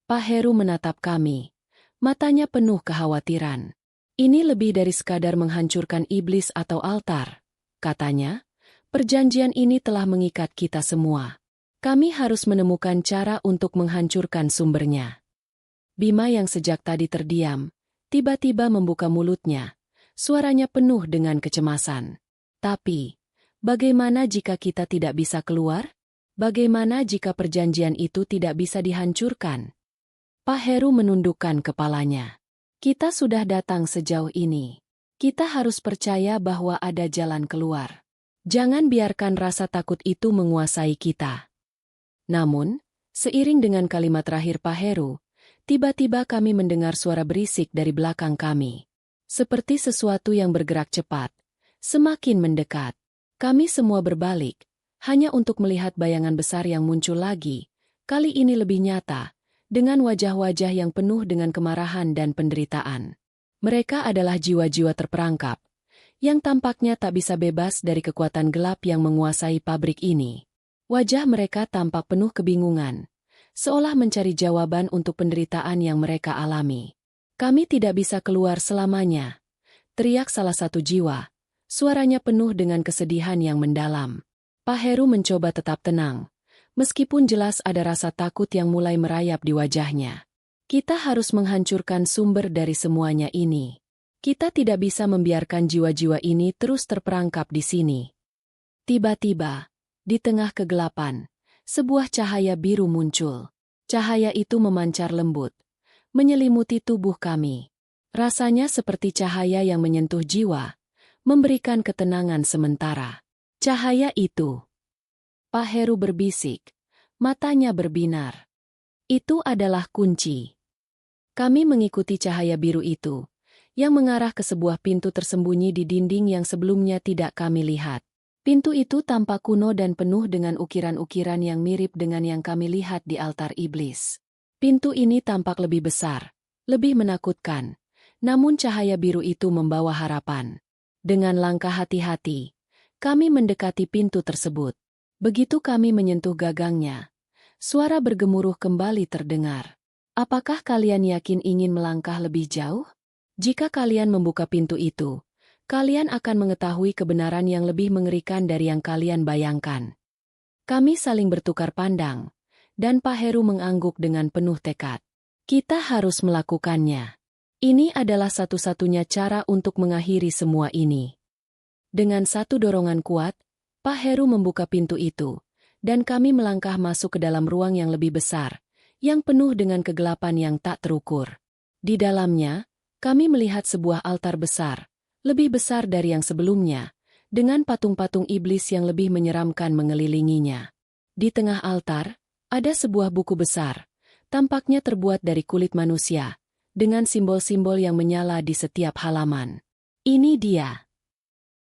Pak Heru menatap kami. Matanya penuh kekhawatiran. Ini lebih dari sekadar menghancurkan iblis atau altar, katanya. Perjanjian ini telah mengikat kita semua. Kami harus menemukan cara untuk menghancurkan sumbernya. Bima yang sejak tadi terdiam, tiba-tiba membuka mulutnya. Suaranya penuh dengan kecemasan. Tapi, bagaimana jika kita tidak bisa keluar? Bagaimana jika perjanjian itu tidak bisa dihancurkan? Pak Heru menundukkan kepalanya. Kita sudah datang sejauh ini. Kita harus percaya bahwa ada jalan keluar. Jangan biarkan rasa takut itu menguasai kita. Namun, seiring dengan kalimat terakhir Pak Heru, tiba-tiba kami mendengar suara berisik dari belakang kami. Seperti sesuatu yang bergerak cepat. Semakin mendekat. Kami semua berbalik, hanya untuk melihat bayangan besar yang muncul lagi, kali ini lebih nyata, dengan wajah-wajah yang penuh dengan kemarahan dan penderitaan. Mereka adalah jiwa-jiwa terperangkap, yang tampaknya tak bisa bebas dari kekuatan gelap yang menguasai pabrik ini. Wajah mereka tampak penuh kebingungan, seolah mencari jawaban untuk penderitaan yang mereka alami. Kami tidak bisa keluar selamanya, teriak salah satu jiwa, suaranya penuh dengan kesedihan yang mendalam. Pak Heru mencoba tetap tenang, meskipun jelas ada rasa takut yang mulai merayap di wajahnya. Kita harus menghancurkan sumber dari semuanya ini. Kita tidak bisa membiarkan jiwa-jiwa ini terus terperangkap di sini. Tiba-tiba, di tengah kegelapan, sebuah cahaya biru muncul. Cahaya itu memancar lembut, menyelimuti tubuh kami. Rasanya seperti cahaya yang menyentuh jiwa, memberikan ketenangan sementara. Cahaya itu. Pak Heru berbisik, matanya berbinar. Itu adalah kunci. Kami mengikuti cahaya biru itu, yang mengarah ke sebuah pintu tersembunyi di dinding yang sebelumnya tidak kami lihat. Pintu itu tampak kuno dan penuh dengan ukiran-ukiran yang mirip dengan yang kami lihat di altar iblis. Pintu ini tampak lebih besar, lebih menakutkan, namun cahaya biru itu membawa harapan. Dengan langkah hati-hati, kami mendekati pintu tersebut. Begitu kami menyentuh gagangnya, suara bergemuruh kembali terdengar. Apakah kalian yakin ingin melangkah lebih jauh? Jika kalian membuka pintu itu, kalian akan mengetahui kebenaran yang lebih mengerikan dari yang kalian bayangkan. Kami saling bertukar pandang, dan Pak Heru mengangguk dengan penuh tekad. Kita harus melakukannya. Ini adalah satu-satunya cara untuk mengakhiri semua ini. Dengan satu dorongan kuat, Pak Heru membuka pintu itu, dan kami melangkah masuk ke dalam ruang yang lebih besar, yang penuh dengan kegelapan yang tak terukur. Di dalamnya, kami melihat sebuah altar besar, lebih besar dari yang sebelumnya, dengan patung-patung iblis yang lebih menyeramkan mengelilinginya. Di tengah altar, ada sebuah buku besar, tampaknya terbuat dari kulit manusia, dengan simbol-simbol yang menyala di setiap halaman. Ini dia,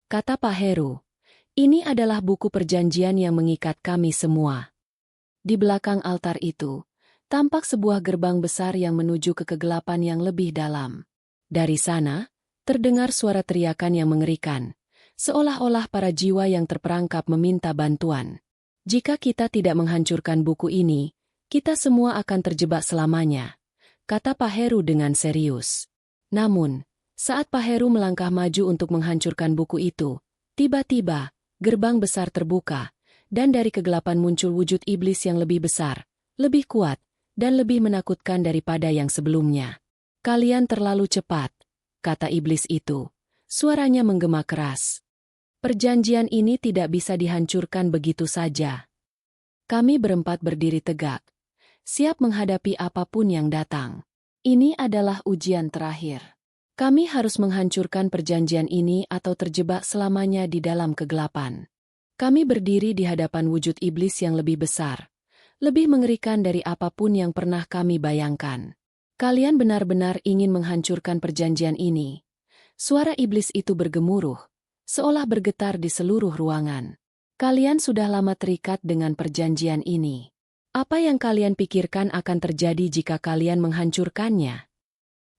kata Pak Heru. Ini adalah buku perjanjian yang mengikat kami semua. Di belakang altar itu, tampak sebuah gerbang besar yang menuju ke kegelapan yang lebih dalam. Dari sana, terdengar suara teriakan yang mengerikan, seolah-olah para jiwa yang terperangkap meminta bantuan. Jika kita tidak menghancurkan buku ini, kita semua akan terjebak selamanya, kata Pak Heru dengan serius. Namun, saat Pak Heru melangkah maju untuk menghancurkan buku itu, tiba-tiba, gerbang besar terbuka, dan dari kegelapan muncul wujud iblis yang lebih besar, lebih kuat, dan lebih menakutkan daripada yang sebelumnya. Kalian terlalu cepat, kata iblis itu. Suaranya menggema keras. Perjanjian ini tidak bisa dihancurkan begitu saja. Kami berempat berdiri tegak, siap menghadapi apapun yang datang. Ini adalah ujian terakhir. Kami harus menghancurkan perjanjian ini atau terjebak selamanya di dalam kegelapan. Kami berdiri di hadapan wujud iblis yang lebih besar, lebih mengerikan dari apapun yang pernah kami bayangkan. Kalian benar-benar ingin menghancurkan perjanjian ini. Suara iblis itu bergemuruh, seolah bergetar di seluruh ruangan. Kalian sudah lama terikat dengan perjanjian ini. Apa yang kalian pikirkan akan terjadi jika kalian menghancurkannya?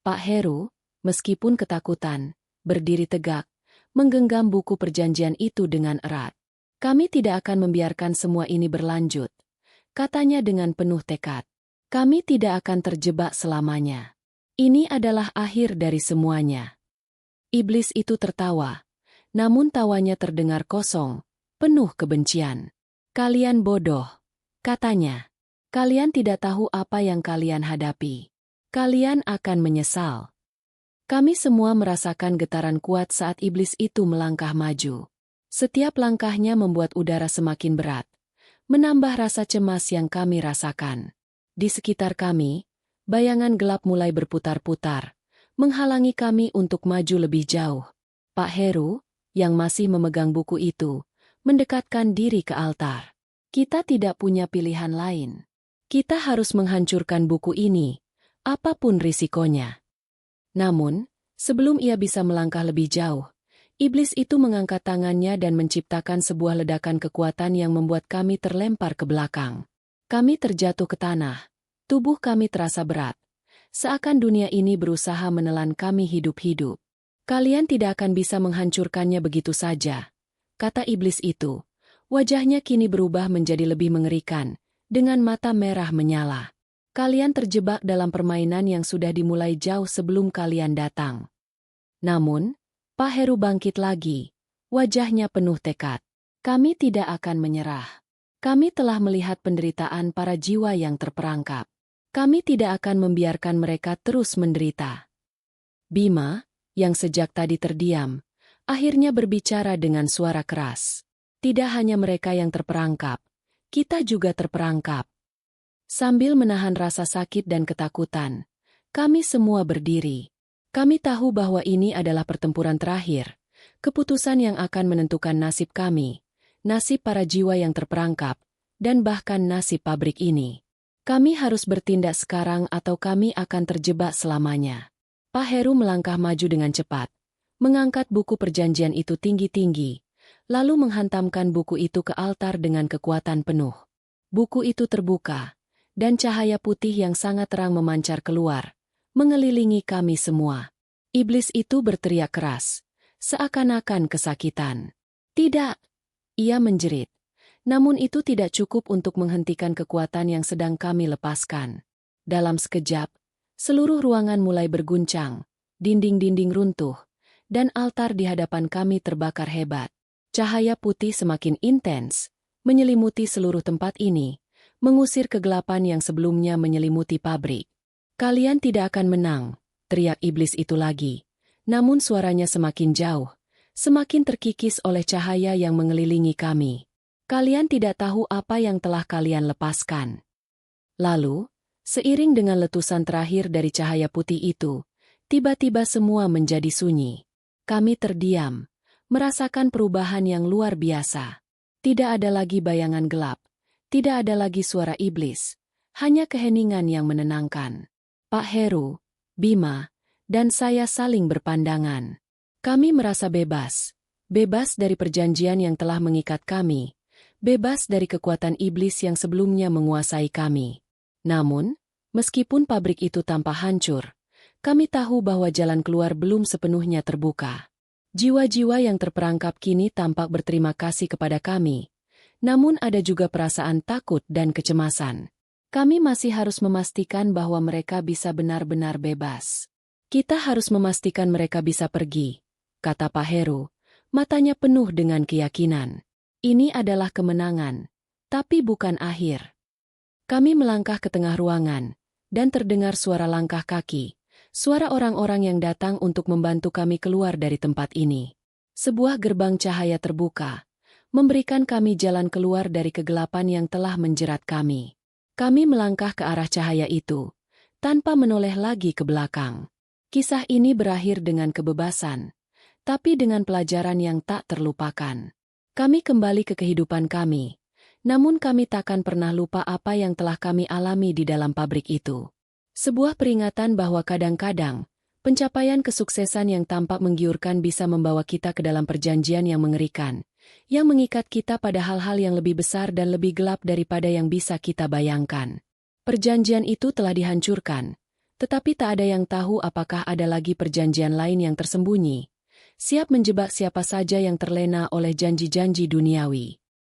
Pak Heru, meskipun ketakutan, berdiri tegak, menggenggam buku perjanjian itu dengan erat. Kami tidak akan membiarkan semua ini berlanjut, katanya dengan penuh tekad. Kami tidak akan terjebak selamanya. Ini adalah akhir dari semuanya. Iblis itu tertawa, namun tawanya terdengar kosong, penuh kebencian. Kalian bodoh, Katanya, kalian tidak tahu apa yang kalian hadapi. Kalian akan menyesal. Kami semua merasakan getaran kuat saat iblis itu melangkah maju. Setiap langkahnya membuat udara semakin berat, menambah rasa cemas yang kami rasakan. Di sekitar kami, bayangan gelap mulai berputar-putar, menghalangi kami untuk maju lebih jauh. Pak Heru, yang masih memegang buku itu, mendekatkan diri ke altar. Kita tidak punya pilihan lain. Kita harus menghancurkan buku ini, apapun risikonya. Namun, sebelum ia bisa melangkah lebih jauh, iblis itu mengangkat tangannya dan menciptakan sebuah ledakan kekuatan yang membuat kami terlempar ke belakang. Kami terjatuh ke tanah, tubuh kami terasa berat, seakan dunia ini berusaha menelan kami hidup-hidup. Kalian tidak akan bisa menghancurkannya begitu saja, kata iblis itu. Wajahnya kini berubah menjadi lebih mengerikan, dengan mata merah menyala. Kalian terjebak dalam permainan yang sudah dimulai jauh sebelum kalian datang. Namun, Pak Heru bangkit lagi, wajahnya penuh tekad. Kami tidak akan menyerah. Kami telah melihat penderitaan para jiwa yang terperangkap. Kami tidak akan membiarkan mereka terus menderita. Bima, yang sejak tadi terdiam, akhirnya berbicara dengan suara keras. Tidak hanya mereka yang terperangkap, kita juga terperangkap. Sambil menahan rasa sakit dan ketakutan, kami semua berdiri. Kami tahu bahwa ini adalah pertempuran terakhir, keputusan yang akan menentukan nasib kami, nasib para jiwa yang terperangkap, dan bahkan nasib pabrik ini. Kami harus bertindak sekarang atau kami akan terjebak selamanya. Pak Heru melangkah maju dengan cepat, mengangkat buku perjanjian itu tinggi-tinggi, lalu menghantamkan buku itu ke altar dengan kekuatan penuh. Buku itu terbuka, dan cahaya putih yang sangat terang memancar keluar, mengelilingi kami semua. Iblis itu berteriak keras, seakan-akan kesakitan. Tidak, ia menjerit. Namun itu tidak cukup untuk menghentikan kekuatan yang sedang kami lepaskan. Dalam sekejap, seluruh ruangan mulai berguncang, dinding-dinding runtuh, dan altar di hadapan kami terbakar hebat. Cahaya putih semakin intens, menyelimuti seluruh tempat ini, mengusir kegelapan yang sebelumnya menyelimuti pabrik. Kalian tidak akan menang, teriak iblis itu lagi. Namun suaranya semakin jauh, semakin terkikis oleh cahaya yang mengelilingi kami. Kalian tidak tahu apa yang telah kalian lepaskan. Lalu, seiring dengan letusan terakhir dari cahaya putih itu, tiba-tiba semua menjadi sunyi. Kami terdiam, merasakan perubahan yang luar biasa. Tidak ada lagi bayangan gelap, tidak ada lagi suara iblis, hanya keheningan yang menenangkan. Pak Heru, Bima, dan saya saling berpandangan. Kami merasa bebas, bebas dari perjanjian yang telah mengikat kami, bebas dari kekuatan iblis yang sebelumnya menguasai kami. Namun, meskipun pabrik itu tampak hancur, kami tahu bahwa jalan keluar belum sepenuhnya terbuka. Jiwa-jiwa yang terperangkap kini tampak berterima kasih kepada kami, namun ada juga perasaan takut dan kecemasan. Kami masih harus memastikan bahwa mereka bisa benar-benar bebas. Kita harus memastikan mereka bisa pergi, kata Pak Heru, matanya penuh dengan keyakinan. Ini adalah kemenangan, tapi bukan akhir. Kami melangkah ke tengah ruangan, dan terdengar suara langkah kaki. Suara orang-orang yang datang untuk membantu kami keluar dari tempat ini. Sebuah gerbang cahaya terbuka, memberikan kami jalan keluar dari kegelapan yang telah menjerat kami. Kami melangkah ke arah cahaya itu, tanpa menoleh lagi ke belakang. Kisah ini berakhir dengan kebebasan, tapi dengan pelajaran yang tak terlupakan. Kami kembali ke kehidupan kami, namun kami takkan pernah lupa apa yang telah kami alami di dalam pabrik itu. Sebuah peringatan bahwa kadang-kadang, pencapaian kesuksesan yang tampak menggiurkan bisa membawa kita ke dalam perjanjian yang mengerikan, yang mengikat kita pada hal-hal yang lebih besar dan lebih gelap daripada yang bisa kita bayangkan. Perjanjian itu telah dihancurkan, tetapi tak ada yang tahu apakah ada lagi perjanjian lain yang tersembunyi, siap menjebak siapa saja yang terlena oleh janji-janji duniawi.